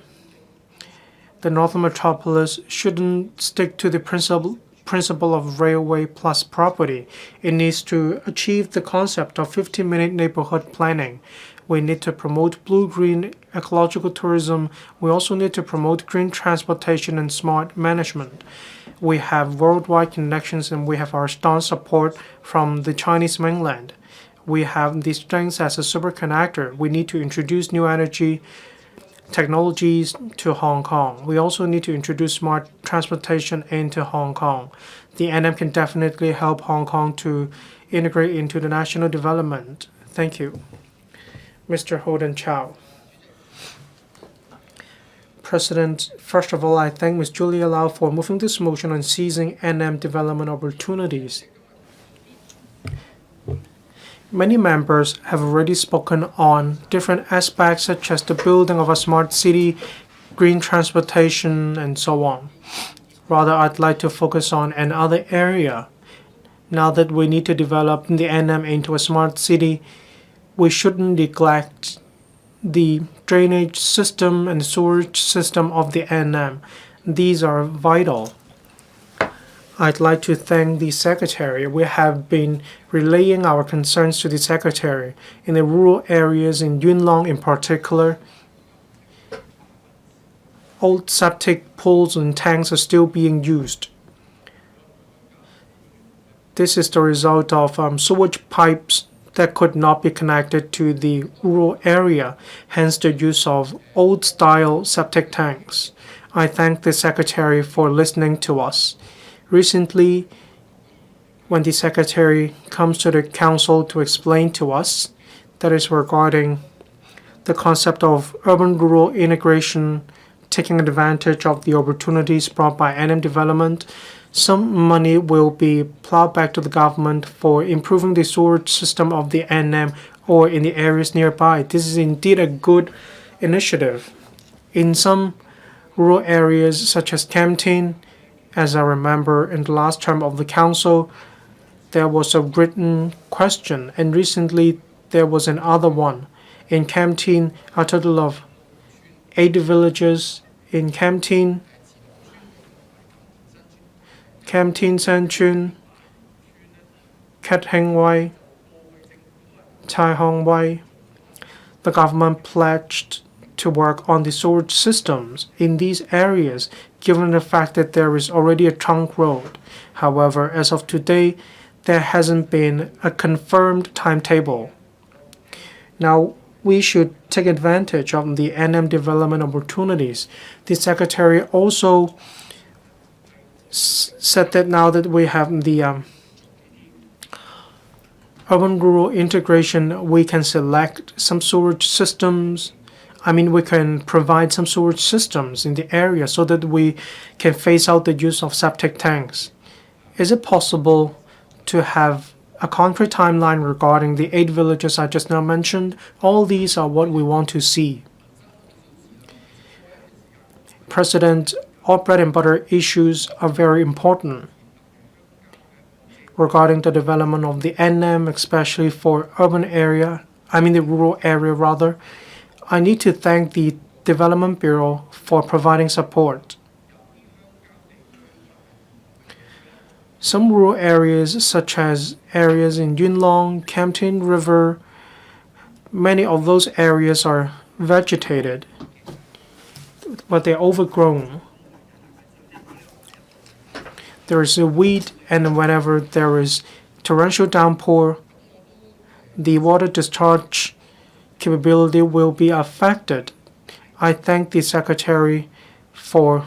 The Northern Metropolis shouldn't stick to the principle of railway plus property. It needs to achieve the concept of 15-minute neighborhood planning. We need to promote blue-green ecological tourism. We also need to promote green transportation and smart management. We have worldwide connections and we have our staunch support from the Chinese mainland. We have the strengths as a superconnector. We need to introduce new energy technologies to Hong Kong. We also need to introduce smart transportation into Hong Kong. The NM can definitely help Hong Kong to integrate into the national development. Thank you. Mr. Hon Chow. President, first of all, I thank Ms. Julia LAU for moving this motion on seizing NM development opportunities. Many members have already spoken on different aspects such as the building of a smart city, green transportation, and so on. Rather, I'd like to focus on another area. Now that we need to develop the NM into a smart city, we shouldn't neglect the drainage system and sewerage system of the NM. These are vital. I'd like to thank the Secretary. We have been relaying our concerns to the Secretary. In the rural areas in Yunlong in particular, old septic pools and tanks are still being used. This is the result of sewage pipes that could not be connected to the rural area, hence the use of old-style septic tanks. I thank the Secretary for listening to us. Recently, when the Secretary comes to the Council to explain to us, that is regarding the concept of urban-rural integration, taking advantage of the opportunities brought by NM development, some money will be plowed back to the government for improving the sewerage system of the NM or in the areas nearby. This is indeed a good initiative. In some rural areas such as Kempton, as I remember in the last term of the council, there was a written question, and recently there was another one. In Kempton, a total of 8 villages in Kempton, Sanchun, Kat Heng Wai, Tai Hong Wai. The government pledged to work on the sewerage systems in these areas, given the fact that there is already a trunk road. However, as of today, there hasn't been a confirmed timetable. Now, we should take advantage of the NM development opportunities. The Secretary also said that now that we have the urban-rural integration, we can select some sewerage systems. We can provide some sewerage systems in the area so that we can phase out the use of septic tanks. Is it possible to have a concrete timeline regarding the 8 villages I just now mentioned? All these are what we want to see. President, all bread and butter issues are very important regarding the development of the NM, especially for the rural area rather. I need to thank the Development Bureau for providing support. Some rural areas, such as areas in Yunlong, Kempton River, many of those areas are vegetated, but they're overgrown. There is a weed, and whenever there is torrential downpour, the water discharge capability will be affected. I thank the Secretary for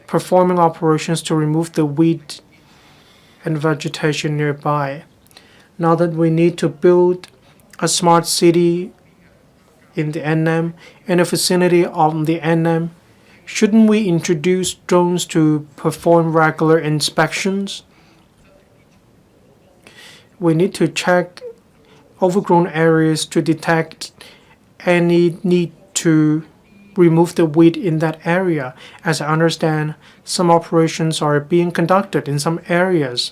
performing operations to remove the weed and vegetation nearby. Now that we need to build a smart city in the NM, in the vicinity of the NM, shouldn't we introduce drones to perform regular inspections? We need to check overgrown areas to detect any need to remove the weed in that area. As I understand, some operations are being conducted in some areas.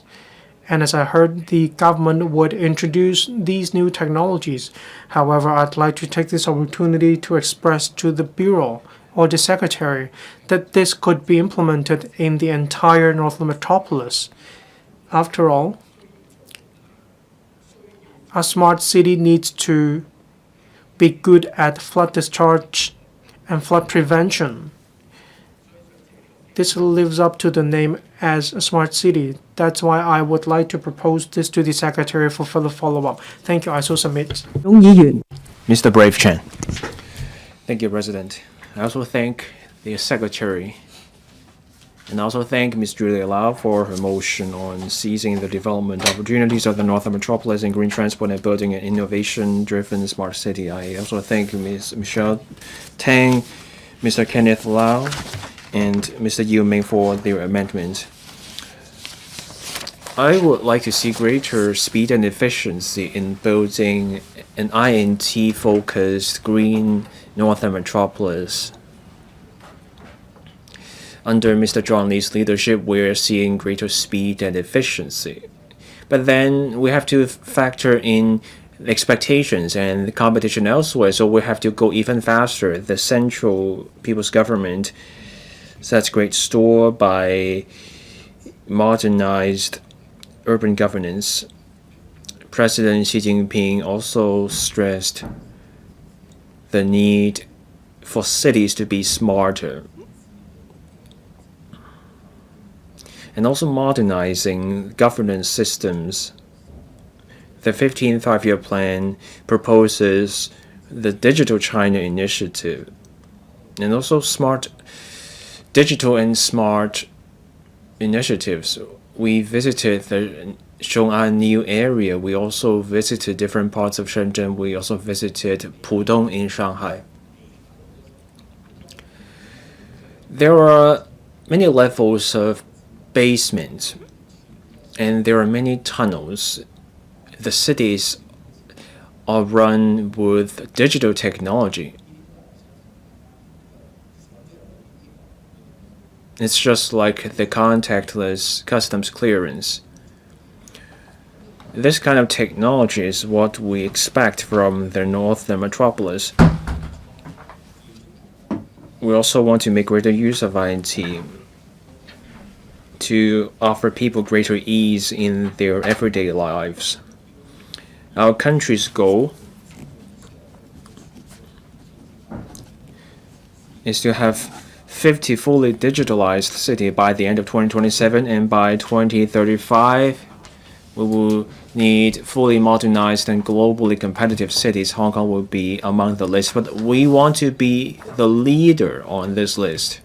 And as I heard, the government would introduce these new technologies. However, I'd like to take this opportunity to express to the Bureau or the Secretary that this could be implemented in the entire Northern Metropolis. After all, a smart city needs to be good at flood discharge and flood prevention. This lives up to the name as a smart city. That's why I would like to propose this to the Secretary for further follow-up. Thank you. I so submit. Mr. Brave Chen. Thank you, President. I also thank the Secretary and also thank Ms. Julia LAU for her motion on seizing the development opportunities of the Northern Metropolis in green transport and building an innovation-driven smart city. I also thank Ms. Michelle TANG, Mr. Kenneth LAU, and Mr. Ming for their amendments. I would like to see greater speed and efficiency in building an INT-focused green Northern Metropolis. Under Mr. John Lee's leadership, we're seeing greater speed and efficiency. But then we have to factor in expectations and the competition elsewhere, so we have to go even faster. The central people's government sets great store by modernized urban governance. President Xi Jinping also stressed the need for cities to be smarter, and also modernizing governance systems. The 15th Five-Year Plan proposes the Digital China Initiative, and also digital and smart initiatives. We visited the Zhong'an New area. We also visited different parts of Shenzhen. We also visited Pudong in Shanghai. There are many levels of basement, and there are many tunnels. The cities are run with digital technology. It's just like the contactless customs clearance. This kind of technology is what we expect from the Northern Metropolis. We also want to make greater use of IT to offer people greater ease in their everyday lives. Our country's goal is to have 50 fully digitalized cities by the end of 2027, and by 2035, we will need fully modernized and globally competitive cities. Hong Kong will be among the list, but we want to be the leader on this list.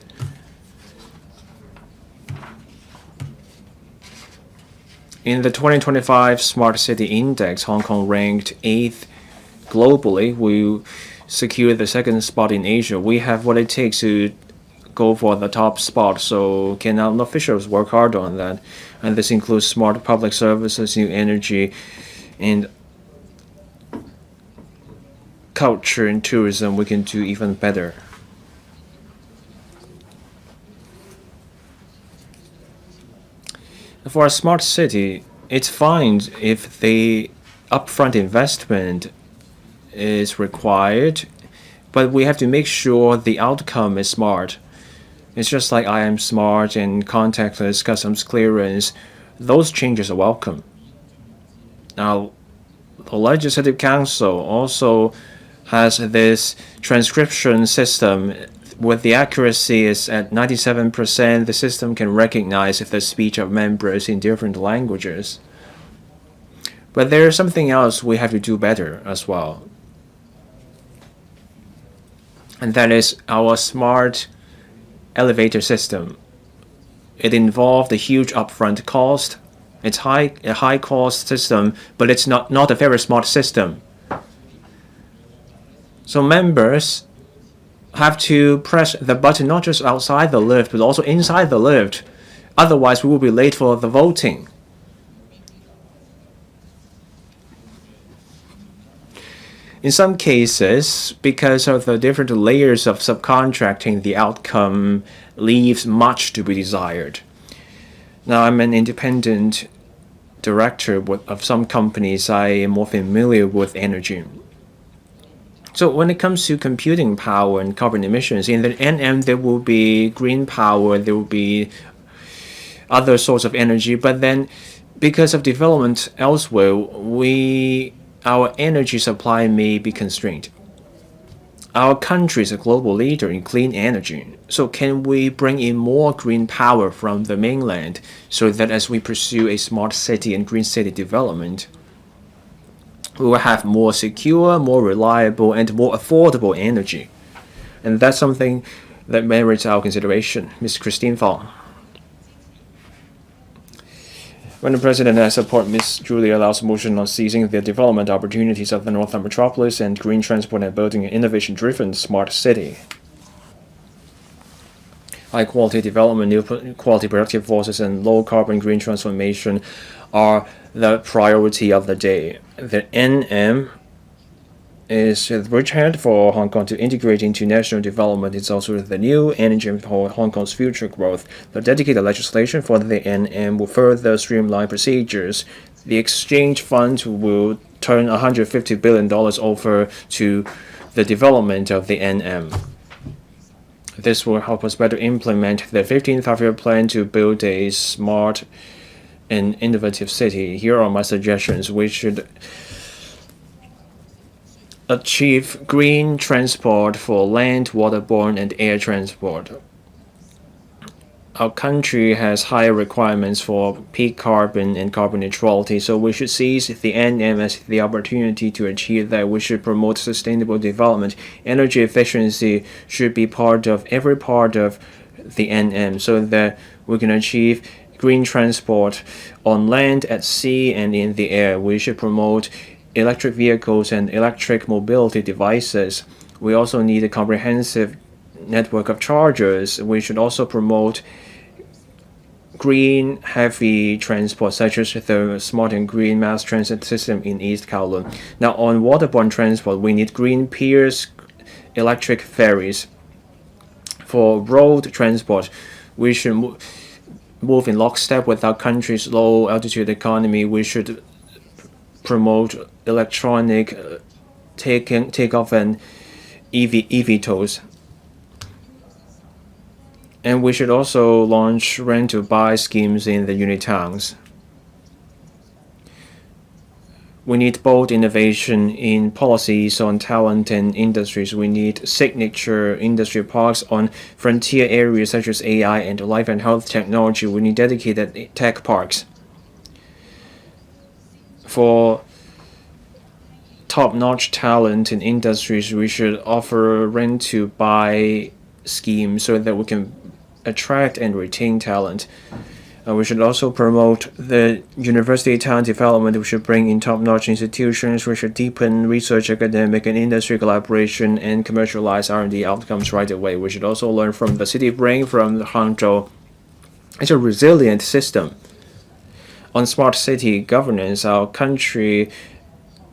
In the 2025 Smart City Index, Hong Kong ranked 8th globally. We secured the 2nd spot in Asia. We have what it takes to go for the top spot, so can our officials work hard on that? And this includes smart public services, new energy, and culture and tourism. We can do even better. For a smart city, it's fine if the upfront investment is required, but we have to make sure the outcome is smart. It's just like I am smart and contactless customs clearance. Those changes are welcome. Now, the Legislative Council also has this transcription system. With the accuracy is at 97%, the system can recognize the speech of members in different languages. But there's something else we have to do better as well. And that is our smart elevator system. It involved a huge upfront cost. It's a high cost system, but it's not a very smart system. So members have to press the button not just outside the lift, but also inside the lift. Otherwise, we will be late for the voting. In some cases, because of the different layers of subcontracting, the outcome leaves much to be desired. Now, I'm an independent director of some companies. I am more familiar with energy. So when it comes to computing power and carbon emissions, in the NM there will be green power, there will be other sorts of energy, but then because of development elsewhere, our energy supply may be constrained. Our country is a global leader in clean energy, so can we bring in more green power from the mainland so that as we pursue a smart city and green city development, we will have more secure, more reliable, and more affordable energy. And that's something that merits our consideration. Ms. Christine Fong. Madam President, I support Ms. Julia LAU's motion on seizing the development opportunities of the Northern Metropolis and green transport and building an innovation-driven smart city. High-quality development, new quality productive forces, and low-carbon green transformation are the priority of the day. The NM is the bridgehead for Hong Kong to integrate into national development. It's also the new engine for Hong Kong's future growth. The dedicated legislation for the NM will further streamline procedures. The exchange fund will turn $150 billion over to the development of the NM. This will help us better implement the 15th five-year plan to build a smart and innovative city. Here are my suggestions. We should achieve green transport for land, waterborne, and air transport. Our country has higher requirements for peak carbon and carbon neutrality, so we should seize the NM as the opportunity to achieve that. We should promote sustainable development. Energy efficiency should be part of every part of the NM so that we can achieve green transport on land, at sea, and in the air. We should promote electric vehicles and electric mobility devices. We also need a comprehensive network of chargers. We should also promote green heavy transport, such as the smart and green mass transit system in East Kowloon. Now, on waterborne transport, we need green piers, electric ferries. For road transport, we should move in lockstep with our country's low altitude economy. We should promote electronic takeoff and eVTOLs. And we should also launch rent-to-buy schemes in the unit towns. We need bold innovation in policies on talent and industries. We need signature industry parks on frontier areas such as AI and life and health technology. We need dedicated tech parks. For top-notch talent in industries, we should offer rent-to-buy schemes so that we can attract and retain talent. We should also promote the university talent development. We should bring in top-notch institutions. We should deepen research, academic, and industry collaboration and commercialize R&D outcomes right away. We should also learn from the city brain from Hangzhou. It's a resilient system. On smart city governance, our country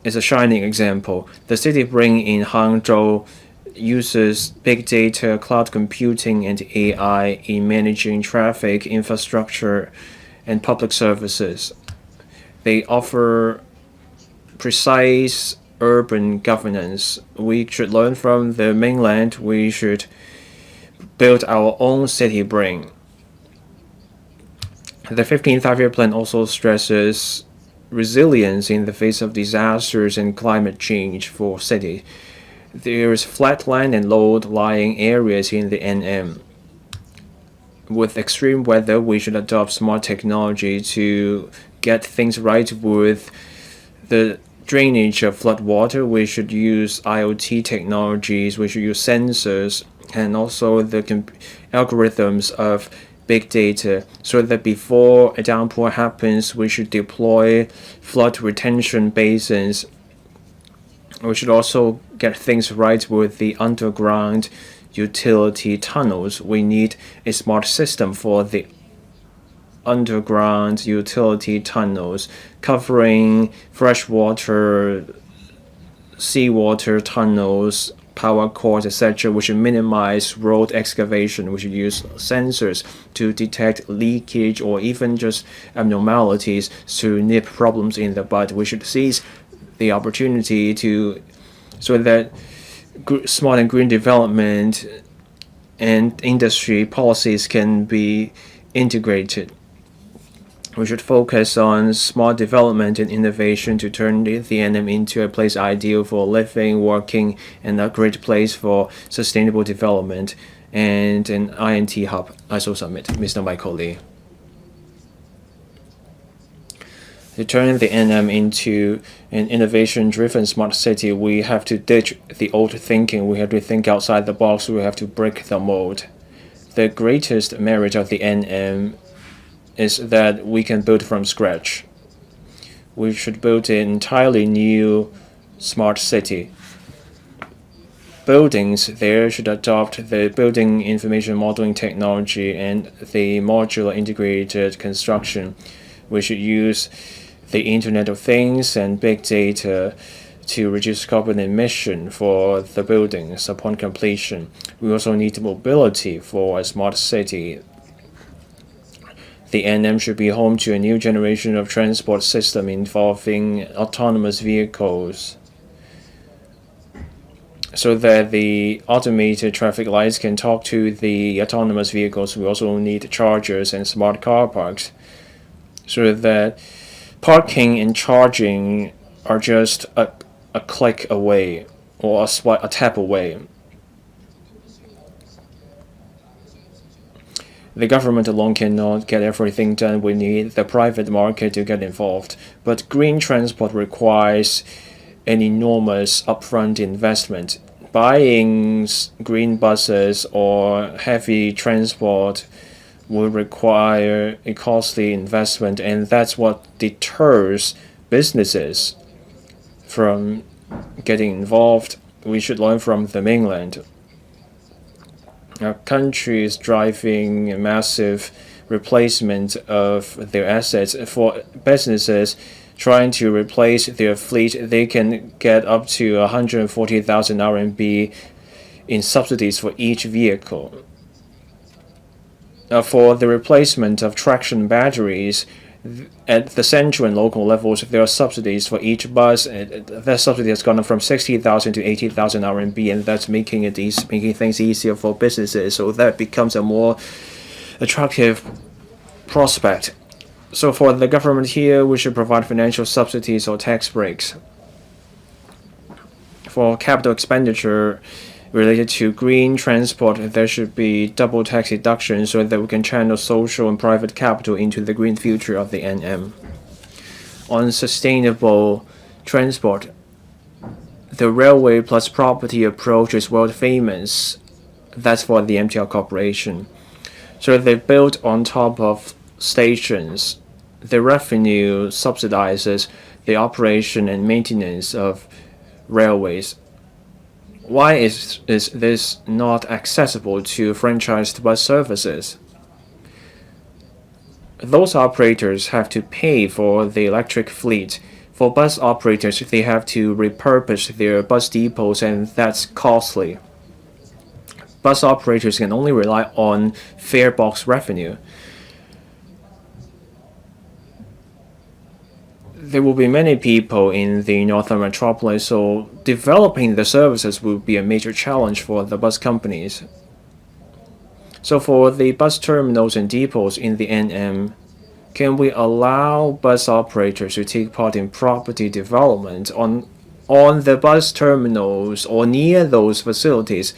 is a shining example. The city brain in Hangzhou uses big data, cloud computing, and AI in managing traffic, infrastructure, and public services. They offer precise urban governance. We should learn from the mainland. We should build our own city brain. The 15th five-year plan also stresses resilience in the face of disasters and climate change for cities. There is flatland and low-lying areas in the NM. With extreme weather, we should adopt smart technology to get things right with the drainage of flood water. We should use IoT technologies. We should use sensors and also the algorithms of big data so that before a downpour happens, we should deploy flood retention basins. We should also get things right with the underground utility tunnels. We need a smart system for the underground utility tunnels covering freshwater, seawater tunnels, power cords, etc. We should minimize road excavation. We should use sensors to detect leakage or even just abnormalities to nip problems in the bud. We should seize the opportunity so that smart and green development and industry policies can be integrated. We should focus on smart development and innovation to turn the NM into a place ideal for living, working, and a great place for sustainable development and an INT hub. I so submit. Mr. Michael Lee. To turn the NM into an innovation-driven smart city, we have to ditch the old thinking. We have to think outside the box. We have to break the mold. The greatest merit of the NM is that we can build from scratch. We should build an entirely new smart city. Buildings there should adopt the building information modeling technology and the modular integrated construction. We should use the Internet of Things and big data to reduce carbon emission for the buildings upon completion. We also need mobility for a smart city. the NM should be home to a new generation of transport system involving autonomous vehicles, so that the automated traffic lights can talk to the autonomous vehicles. We also need chargers and smart car parks, so that parking and charging are just a click away or a tap away. The government alone cannot get everything done. We need the private market to get involved. But green transport requires an enormous upfront investment. Buying green buses or heavy transport will require a costly investment, and that's what deters businesses from getting involved. We should learn from the mainland. Our country is driving a massive replacement of their assets. For businesses trying to replace their fleet, they can get up to 140,000 RMB in subsidies for each vehicle. For the replacement of traction batteries, at the central and local levels, there are subsidies for each bus. That subsidy has gone up from 60,000 to 80,000 RMB, and that's making things easier for businesses. So that becomes a more attractive prospect. So for the government here, we should provide financial subsidies or tax breaks. For capital expenditure related to green transport, there should be double tax deduction so that we can channel social and private capital into the green future of the NM. On sustainable transport, the railway plus property approach is world famous. That's for the MTR Corporation. So they built on top of stations. The revenue subsidizes the operation and maintenance of railways. Why is this not accessible to franchised bus services? Those operators have to pay for the electric fleet. For bus operators, they have to repurpose their bus depots, and that's costly. Bus operators can only rely on fare box revenue. There will be many people in the Northern Metropolis, so developing the services will be a major challenge for the bus companies. So for the bus terminals and depots in the NM, can we allow bus operators to take part in property development on the bus terminals or near those facilities?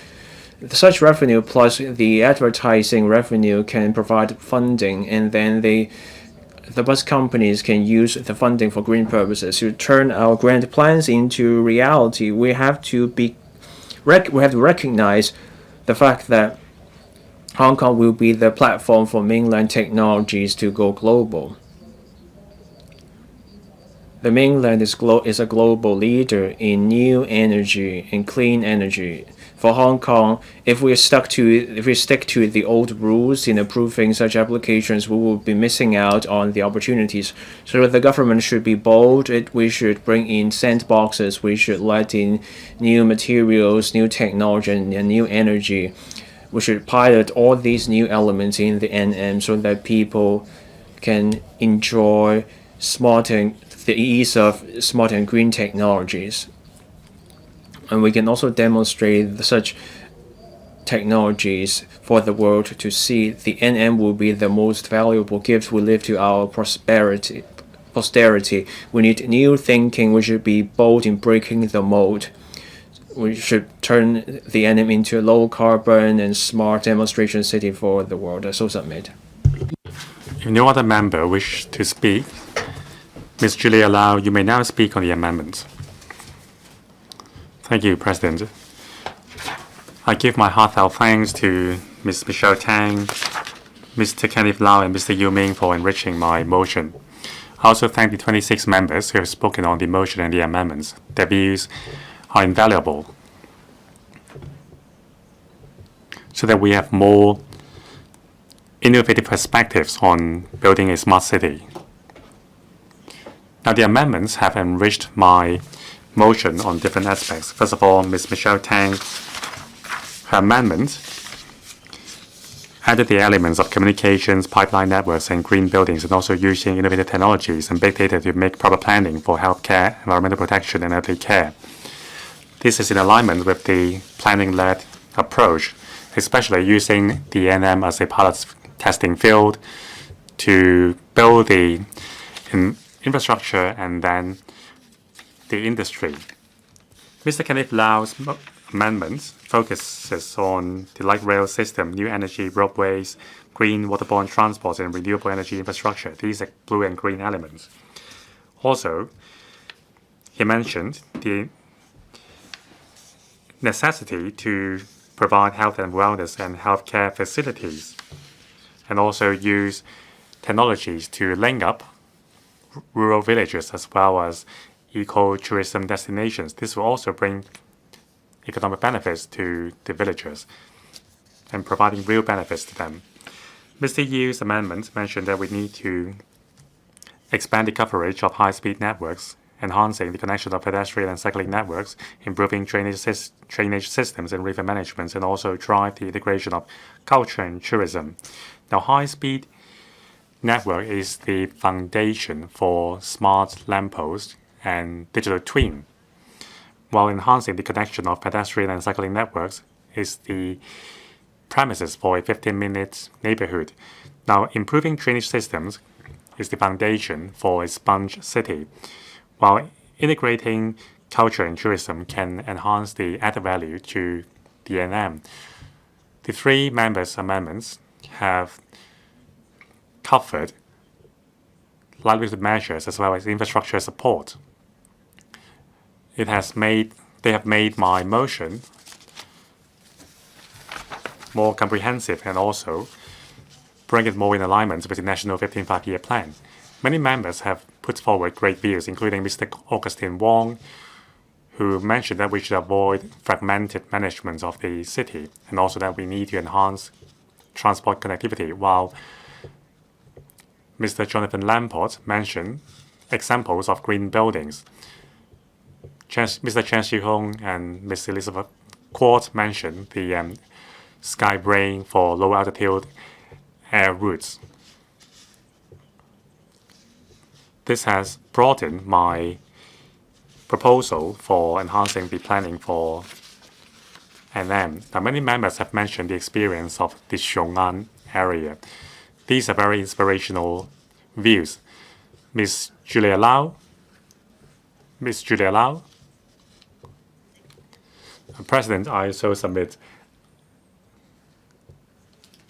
Such revenue plus the advertising revenue can provide funding, and then the bus companies can use the funding for green purposes to turn our grand plans into reality. We have to recognize the fact that Hong Kong will be the platform for mainland technologies to go global. The mainland is a global leader in new energy and clean energy. For Hong Kong, if we stick to the old rules in approving such applications, we will be missing out on the opportunities. So the government should be bold. We should bring in sandboxes. We should let in new materials, new technology, and new energy. We should pilot all these new elements in the NM so that people can enjoy the ease of smart and green technologies. And we can also demonstrate such technologies for the world to see. The NM will be the most valuable gift we leave to our posterity. We need new thinking. We should be bold in breaking the mold. We should turn the NM into a low carbon and smart demonstration city for the world. So submit. If no other member wish to speak, Ms. Julia LAU, you may now speak on the amendment. Thank you, President. I give my heartfelt thanks to Ms. Michelle TANG, Mr. Kenneth LAU, and Mr. Ming for enriching my motion. I also thank the 26 members who have spoken on the motion and the amendments. Their views are invaluable so that we have more innovative perspectives on building a smart city. Now, the amendments have enriched my motion on different aspects. First of all, Ms. Michelle TANG, her amendment added the elements of communications, pipeline networks, and green buildings, and also using innovative technologies and big data to make proper planning for healthcare, environmental protection, and elderly care. This is in alignment with the planning-led approach, especially using the NM as a pilot testing field to build the infrastructure and then the industry. Mr. Kenneth Lau's amendments focuses on the light rail system, new energy roadways, green waterborne transport, and renewable energy infrastructure. These are blue and green elements. Also, he mentioned the necessity to provide health and wellness and healthcare facilities, and also use technologies to link up rural villages as well as eco-tourism destinations. This will also bring economic benefits to the villagers and providing real benefits to them. Mr. Yu's amendment mentioned that we need to expand the coverage of high-speed networks, enhancing the connection of pedestrian and cycling networks, improving drainage systems and river management, and also drive the integration of culture and tourism. Now, high-speed network is the foundation for smart lampposts and digital twin, while enhancing the connection of pedestrian and cycling networks is the premises for a 15-minute neighborhood. Now, improving drainage systems is the foundation for a sponge city, while integrating culture and tourism can enhance the added value to the NM. The three members' amendments have covered livelihood measures as well as infrastructure support. They have made my motion more comprehensive and also bring it more in alignment with the National 15th Five-Year Plan. Many members have put forward great views, including Mr. Augustine Wong, who mentioned that we should avoid fragmented management of the city and also that we need to enhance transport connectivity, while Mr. Jonathan Lamport mentioned examples of green buildings. Mr. Chen Shih-hung and Ms. Elizabeth Court mentioned the sky brain for low altitude air routes. This has broadened my proposal for enhancing the planning for NM. Now, many members have mentioned the experience of the Xiong'an area. These are very inspirational views. Ms. Julia LAU. President, I so submit.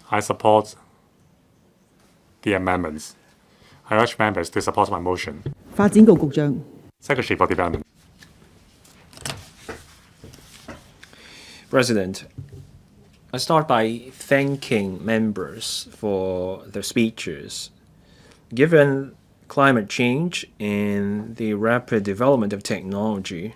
I support the amendments. I urge members to support my motion. 發展局局長。 Secretary for Development. President, I start by thanking members for their speeches. Given climate change and the rapid development of technology,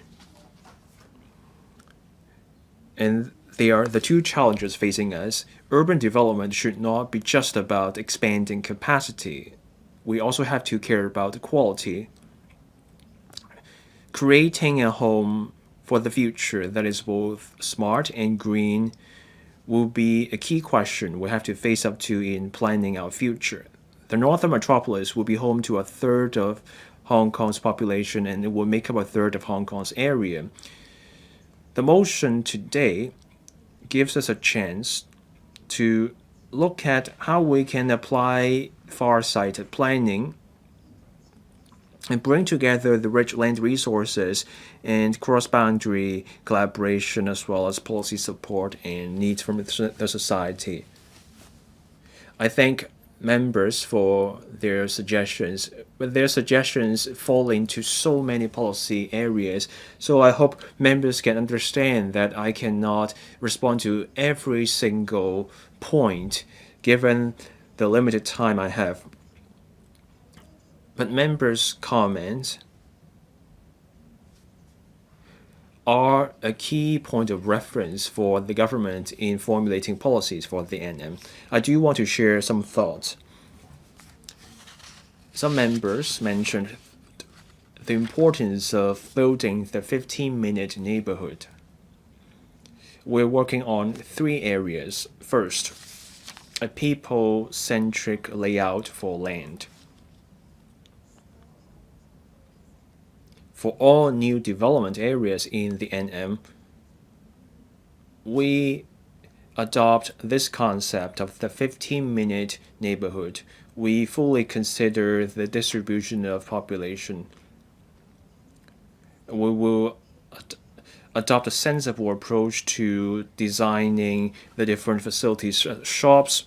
and they are the two challenges facing us, urban development should not be just about expanding capacity. We also have to care about quality. Creating a home for the future that is both smart and green will be a key question we have to face up to in planning our future. The Northern Metropolis will be home to a third of Hong Kong's population, and it will make up a third of Hong Kong's area. The motion today gives us a chance to look at how we can apply far-sighted planning and bring together the rich land resources and cross-boundary collaboration as well as policy support and needs from the society. I thank members for their suggestions, but their suggestions fall into so many policy areas, so I hope members can understand that I cannot respond to every single point given the limited time I have. But members' comments are a key point of reference for the government in formulating policies for the NM. I do want to share some thoughts. Some members mentioned the importance of building the 15-minute neighborhood. We're working on three areas. First, a people-centric layout for land. For all new development areas in the NM, we adopt this concept of the 15-minute neighborhood. We fully consider the distribution of population. We will adopt a sensible approach to designing the different facilities, shops,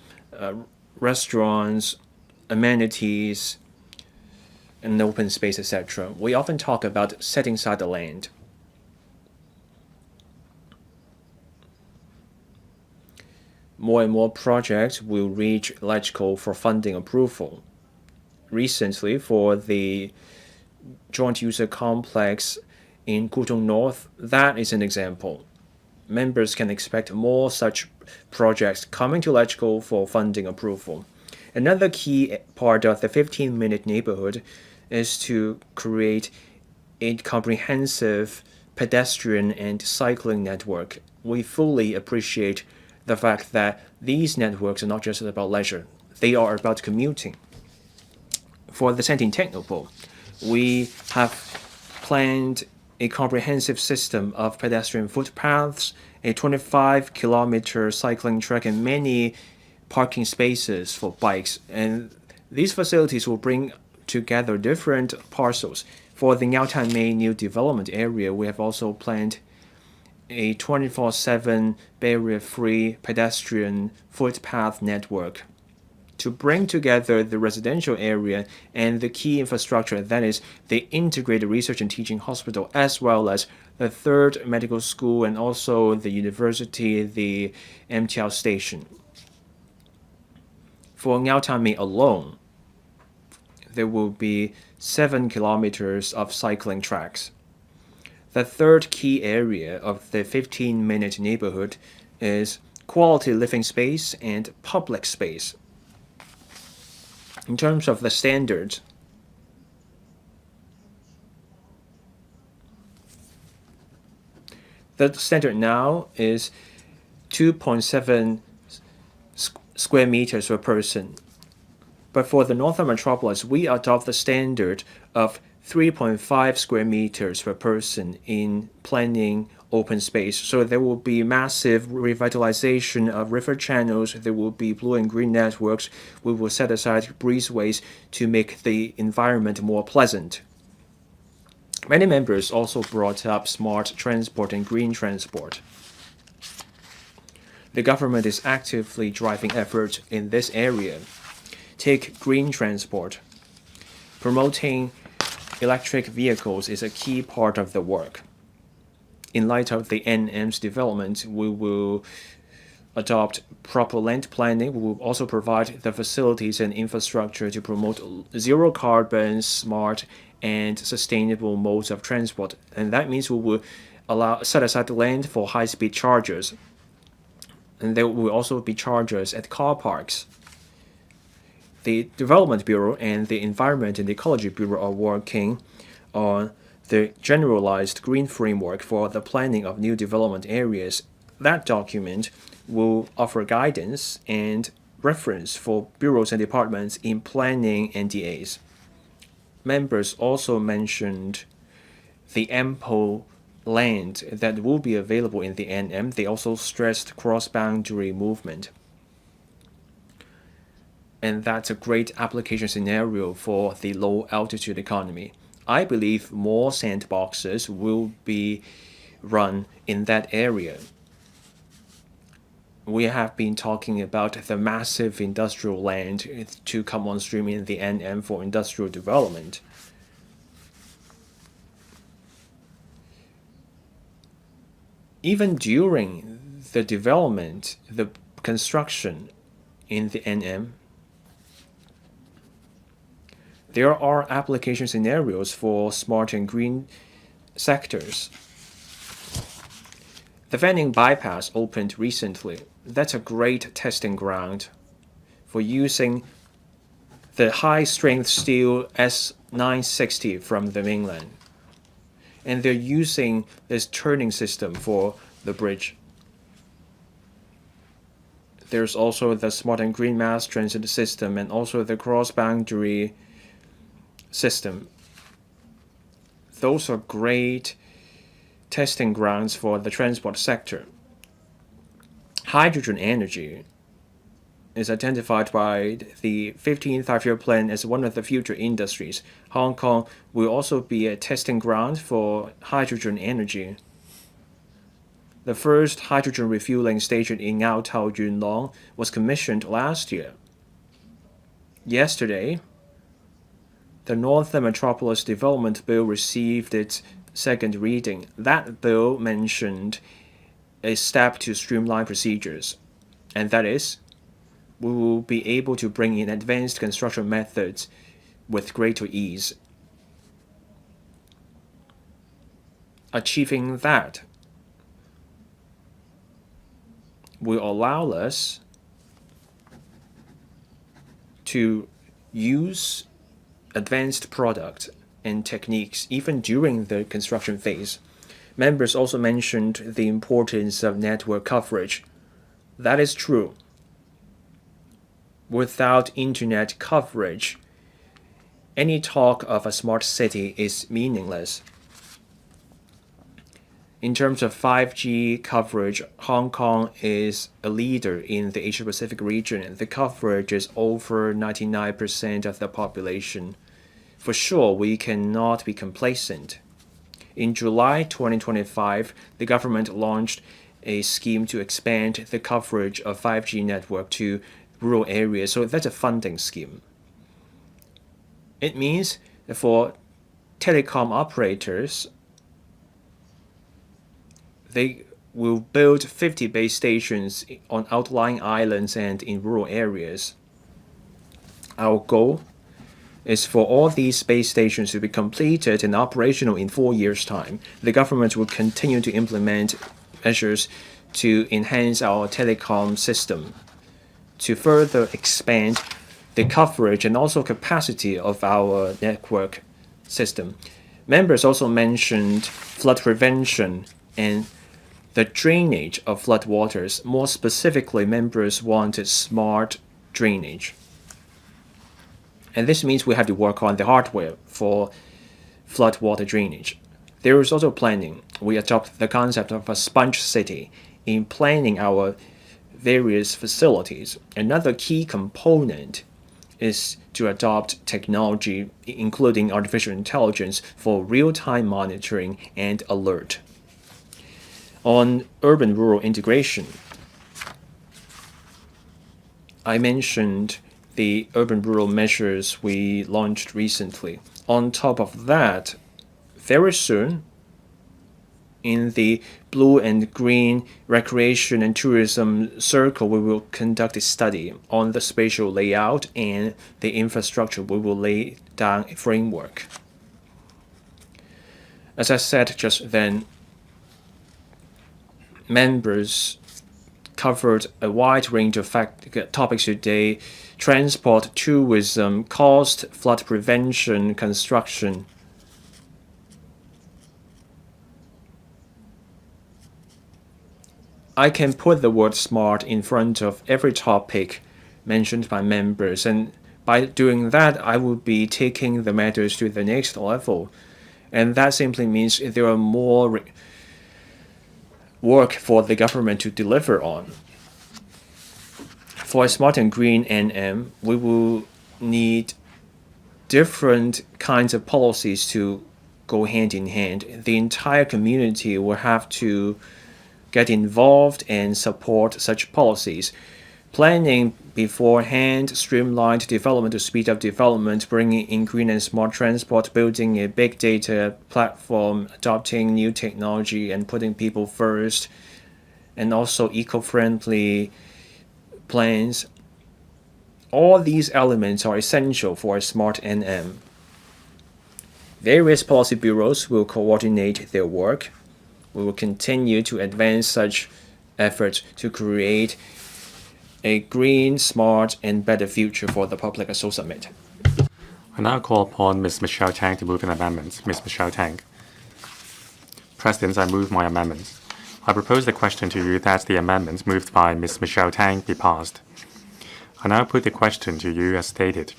restaurants, amenities, and open space, etc. We often talk about setting aside the land. More and more projects will reach LegCo for funding approval. Recently, for the joint user complex in Kutong North, that is an example. Members can expect more such projects coming to LegCo for funding approval. Another key part of the 15-minute neighborhood is to create a comprehensive pedestrian and cycling network. We fully appreciate the fact that these networks are not just about leisure, they are about commuting. For the Sentin Technopole, we have planned a comprehensive system of pedestrian footpaths, a 25-kilometer cycling track, and many parking spaces for bikes. And these facilities will bring together different parcels. For the Niaotanmei new development area, we have also planned a 24/7 barrier-free pedestrian footpath network to bring together the residential area and the key infrastructure, that is the integrated research and teaching hospital, as well as the third medical school and also the university, the MTL station. For Niaotanmei alone, there will be 7 kilometers of cycling tracks. The third key area of the 15-minute neighborhood is quality living space and public space. In terms of the standards, the standard now is 2.7 square meters per person. But for the Northern Metropolis, we adopt the standard of 3.5 square meters per person in planning open space. So there will be massive revitalization of river channels. There will be blue and green networks. We will set aside breezeways to make the environment more pleasant. Many members also brought up smart transport and green transport. The government is actively driving efforts in this area. Take green transport. Promoting electric vehicles is a key part of the work. In light of the NM's development, we will adopt proper land planning. We will also provide the facilities and infrastructure to promote zero carbon, smart, and sustainable modes of transport. And that means we will set aside the land for high-speed chargers. And there will also be chargers at car parks. The Development Bureau and the Environment and Ecology Bureau are working on the generalized green framework for the planning of new development areas. That document will offer guidance and reference for bureaus and departments in planning NDAs. Members also mentioned the ample land that will be available in the NM. They also stressed cross-boundary movement. And that's a great application scenario for the low-altitude economy. I believe more sandboxes will be run in that area. We have been talking about the massive industrial land to come on stream in the NM for industrial development. Even during the development, the construction in the NM, there are application scenarios for smart and green sectors. The Fanning bypass opened recently. That's a great testing ground for using the high-strength steel S960 from the mainland. And they're using this turning system for the bridge. There's also the smart and green mass transit system and also the cross-boundary system. Those are great testing grounds for the transport sector. Hydrogen energy is identified by the 15th Five-Year Plan as one of the future industries. Hong Kong will also be a testing ground for hydrogen energy. The first hydrogen refueling station in Ngau Tau, Yuen Long was commissioned last year. Yesterday, the Northern Metropolis Development Bill received its second reading. That bill mentioned a step to streamline procedures, and that is, we will be able to bring in advanced construction methods with greater ease. Achieving that will allow us to use advanced products and techniques even during the construction phase. Members also mentioned the importance of network coverage. That is true. Without internet coverage, any talk of a smart city is meaningless. In terms of 5G coverage, Hong Kong is a leader in the Asia-Pacific region. The coverage is over 99% of the population. For sure, we cannot be complacent. In July 2025, the government launched a scheme to expand the coverage of 5G network to rural areas, so that's a funding scheme. It means that for telecom operators, they will build 50 base stations on outlying islands and in rural areas. Our goal is for all these base stations to be completed and operational in 4 years' time. The government will continue to implement measures to enhance our telecom system, to further expand the coverage and also capacity of our network system. Members also mentioned flood prevention and the drainage of flood waters. More specifically, members wanted smart drainage. And this means we have to work on the hardware for flood water drainage. There is also planning. We adopt the concept of a sponge city in planning our various facilities. Another key component is to adopt technology, including artificial intelligence, for real-time monitoring and alert. On urban-rural integration, I mentioned the urban-rural measures we launched recently. On top of that, very soon, in the blue and green recreation and tourism circle, we will conduct a study on the spatial layout and the infrastructure. We will lay down a framework. As I said just then, members covered a wide range of topics today: transport, tourism, cost, flood prevention, construction. I can put the word smart in front of every topic mentioned by members, and by doing that, I will be taking the matters to the next level. And that simply means there are more work for the government to deliver on. For a smart and green NM, we will need different kinds of policies to go hand in hand. The entire community will have to get involved and support such policies. Planning beforehand, streamlined development to speed up development, bringing in green and smart transport, building a big data platform, adopting new technology and putting people first, and also eco-friendly plans. All these elements are essential for a smart NM. Various policy bureaus will coordinate their work. We will continue to advance such efforts to create a green, smart, and better future for the public at Seoul Summit. I now call upon Ms. Michelle TANG to move an amendment. Ms. Michelle TANG. President, I move my amendment. I propose the question to you that the amendment moved by Ms. Michelle TANG be passed. I now put the question to you as stated.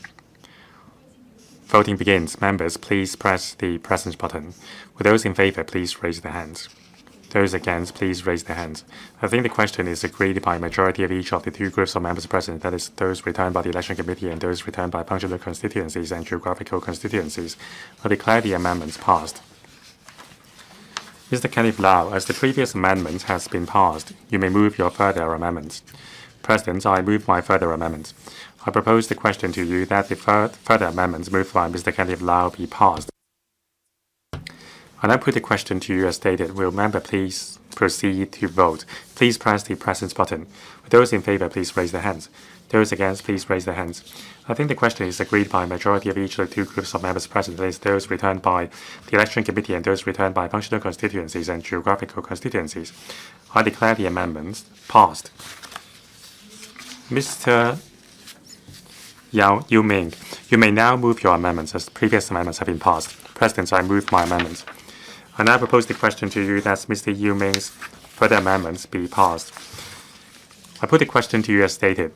Voting begins. Members, please press the present button. For those in favor, please raise their hands. Those against, please raise their hands. I think the question is agreed by a majority of each of the two groups of members present, that is, those returned by the Election Committee and those returned by functional constituencies and geographical constituencies. I declare the amendments passed. Mr. Kenneth LAU, as the previous amendment has been passed, you may move your further amendments. President, I move my further amendments. I propose the question to you that the further amendments moved by Mr. Kenneth LAU be passed. I now put the question to you as stated. Will member please proceed to vote? Please press the present button. For those in favor, please raise their hands. Those against, please raise their hands. I think the question is agreed by a majority of each of the two groups of members present, that is, those returned by the Election Committee and those returned by functional constituencies and geographical constituencies. I declare the amendments passed. Mr. Ming, you may now move your amendments as the previous amendments have been passed. President, I move my amendments. I now propose the question to you that Mr. Ming's further amendments be passed. I put the question to you as stated.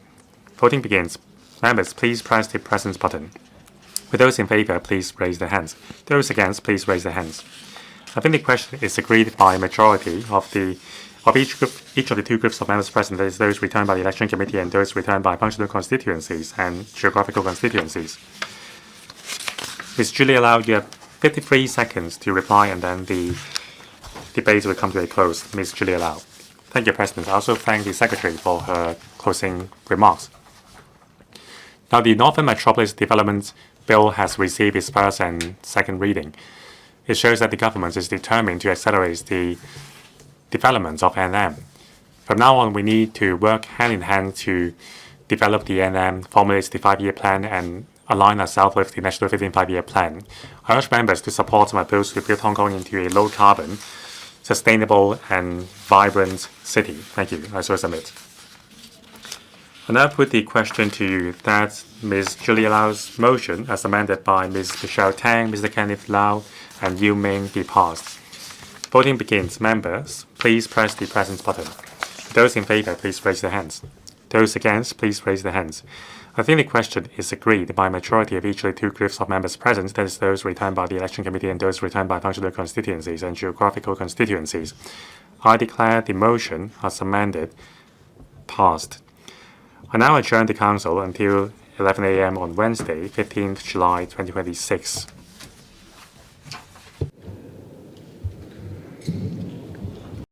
Voting begins. Members, please press the present button. For those in favor, please raise their hands. Those against, please raise their hands. I think the question is agreed by a majority of each of the two groups of members present, that is, those returned by the Election Committee and those returned by functional constituencies and geographical constituencies. Ms. Julia LAU, you have 53 seconds to reply, and then the debate will come to a close. Ms. Julia LAU. Thank you, President. I also thank the Secretary for her closing remarks. Now, the Northern Metropolis Development Bill has received its first and second reading. It shows that the government is determined to accelerate the development of NM. From now on, we need to work hand in hand to develop the NM, formulate the 5-year plan, and align ourselves with the National 15 5-year plan. I urge members to support my bills to build Hong Kong into a low-carbon, sustainable, and vibrant city. Thank you. I so submit. I now put the question to you that Ms. Julia Lau's motion, as amended by Ms. Michelle TANG, Mr. Kenneth LAU, and Ming, be passed. Voting begins. Members, please press the present button. Those in favor, please raise their hands. Those against, please raise their hands. I think the question is agreed by a majority of each of the two groups of members present, that is, those returned by the Election Committee and those returned by functional constituencies and geographical constituencies. I declare the motion, as amended, passed. I now adjourn the Council until 11 a.m. on Wednesday, 15th July 2026.